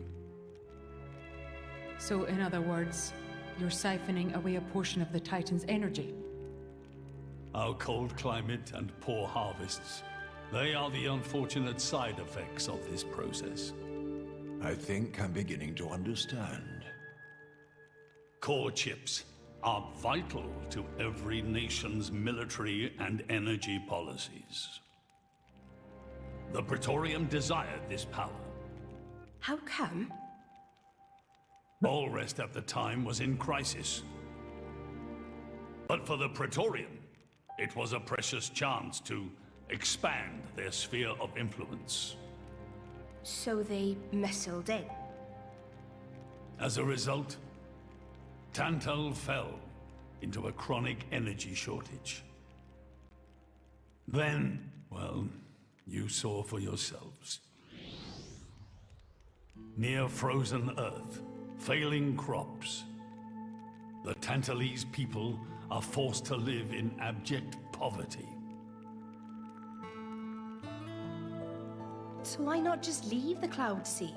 So, in other words, you're siphoning away a portion of the Titan's energy. Our cold climate and poor harvests, they are the unfortunate side effects of this process. I think I'm beginning to understand. Core chips are vital to every nation's military and energy policies. The Praetorium desired this power. How come? All rest at the time was in crisis. But for the Praetorium, it was a precious chance to expand their sphere of influence. So they missiled in. As a result, TANTAL fell into a chronic energy shortage. Then, well, you saw for yourselves. Near frozen earth, failing crops, the Tantalese people are forced to live in abject poverty. So why not just leave the Cloud Sea?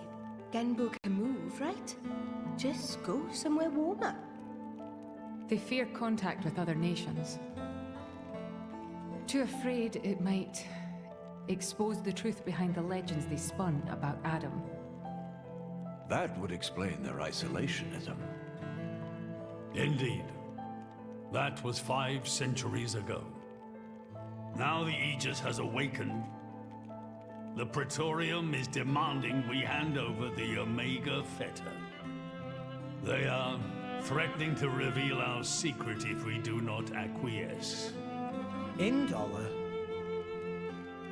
Genbu can move, right? Just go somewhere warmer. They fear contact with other nations. Too afraid it might expose the truth behind the legends they spun about Adam. That would explain their isolationism. Indeed. That was 5 centuries ago. Now the Aegis has awakened. The Praetorium is demanding we hand over the Omega Fetter. They are threatening to reveal our secret if we do not acquiesce. Indollar?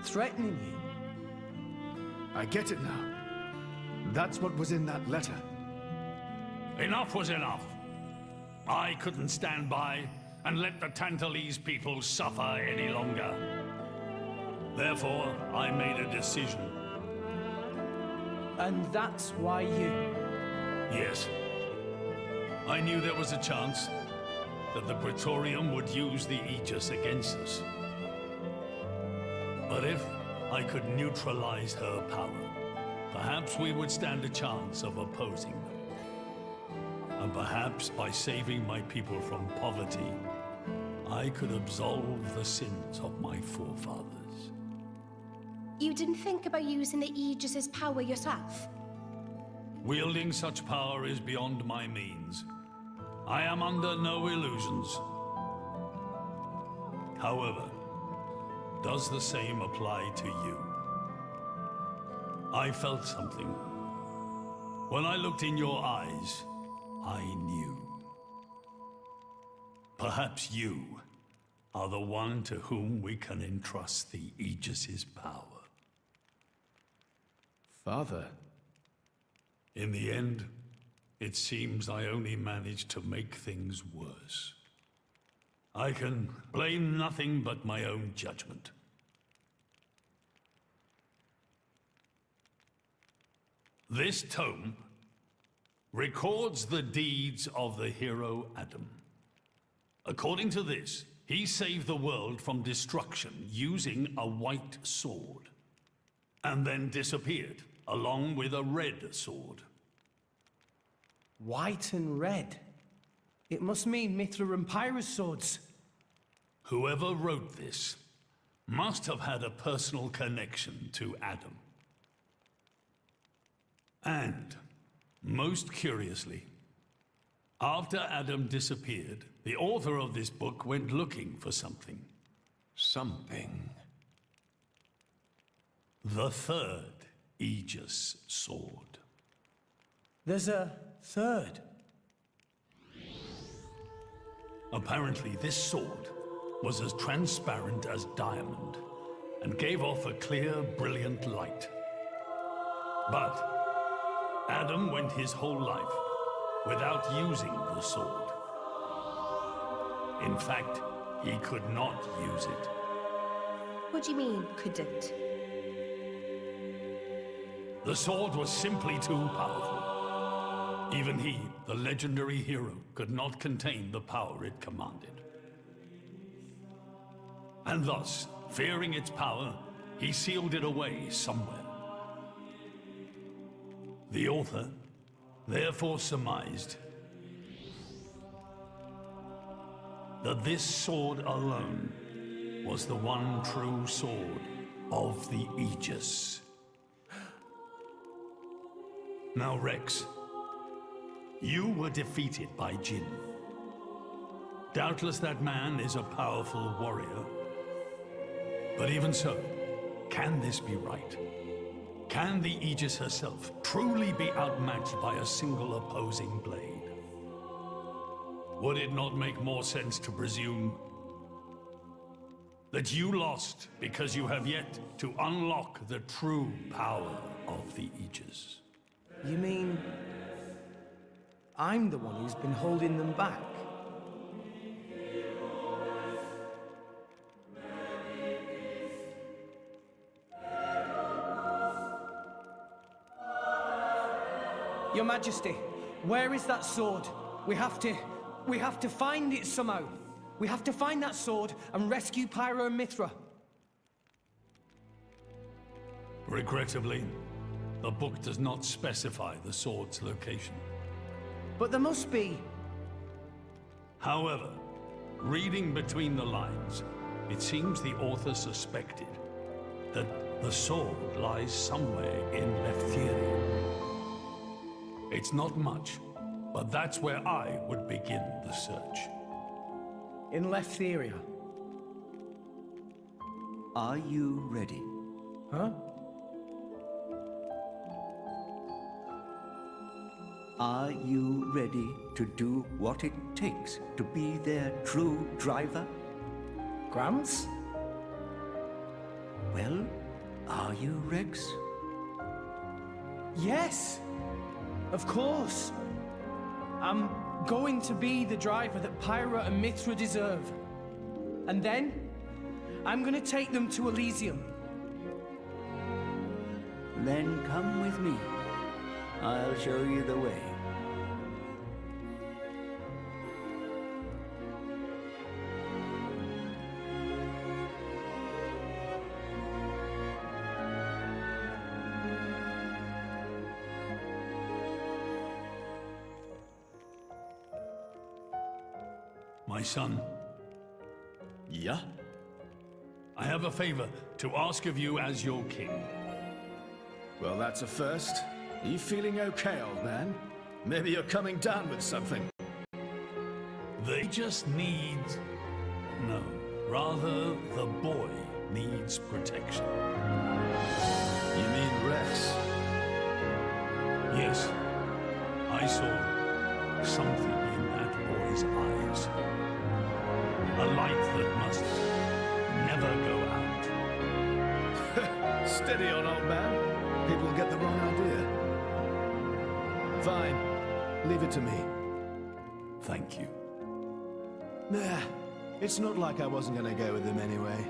Threatening you? I get it now. That's what was in that letter. Enough was enough. I couldn't stand by and let the Tantalese people suffer any longer. Therefore, I made a decision. And that's why you... Yes. I knew there was a chance that the Praetorium would use the Aegis against us. But if I could neutralize her power, perhaps we would stand a chance of opposing them. And perhaps by saving my people from poverty, I could absolve the sins of my forefathers. You didn't think about using the Aegis's power yourself? Wielding such power is beyond my means. I am under no illusions. However, does the same apply to you? I felt something. When I looked in your eyes, I knew. Perhaps you are the one to whom we can entrust the Aegis's power. Father? In the end, it seems I only managed to make things worse. I can blame nothing but my own judgment. This tome records the deeds of the hero Adam. According to this, he saved the world from destruction using a white sword, and then disappeared, along with a red sword. White and red? It must mean Mithra and Pyrrha's swords. Whoever wrote this must have had a personal connection to Adam. And, most curiously, after Adam disappeared, the author of this book went looking for something. Something? The third Aegis sword. There's a third? Apparently, this sword was as transparent as diamond and gave off a clear, brilliant light. But Adam went his whole life without using the sword. In fact, he could not use it. What do you mean, couldn't? The sword was simply too powerful. Even he, the legendary hero, could not contain the power it commanded. And thus, fearing its power, he sealed it away somewhere. The author therefore surmised that this sword alone was the one true sword of the Aegis. Now, Rex, you were defeated by Jin. Doubtless that man is a powerful warrior. But even so, can this be right? Can the Aegis herself truly be outmatched by a single opposing blade? Would it not make more sense to presume that you lost because you have yet to unlock the true power of the Aegis. You mean I'm the one who's been holding them back? Your Majesty, where is that sword? We have to find it somehow. We have to find that sword and rescue Pyro and Mithra. Regrettably, the book does not specify the sword's location. But there must be. However, reading between the lines, it seems the author suspected that the sword lies somewhere in Leftheria. It's not much, but that's where I would begin the search. In Leftheria? Are you ready? Huh? Are you ready to do what it takes to be their true driver? Gramps? Well, are you, Rex? Yes! Of course! I'm going to be the driver that Pyra and Mithra deserve. And then, I'm gonna take them to Elysium. Then come with me. I'll show you the way. My son. Yeah? I have a favor to ask of you as your king. Well, that's a first. Are you feeling okay, old man? Maybe you're coming down with something. They just need... No, rather the boy needs protection. You mean Rex? Yes, I saw something in that boy's eyes. A light that must never go out. Steady on, old man. People get the wrong idea. Fine. Leave it to me. Thank you. Nah, it's not like I wasn't gonna go with him anyway.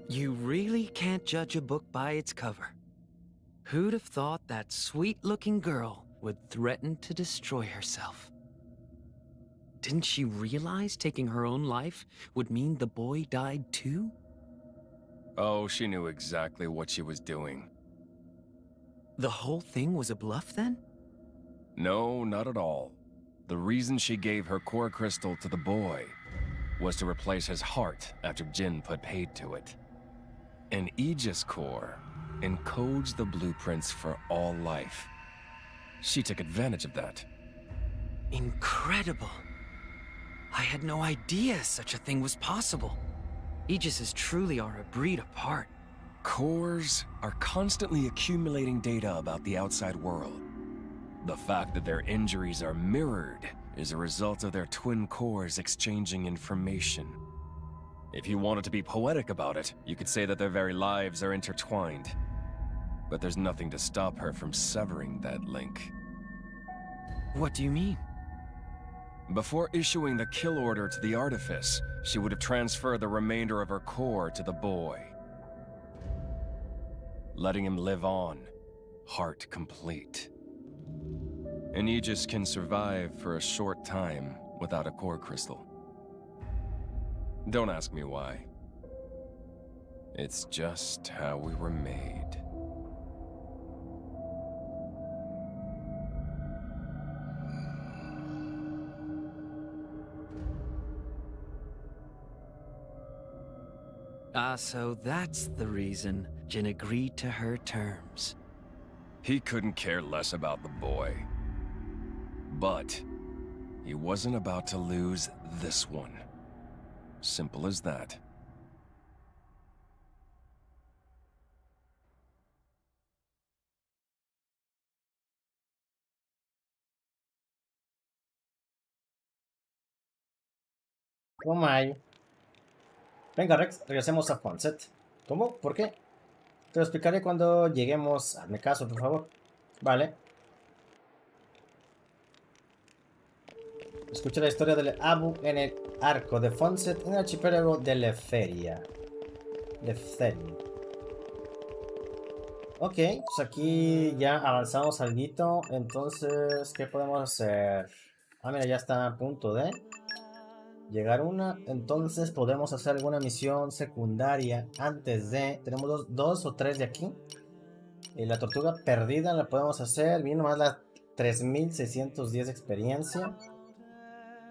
You really can't judge a book by its cover. Who'd have thought that sweet-looking girl would threaten to destroy herself? Didn't she realize taking her own life would mean the boy died too? Oh, she knew exactly what she was doing. The whole thing was a bluff then? No, not at all. The reason she gave her core crystal to the boy was to replace his heart after Jin put paid to it. An Aegis core encodes the blueprints for all life. She took advantage of that. Incredible. I had no idea such a thing was possible. Aegises truly are a breed apart. Cores are constantly accumulating data about the outside world. The fact that their injuries are mirrored is a result of their twin cores exchanging information. If you wanted to be poetic about it, you could say that their very lives are intertwined. But there's nothing to stop her from severing that link. What do you mean? Before issuing the kill order to the Artifice, she would have transferred the remainder of her core to the boy, letting him live on, heart complete. An Aegis can survive for a short time without a core crystal. Don't ask me why. It's just how we were made. So that's the reason Jin agreed to her terms. He couldn't care less about the boy. But He wasn't about to lose this one. Simple as that. Toma ahí. Venga, Rex, regresemos a Funset. ¿Cómo? ¿Por qué? Te lo explicaré cuando lleguemos. Hazme caso, por favor. Vale. Escucha la historia del Abu en el arco de Funset en el archipiélago de Leferia. Ok, pues aquí ya avanzamos algo. Entonces, ¿qué podemos hacer? Ah, mira, ya está a punto de llegar una. Entonces podemos hacer alguna misión secundaria antes de... Tenemos dos o tres de aquí. Y la tortuga perdida la podemos hacer. Bien, nomás la 3610 de experiencia.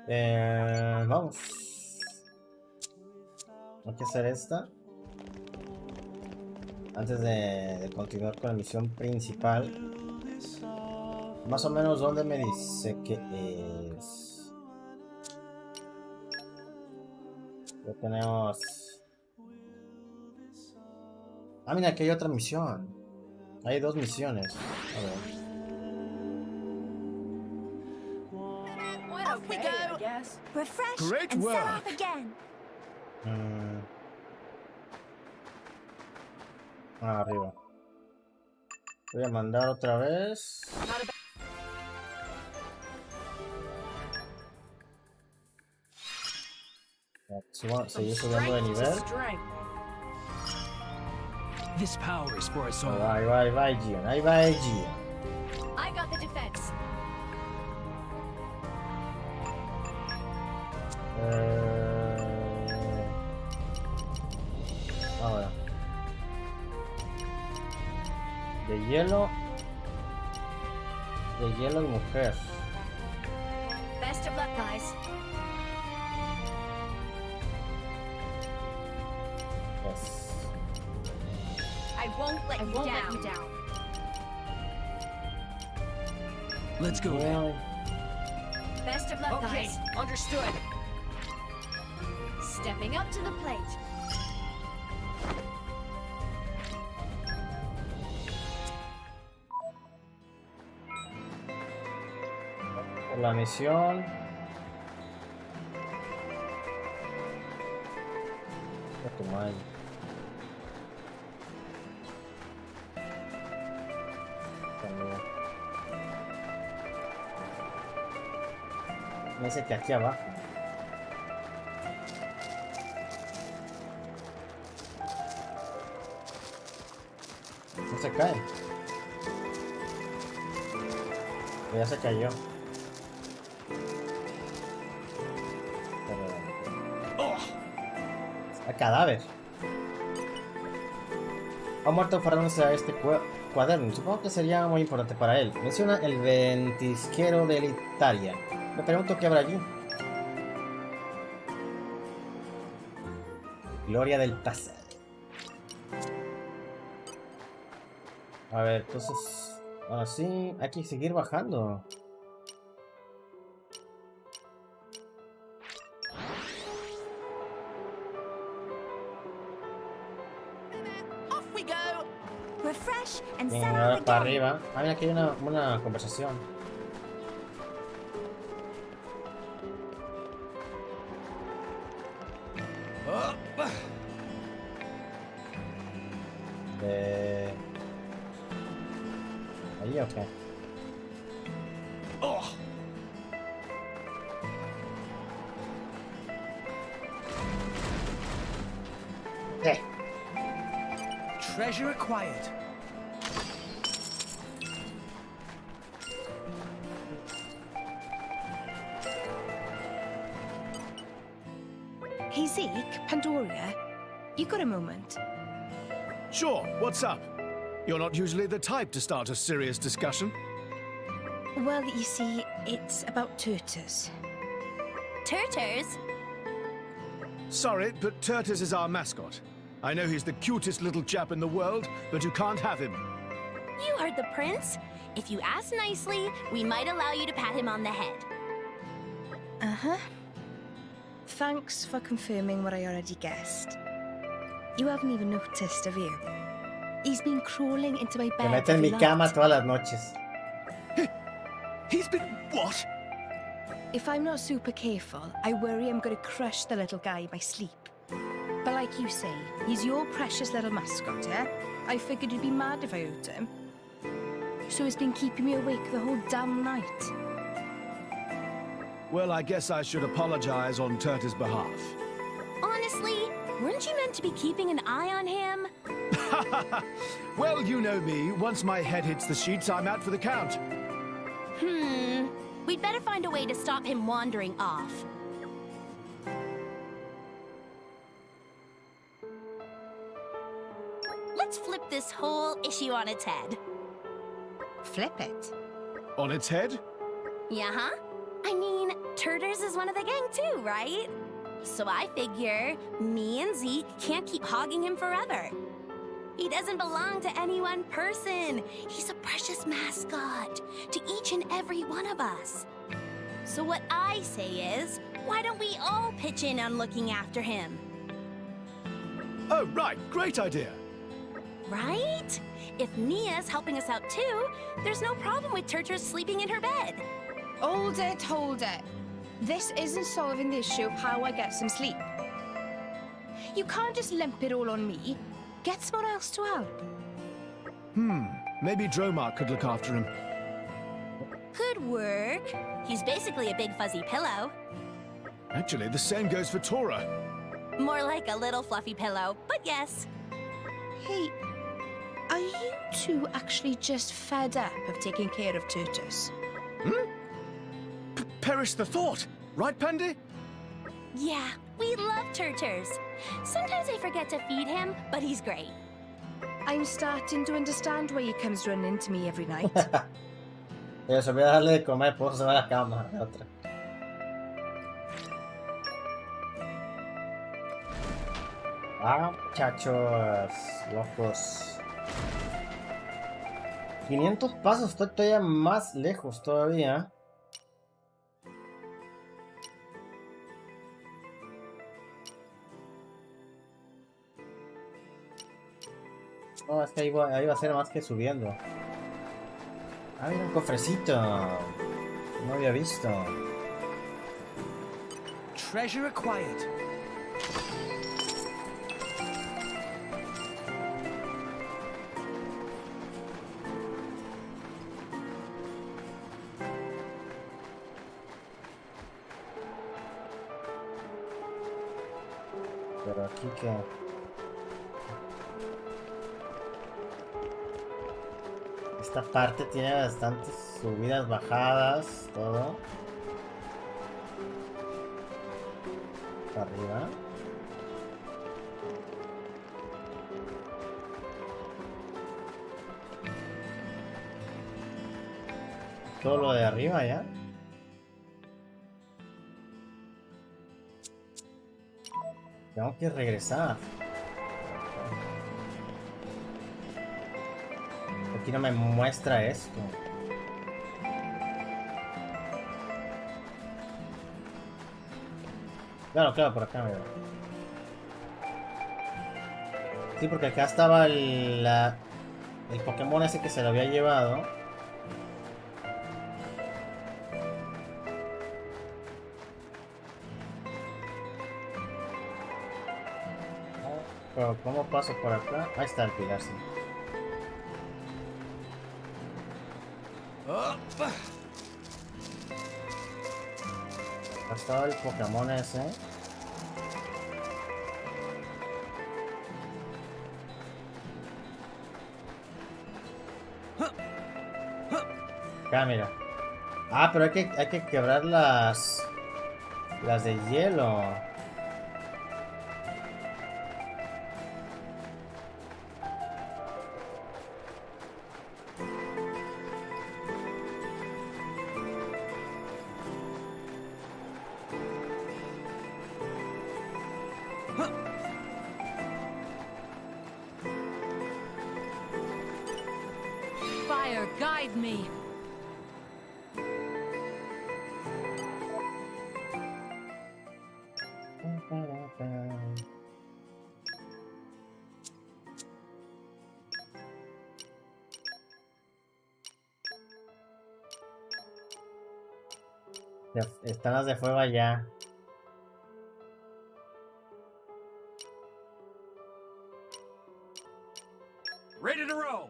Vamos. Hay que hacer esta antes de continuar con la misión principal. Más o menos, ¿dónde me dice que es? Ya tenemos... Ah, mira, aquí hay otra misión. Hay dos misiones. A ver. Off we go. Refresh Great and set work. off again. Arriba. Voy a mandar otra vez. Seguir subiendo de nivel. This power is for us all. Ahí va, Gian. Ahí va, Gian. I got the defense. Ahora. De hielo y mujer. Best of luck, guys. Yes. I won't let you down. Let's go. Well, Best of luck, guys. Understood. Stepping up to the plate. por la misión. A tu madre. También. Me dice que aquí abajo. No se cae. Ya se cayó. A cadáver. Ha muerto Faraón a este cuaderno. Supongo que sería muy importante para él. Menciona el ventisquero de Italia. Me pregunto qué habrá allí. Gloria del pasado. A ver, entonces... Ahora sí, hay que seguir bajando. Bien, ahora para arriba. Ah, mira, aquí hay una conversación. ¿Ahí o qué? ¿Qué? Treasure acquired. Hey Zeke, Pandoria, you got a moment? Sure, what's up? You're not usually the type to start a serious discussion. Well, you see, it's about Turtles. Turtles? Sorry, but Turtis is our mascot. I know he's the cutest little chap in the world, but you can't have him. You heard the prince. If you ask nicely, we might allow you to pat him on the head. Uh-huh. Thanks for confirming what I already guessed. You haven't even noticed, have you? He's been crawling into my Se bed mete en mi every cama night. todas las noches. He's been what? If I'm not super careful, I worry I'm going to crush the little guy in my sleep. But like you say, he's your precious little mascot, yeah? I figured you'd be mad if I hurt him. So he's been keeping me awake the whole damn night. Well, I guess I should apologize on Turtle's behalf. Honestly, weren't you meant to be keeping an eye on him? Well, you know me. Once my head hits the sheets, I'm out for the count. We'd better find a way to stop him wandering off. Let's flip this whole issue on its head. Flip it? On its head? Yeah, I mean, Turters is one of the gang too, right? So I figure me and Zeke can't keep hogging him forever. He doesn't belong to any one person. He's a precious mascot to each and every one of us. So what I say is, why don't we all pitch in on looking after him? Oh, right. Great idea. Right? If Nia's helping us out too, there's no problem with Turters sleeping in her bed. Hold it, hold it. This isn't solving the issue of how I get some sleep. You can't just lump it all on me. Get someone else to help. Maybe Dromar could look after him. Could work. He's basically a big fuzzy pillow. Actually, the same goes for Tora. More like a little fluffy pillow, but yes. Hey, are you two actually just fed up of taking care of Turtles? Perish the thought. Right, Pandy? Yeah, we love Turters. Sometimes I forget to feed him, but he's great. I'm starting to understand why he comes running to me every night. Pero se olvida darle de comer, por eso se va a la cama. La otra. Ah, muchachos, locos. 500 pasos, estoy todavía más lejos todavía. No, es que ahí va a ser más que subiendo. Ah, mira un cofrecito. No había visto. Treasure acquired. Pero aquí que... Esta parte tiene bastantes subidas, bajadas, todo. Arriba. Todo lo de arriba ya. Tengo que regresar. Aquí no me muestra esto. Claro, claro, por acá, mira. Sí, porque acá estaba el Pokémon ese que se lo había llevado. Pero ¿cómo paso por acá? Ahí está el pilar, sí. Acá estaba el Pokémon ese. Acá, mira. Ah, pero hay que quebrar las de hielo. Fire, guide me. Están las de fuego allá. Ready to roll.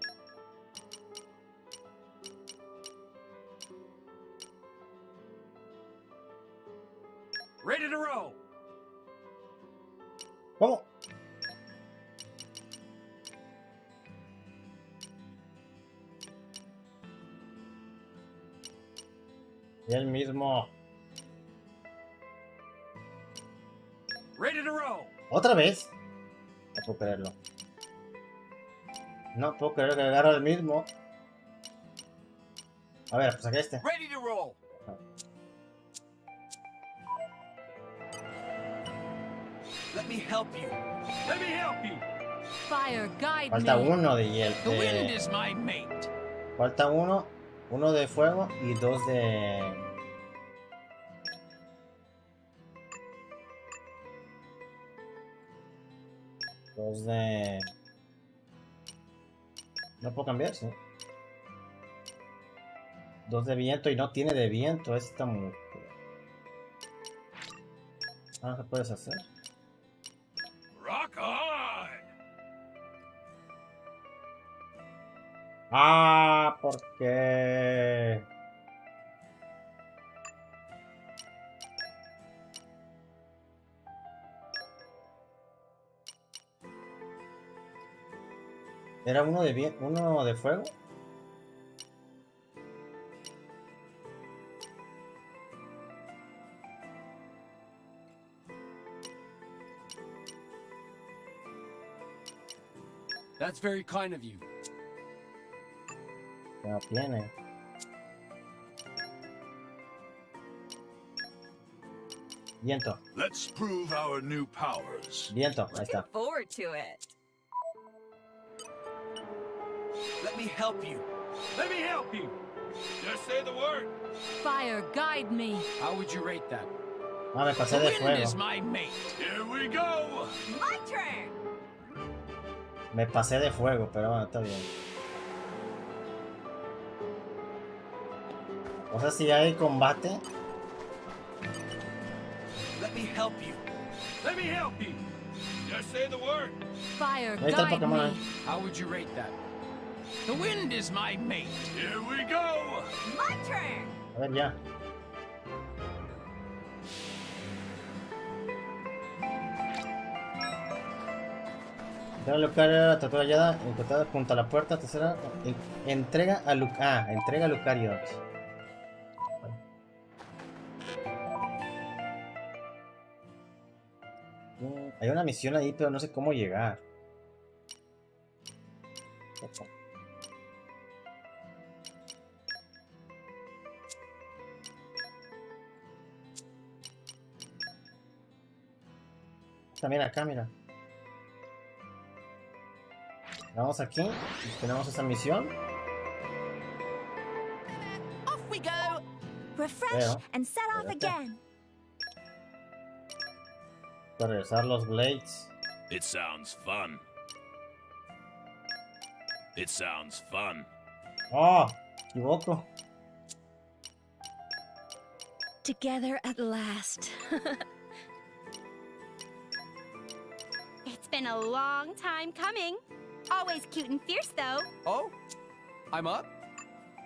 Ready to roll. ¿Cómo? Y el mismo. Ready to roll. ¿Otra vez? No puedo creerlo. No puedo creer que agarro el mismo. A ver, pues saqué este. Ready to roll. Let me help you. Let me help you. Fire, guide Falta me. uno de hielo. The wind is my mate. Falta uno. Uno de fuego y dos de... Dos de... No puedo cambiar, sí. Dos de viento y no tiene de viento esta mujer. Ah, ¿qué puedes hacer? Rock on. Ah, ¿por qué? ¿Era uno de uno de fuego? That's very kind of you. No tiene. Viento. Let's prove our new powers. Viento, ahí está. Forward to it. Let me help you. Let me help you. Just say the word. Fire, guide me. How would you rate that? Ah, me pasé The de wind is fuego. my mate. Here we go. My turn. Me pasé de fuego, pero bueno, está bien. O sea, si hay combate. Let me help you. Let me help you. Just say the word. Fire, Ahí está el guide Pokémon. me. How would you rate that? The wind is my mate. Here we go. My turn. A ver, ya. Entrega Lucario, la tortuga hallada, encontrada junto a la puerta. Tercera, entrega a entrega a Lucario. Hay una misión ahí, pero no sé cómo llegar. También acá, mira. Vamos aquí y tenemos esa misión. Off we go. Refresh Pero, and set off espérate. again. Para regresar los blades. It sounds fun. It sounds fun. ¡Oh! Equivoco. Together at last. It's been a long time coming. Always cute and fierce, though. Oh, I'm up.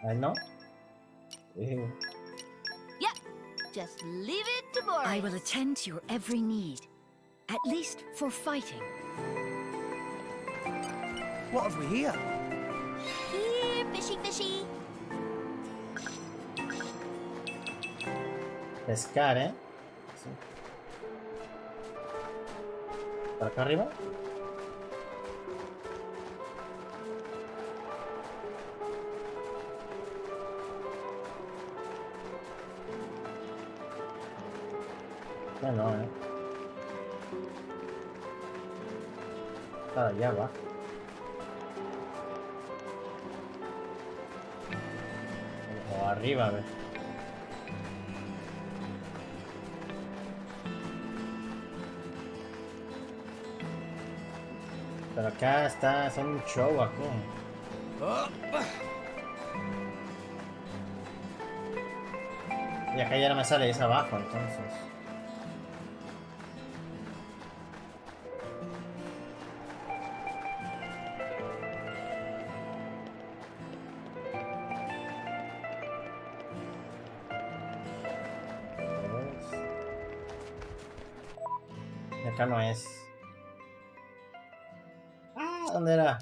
Ay, no. Yep. Just leave it to Boris. I will attend to your every need. At least for fighting. What have we here? Here, fishy, fishy. Pescar, ¿eh? Sí. ¿Para acá arriba? Ya no, ¿eh? Para allá va. O arriba, a ver. Pero acá está, son un show aquí. Y acá ya no me sale, es abajo, entonces. Y acá no es. Ah, ¿dónde era?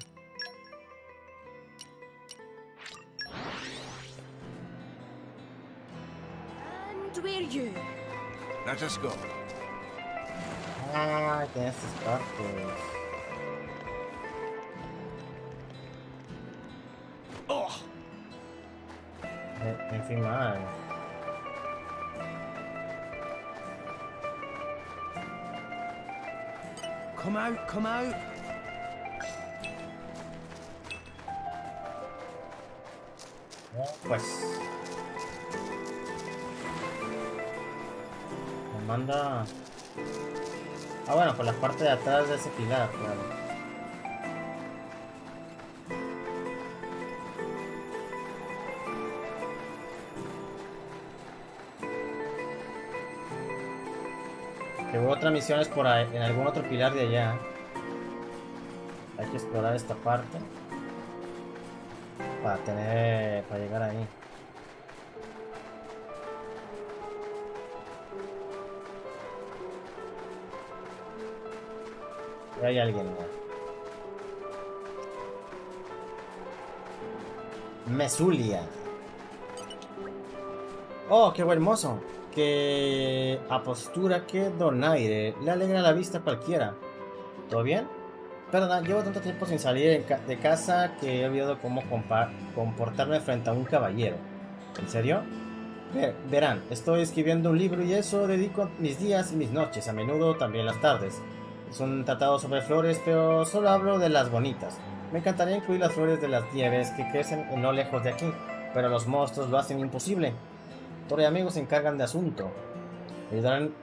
And where you? Let us go. Ah, tiene estas partes. Oh. En fin, mal. Come out, come out. Pues me manda. Ah, bueno, por la parte de atrás de ese pilar, claro. Que hubo otras misiones por ahí, en algún otro pilar de allá. Hay que explorar esta parte para llegar ahí. Y hay alguien ya. Mesulia. Oh, qué buen mozo. Que a postura que donaire. Le alegra la vista a cualquiera. ¿Todo bien? Perdona, llevo tanto tiempo sin salir de casa que he olvidado cómo comportarme frente a un caballero. ¿En serio? Verán, estoy escribiendo un libro y eso dedico mis días y mis noches, a menudo también las tardes. Es un tratado sobre flores, pero solo hablo de las bonitas. Me encantaría incluir las flores de las nieves que crecen no lejos de aquí, pero los monstruos lo hacen imposible. Toro y amigos se encargan de asunto.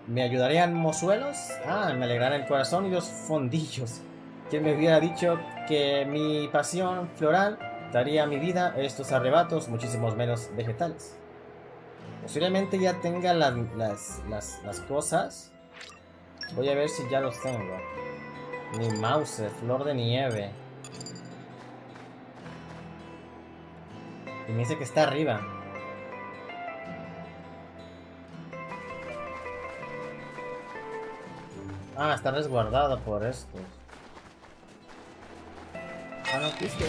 ¿Me ayudarían mozuelos? Ah, me alegrarán el corazón y los fondillos. ¿Quién me hubiera dicho que mi pasión floral daría a mi vida estos arrebatos muchísimos menos vegetales? Posiblemente ya tenga las cosas. Voy a ver si ya los tengo. Mi mouse, flor de nieve. Y me dice que está arriba. Ah, está resguardado por estos. Ah, no, ¿qué es esto?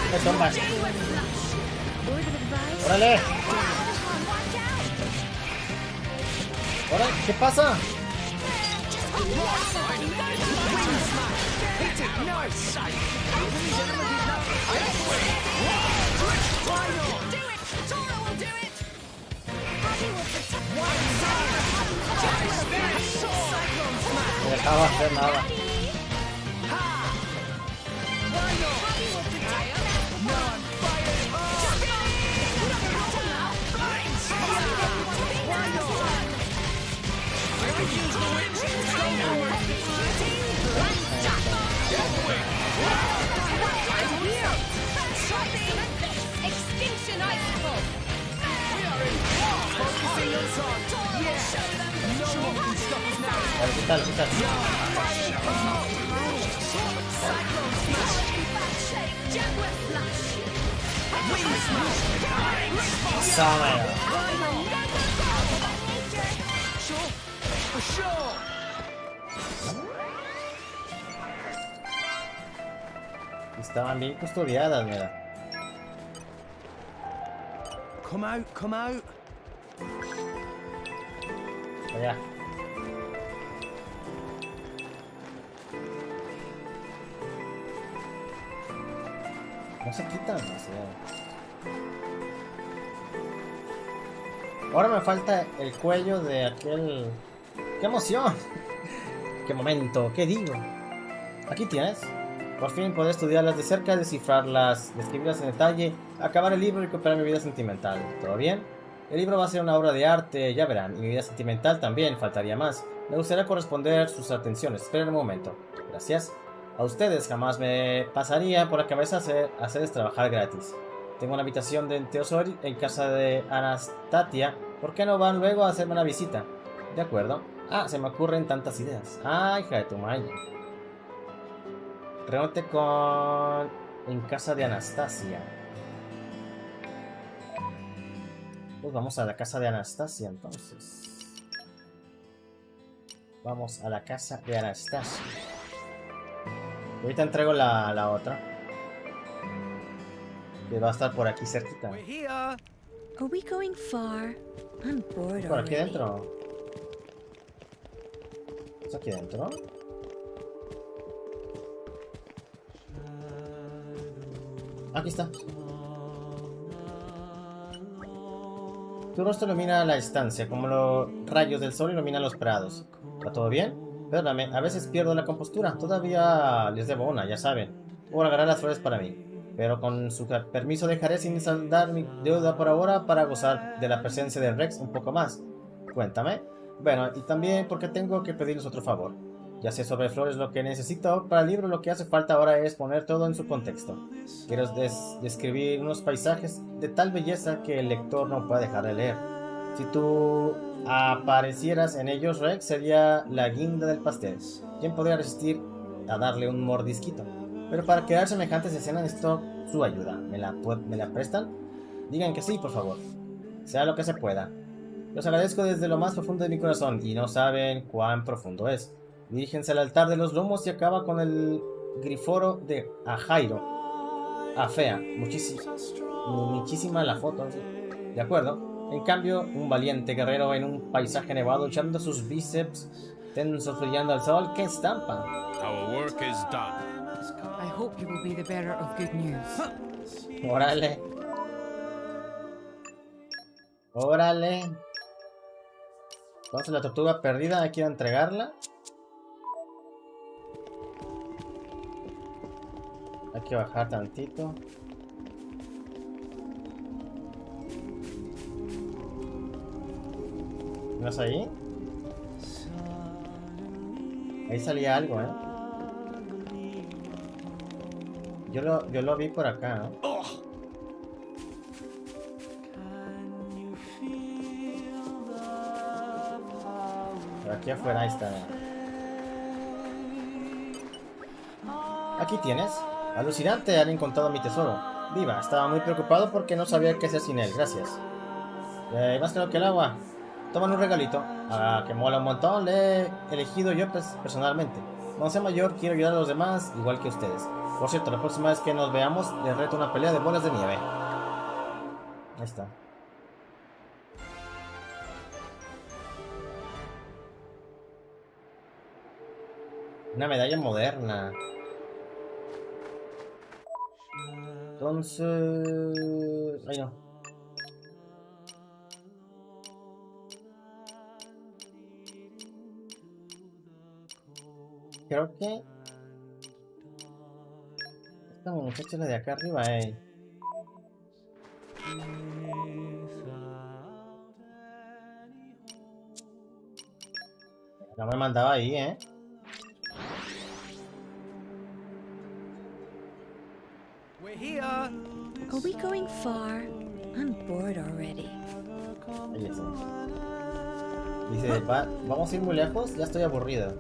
¿Qué son más? ¡Órale! ¡Órale! ¿Qué pasa? No dejaba hacer nada. ¿Qué tal? ¿Qué tal? Estaban bien custodiadas, mira. Come out, come out. Allá. No se quitan, o sea. Ahora me falta el cuello de aquel... ¡Qué emoción! ¡Qué momento! ¿Qué digo? Aquí tienes. Por fin podré estudiarlas de cerca, descifrarlas, describirlas en detalle, acabar el libro y recuperar mi vida sentimental. ¿Todo bien? El libro va a ser una obra de arte, ya verán, y mi vida sentimental también, faltaría más. Me gustaría corresponder sus atenciones. Esperen un momento. Gracias. A ustedes jamás me pasaría por la cabeza hacerles trabajar gratis. Tengo una habitación de Teosori en casa de Anastasia. ¿Por qué no van luego a hacerme una visita? De acuerdo. Ah, se me ocurren tantas ideas. Ah, hija de tu madre. Reúnete en casa de Anastasia. Pues vamos a la casa de Anastasia entonces. Vamos a la casa de Anastasia. Ahorita entrego la otra. Que va a estar por aquí cerquita. Are we going far? I'm bored Por aquí already. dentro. ¿Es aquí dentro? Aquí está. Tu rostro ilumina la estancia, como los rayos del sol iluminan los prados. ¿Va todo bien? Perdóname, a veces pierdo la compostura. Todavía les debo una, ya saben. Por agarrar las flores para mí. Pero con su permiso dejaré sin saldar mi deuda por ahora para gozar de la presencia de Rex un poco más. Cuéntame. Bueno, y también porque tengo que pedirles otro favor. Ya sé sobre flores lo que necesito para el libro, lo que hace falta ahora es poner todo en su contexto. Quiero describir unos paisajes de tal belleza que el lector no puede dejar de leer. Si tú aparecieras en ellos, Rex sería la guinda del pastel. ¿Quién podría resistir a darle un mordisquito? Pero para crear semejantes escenas necesito su ayuda. ¿Me la prestan? Digan que sí, por favor. Sea lo que se pueda. Los agradezco desde lo más profundo de mi corazón y no saben cuán profundo es. Diríjense al altar de los lomos y acaba con el griforo de Ajairo. Fea. Muchísima la foto. ¿Sí? De acuerdo. En cambio, un valiente guerrero en un paisaje nevado echando sus bíceps tensos brillando al sol que estampan. Our work is done. I hope you will be the bearer of good news. Órale. Órale. Entonces la tortuga perdida, hay que ir a entregarla. Hay que bajar tantito. ¿No es ahí? Ahí salía algo, ¿eh? Yo lo vi por acá, ¿no? Por aquí afuera, ahí está. Aquí tienes. Alucinante, han encontrado mi tesoro. Viva, estaba muy preocupado porque no sabía qué hacer sin él, gracias. Más claro que el agua. Toman un regalito. Que mola un montón, le he elegido yo personalmente. Cuando sea mayor, quiero ayudar a los demás, igual que ustedes. Por cierto, la próxima vez que nos veamos, les reto una pelea de bolas de nieve. Ahí está. Una medalla moderna. Entonces... Ay, no. Creo que... Esta muchacha es la de acá arriba, No me mandaba ahí, We're here. Are we going far? I'm bored already. Ahí está. Dice, vamos a ir muy lejos, ya estoy aburrida.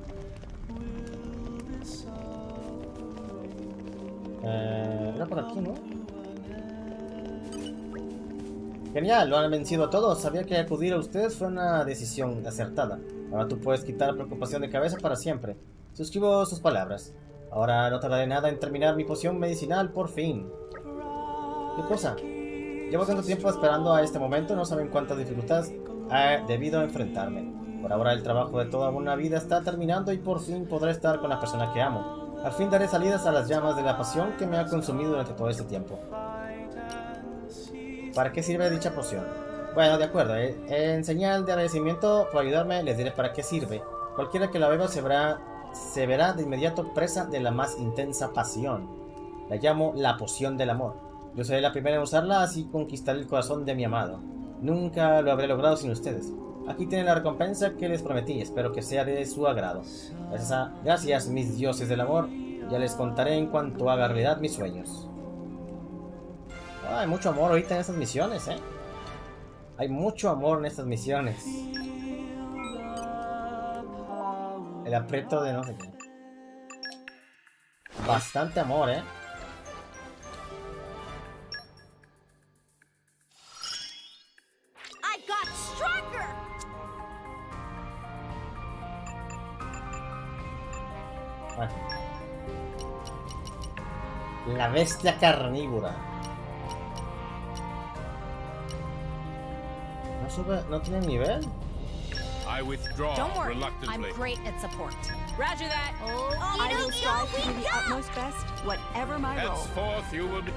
Era por aquí, ¿no? Genial, lo han vencido a todos. Sabía que acudir a ustedes fue una decisión acertada. Ahora tú puedes quitar la preocupación de cabeza para siempre. Suscribo sus palabras. Ahora no tardaré nada en terminar mi poción medicinal, por fin. ¿Qué cosa? Llevo tanto tiempo esperando a este momento, no saben cuántas dificultades he debido enfrentarme. Por ahora el trabajo de toda una vida está terminando y por fin podré estar con la persona que amo. Al fin daré salidas a las llamas de la pasión que me ha consumido durante todo este tiempo. ¿Para qué sirve dicha poción? Bueno, de acuerdo, en señal de agradecimiento por ayudarme, les diré para qué sirve. Cualquiera que la beba se verá de inmediato presa de la más intensa pasión. La llamo la poción del amor. Yo seré la primera en usarla, así conquistaré el corazón de mi amado. Nunca lo habré logrado sin ustedes. Aquí tienen la recompensa que les prometí. Espero que sea de su agrado. Gracias, mis dioses del amor. Ya les contaré en cuanto haga realidad mis sueños. Hay mucho amor ahorita en estas misiones, ¿eh? Hay mucho amor en estas misiones. El aprieto de no sé qué. Bastante amor, ¿eh? I got stronger. Bueno. La bestia carnívora. No sube, no tiene nivel. I withdraw Don't worry, reluctantly. I'm great at support. Roger that. I will strive to do the utmost best, whatever my role. Henceforth, you will be.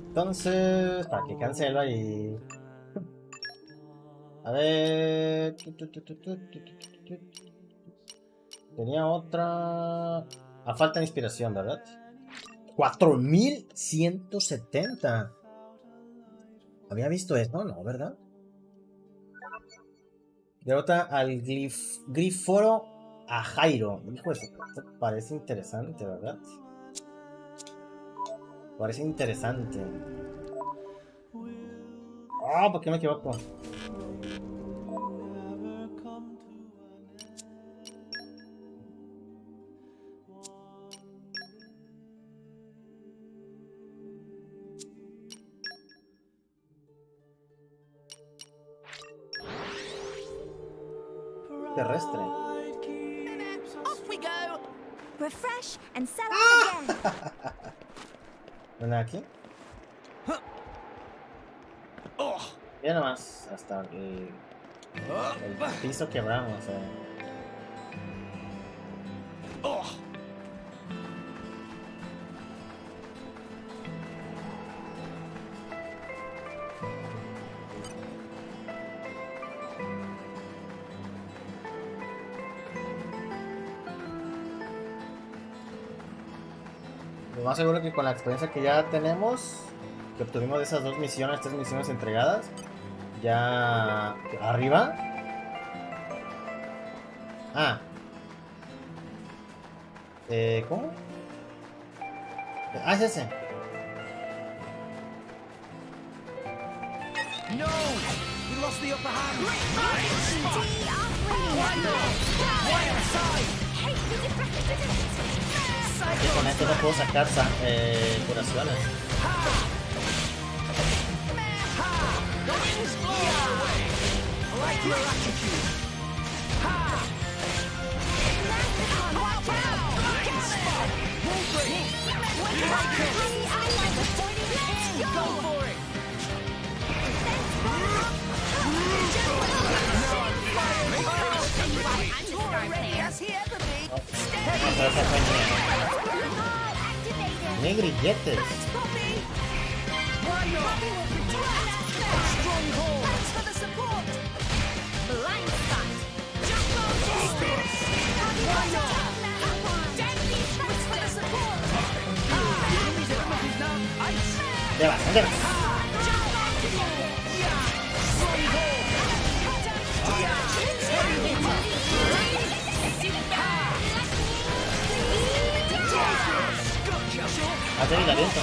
Entonces, para que cancelo ahí. A ver. Tenía otra. A falta de inspiración, ¿verdad? 4170. Había visto esto, ¿no? ¿Verdad? Derrota al Griforo a Jairo. Hijo, esto parece interesante, ¿verdad? Parece interesante. Ah, ¿por qué me equivoco? Terrestre. Off we go. Refresh and set off again. ¿Ven aquí? Ya nomás hasta el piso quebramos. Lo más seguro que con la experiencia que ya tenemos, que obtuvimos de esas dos misiones, 3 misiones entregadas, ya... ¿Arriba? Ah. ¿Cómo? Ah, es ese. No! We lost the upper hand! Que con esto no puedo sacar curaciones. Ni grilletes. Ya vas, ¿dónde vas? Hace el aliento.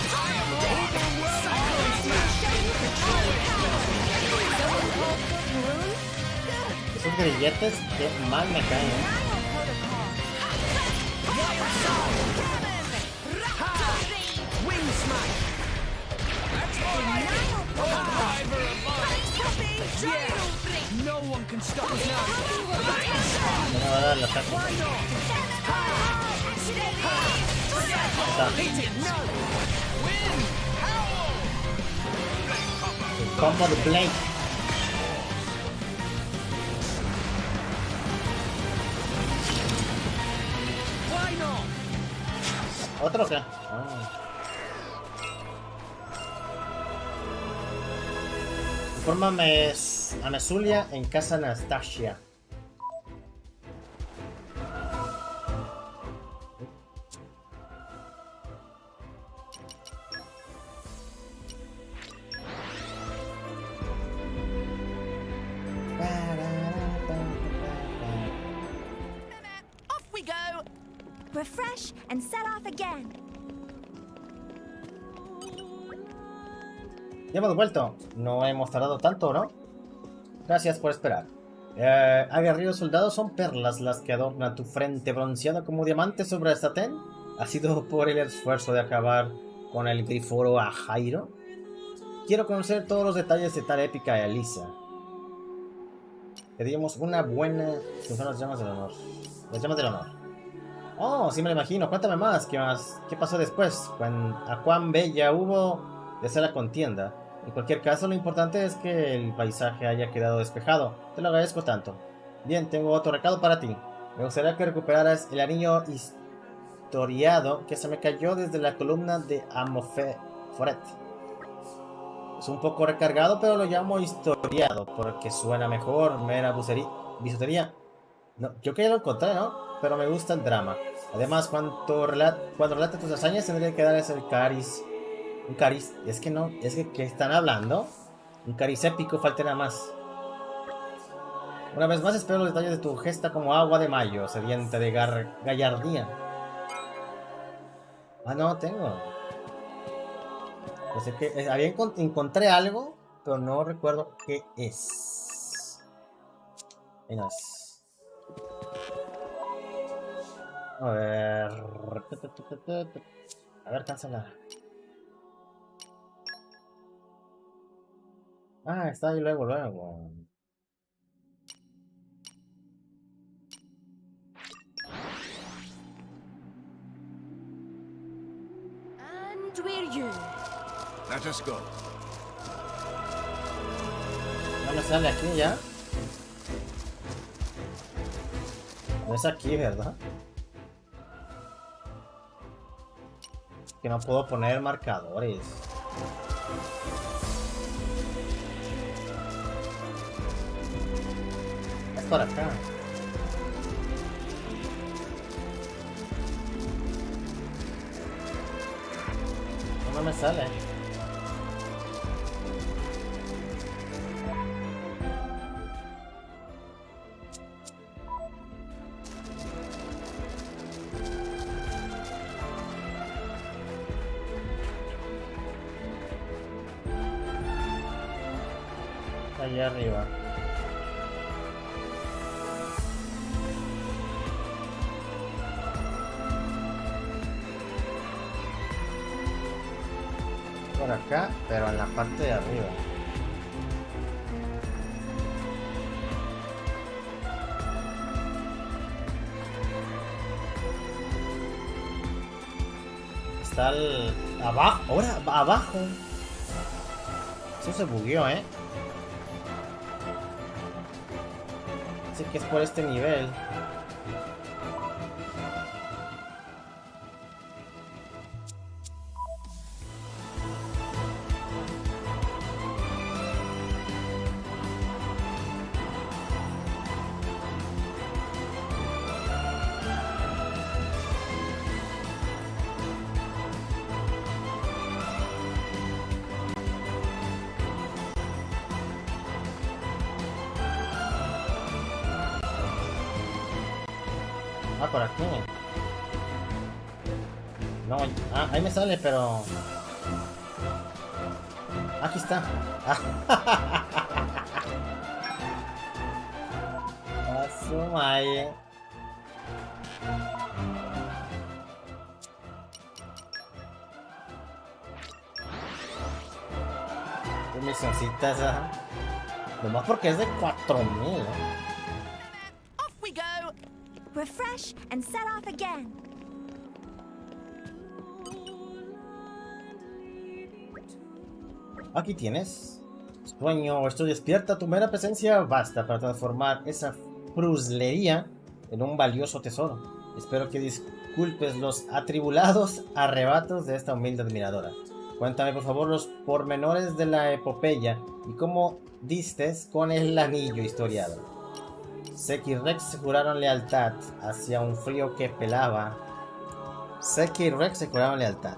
Esos grilletes que mal me caen, No one can stop us now. No me va a dar el ataque. El combo de Blade. ¿Otro qué? Forma a Mesulia en casa Anastasia. refresh, and set off again. Ya hemos vuelto. No hemos tardado tanto, ¿no? Gracias por esperar. Aguerridos soldados, son perlas las que adornan tu frente bronceada como diamante sobre el satén. ¿Ha sido por el esfuerzo de acabar con el griforo a Jairo? Quiero conocer todos los detalles de tal épica Elisa. Pedimos una buena... ¿Qué son las llamas del honor? Las llamas del honor. Oh, sí me lo imagino. Cuéntame más. ¿Qué pasó después? ¿A cuán bella hubo de ser la contienda? En cualquier caso, lo importante es que el paisaje haya quedado despejado. Te lo agradezco tanto. Bien, tengo otro recado para ti. Me gustaría que recuperaras el anillo historiado que se me cayó desde la columna de Amoforet. Es un poco recargado, pero lo llamo historiado porque suena mejor, mera bisutería. No, yo que lo encontré, ¿no? Pero me gusta el drama. Además, cuando relate tus hazañas, tendría que darles el cariz. Un cariz, es que no, es que ¿qué están hablando? Un cariz épico, falta nada más. Una vez más espero los detalles de tu gesta como agua de mayo, sedienta de gallardía. Ah, no, tengo. Pues es que encontré algo, pero no recuerdo qué es. Ahí no es. A ver, cáncela. Ah, está ahí luego. And we're you. Let us go. No me sale aquí ya. No es aquí, ¿verdad? Que no puedo poner marcadores. Por acá. No me sale. Allá arriba. Por acá, pero en la parte de arriba. Está abajo, ahora abajo. Eso se bugueó, Así que es por este nivel. Ah, por aquí. No, ahí me sale, pero... Aquí está. Asumaye. Qué misioncitas, nomás porque es de 4000, Off we go! Refresh and set off again. Aquí tienes. Sueño o estoy despierta, tu mera presencia basta para transformar esa fruslería en un valioso tesoro. Espero que disculpes los atribulados arrebatos de esta humilde admiradora. Cuéntame por favor los pormenores de la epopeya y cómo distes con el anillo historiado. Seki y Rex se juraron lealtad hacia un frío que pelaba. Seki y Rex se juraron lealtad.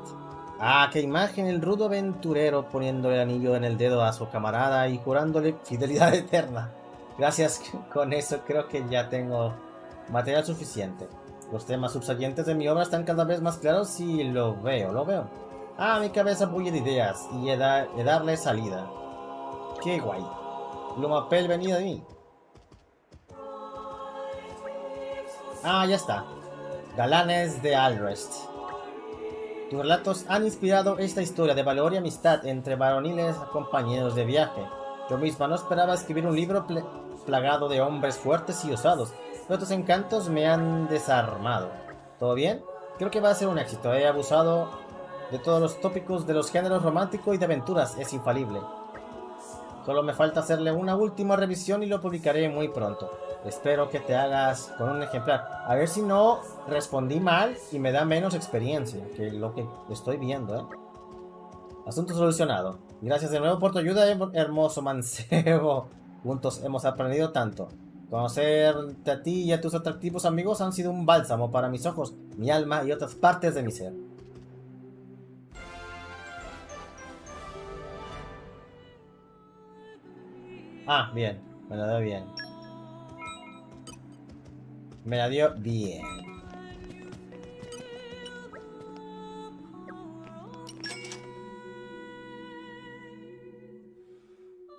Ah, qué imagen, el rudo aventurero poniéndole el anillo en el dedo a su camarada y jurándole fidelidad eterna. Gracias, con eso creo que ya tengo material suficiente. Los temas subsiguientes de mi obra están cada vez más claros y lo veo. Ah, mi cabeza bulle de ideas y he de darle salida. Qué guay. Lo mapel venía de mí. Ah, ya está. Galanes de Alrest. Tus relatos han inspirado esta historia de valor y amistad entre varoniles compañeros de viaje. Yo misma no esperaba escribir un libro plagado de hombres fuertes y osados, pero tus encantos me han desarmado. ¿Todo bien? Creo que va a ser un éxito. He abusado de todos los tópicos de los géneros romántico y de aventuras. Es infalible. Solo me falta hacerle una última revisión y lo publicaré muy pronto. Espero que te hagas con un ejemplar. A ver si no respondí mal y me da menos experiencia que lo que estoy viendo, ¿eh? Asunto solucionado. Gracias de nuevo por tu ayuda, hermoso mancebo. Juntos hemos aprendido tanto. Conocerte a ti y a tus atractivos amigos han sido un bálsamo para mis ojos, mi alma y otras partes de mi ser. Ah, bien. Me la dio bien. Me la dio bien.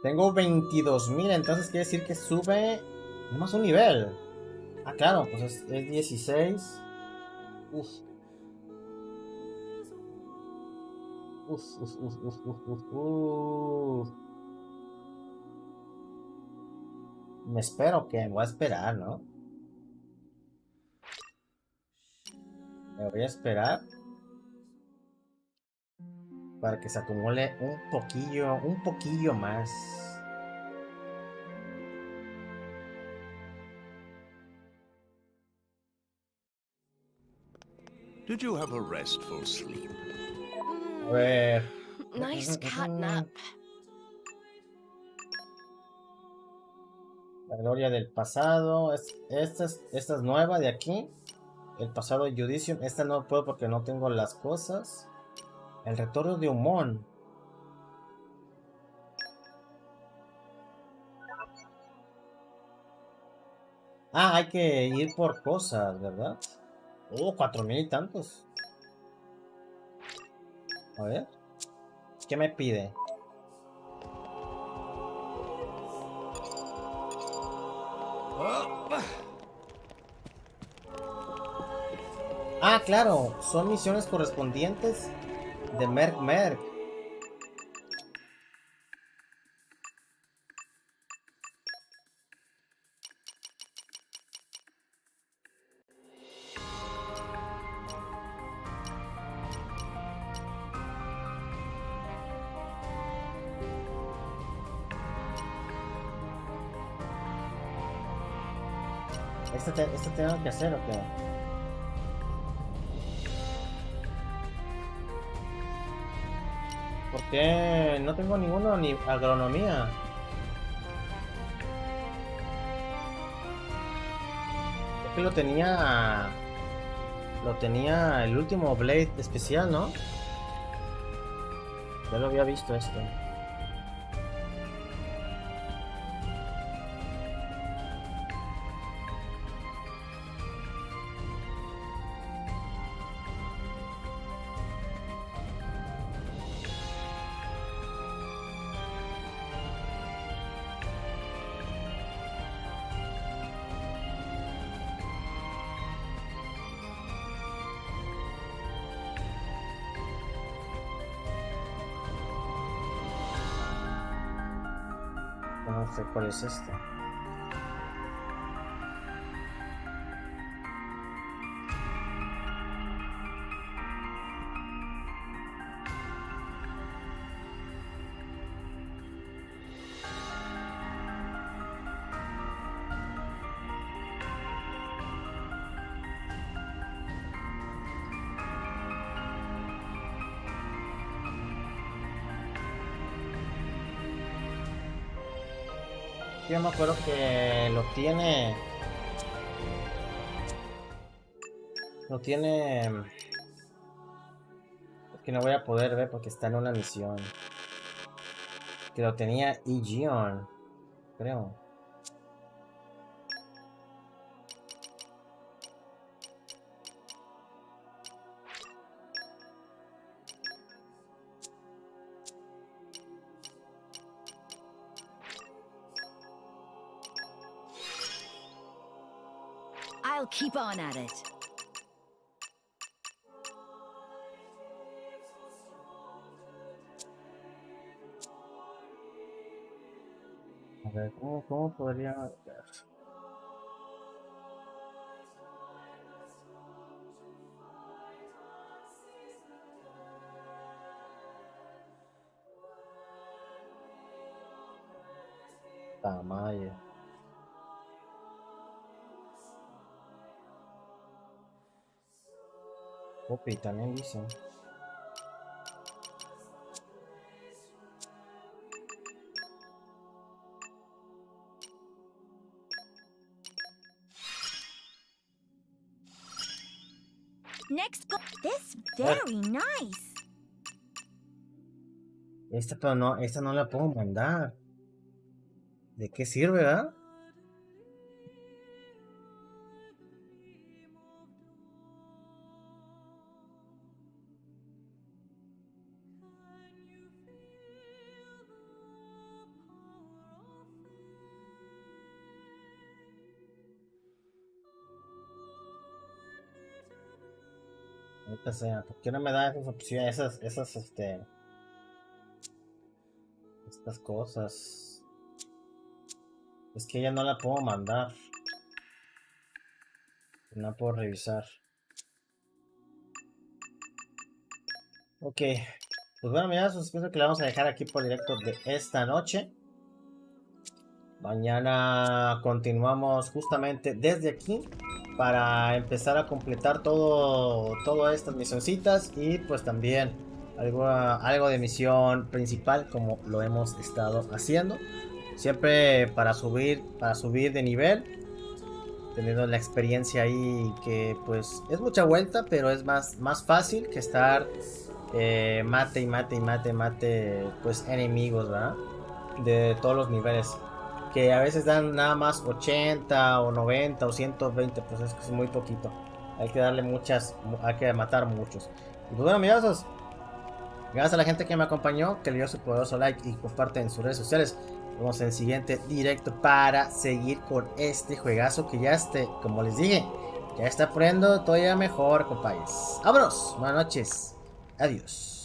Tengo 22.000, entonces quiere decir que sube más un nivel. Ah, claro, pues es 16. Uf. Me espero que voy a esperar, ¿no? Me voy a esperar para que se acumule un poquillo más. Did you have a restful sleep? A ver. Nice cat nap. La gloria del pasado. Esta es nueva de aquí. El pasado judicio. Esta no puedo porque no tengo las cosas. El retorno de Humón. Ah, hay que ir por cosas, ¿verdad? Oh, 4.000 y tantos. A ver. ¿Qué me pide? Ah, claro. Son misiones correspondientes de Merc. ¿Este tengo que hacer o qué? ¿Por qué no tengo ninguno ni agronomía? Es que lo tenía el último Blade especial, ¿no? Ya lo había visto esto. No sé cuál es este. Yo me acuerdo que lo tiene... Es que no voy a poder ver porque está en una misión. Que lo tenía Egeon, creo. keep on at it. A ver, ¿cómo podría...? Tamayo. Poppy también dicen. Next goal. This very nice. Pero no, esta no la puedo mandar. ¿De qué sirve, verdad? Ahorita sea, ¿por qué no me da esas opciones, estas cosas? Es que ya no la puedo mandar. No puedo revisar. Ok. Pues bueno, mira, pienso que la vamos a dejar aquí por directo de esta noche. Mañana continuamos justamente desde aquí para empezar a completar todas estas misioncitas y pues también algo de misión principal como lo hemos estado haciendo. Siempre para subir de nivel, teniendo la experiencia ahí que pues es mucha vuelta, pero es más fácil que estar mate y mate pues enemigos, ¿verdad? De todos los niveles. Que a veces dan nada más 80 o 90 o 120, pues es muy poquito. Hay que darle hay que matar muchos. Y pues bueno, amigos, gracias a la gente que me acompañó, que le dio su poderoso like y comparte en sus redes sociales. Nos vemos en el siguiente directo para seguir con este juegazo que ya como les dije, ya está poniendo todavía mejor, compadres. ¡Vámonos! Buenas noches. Adiós.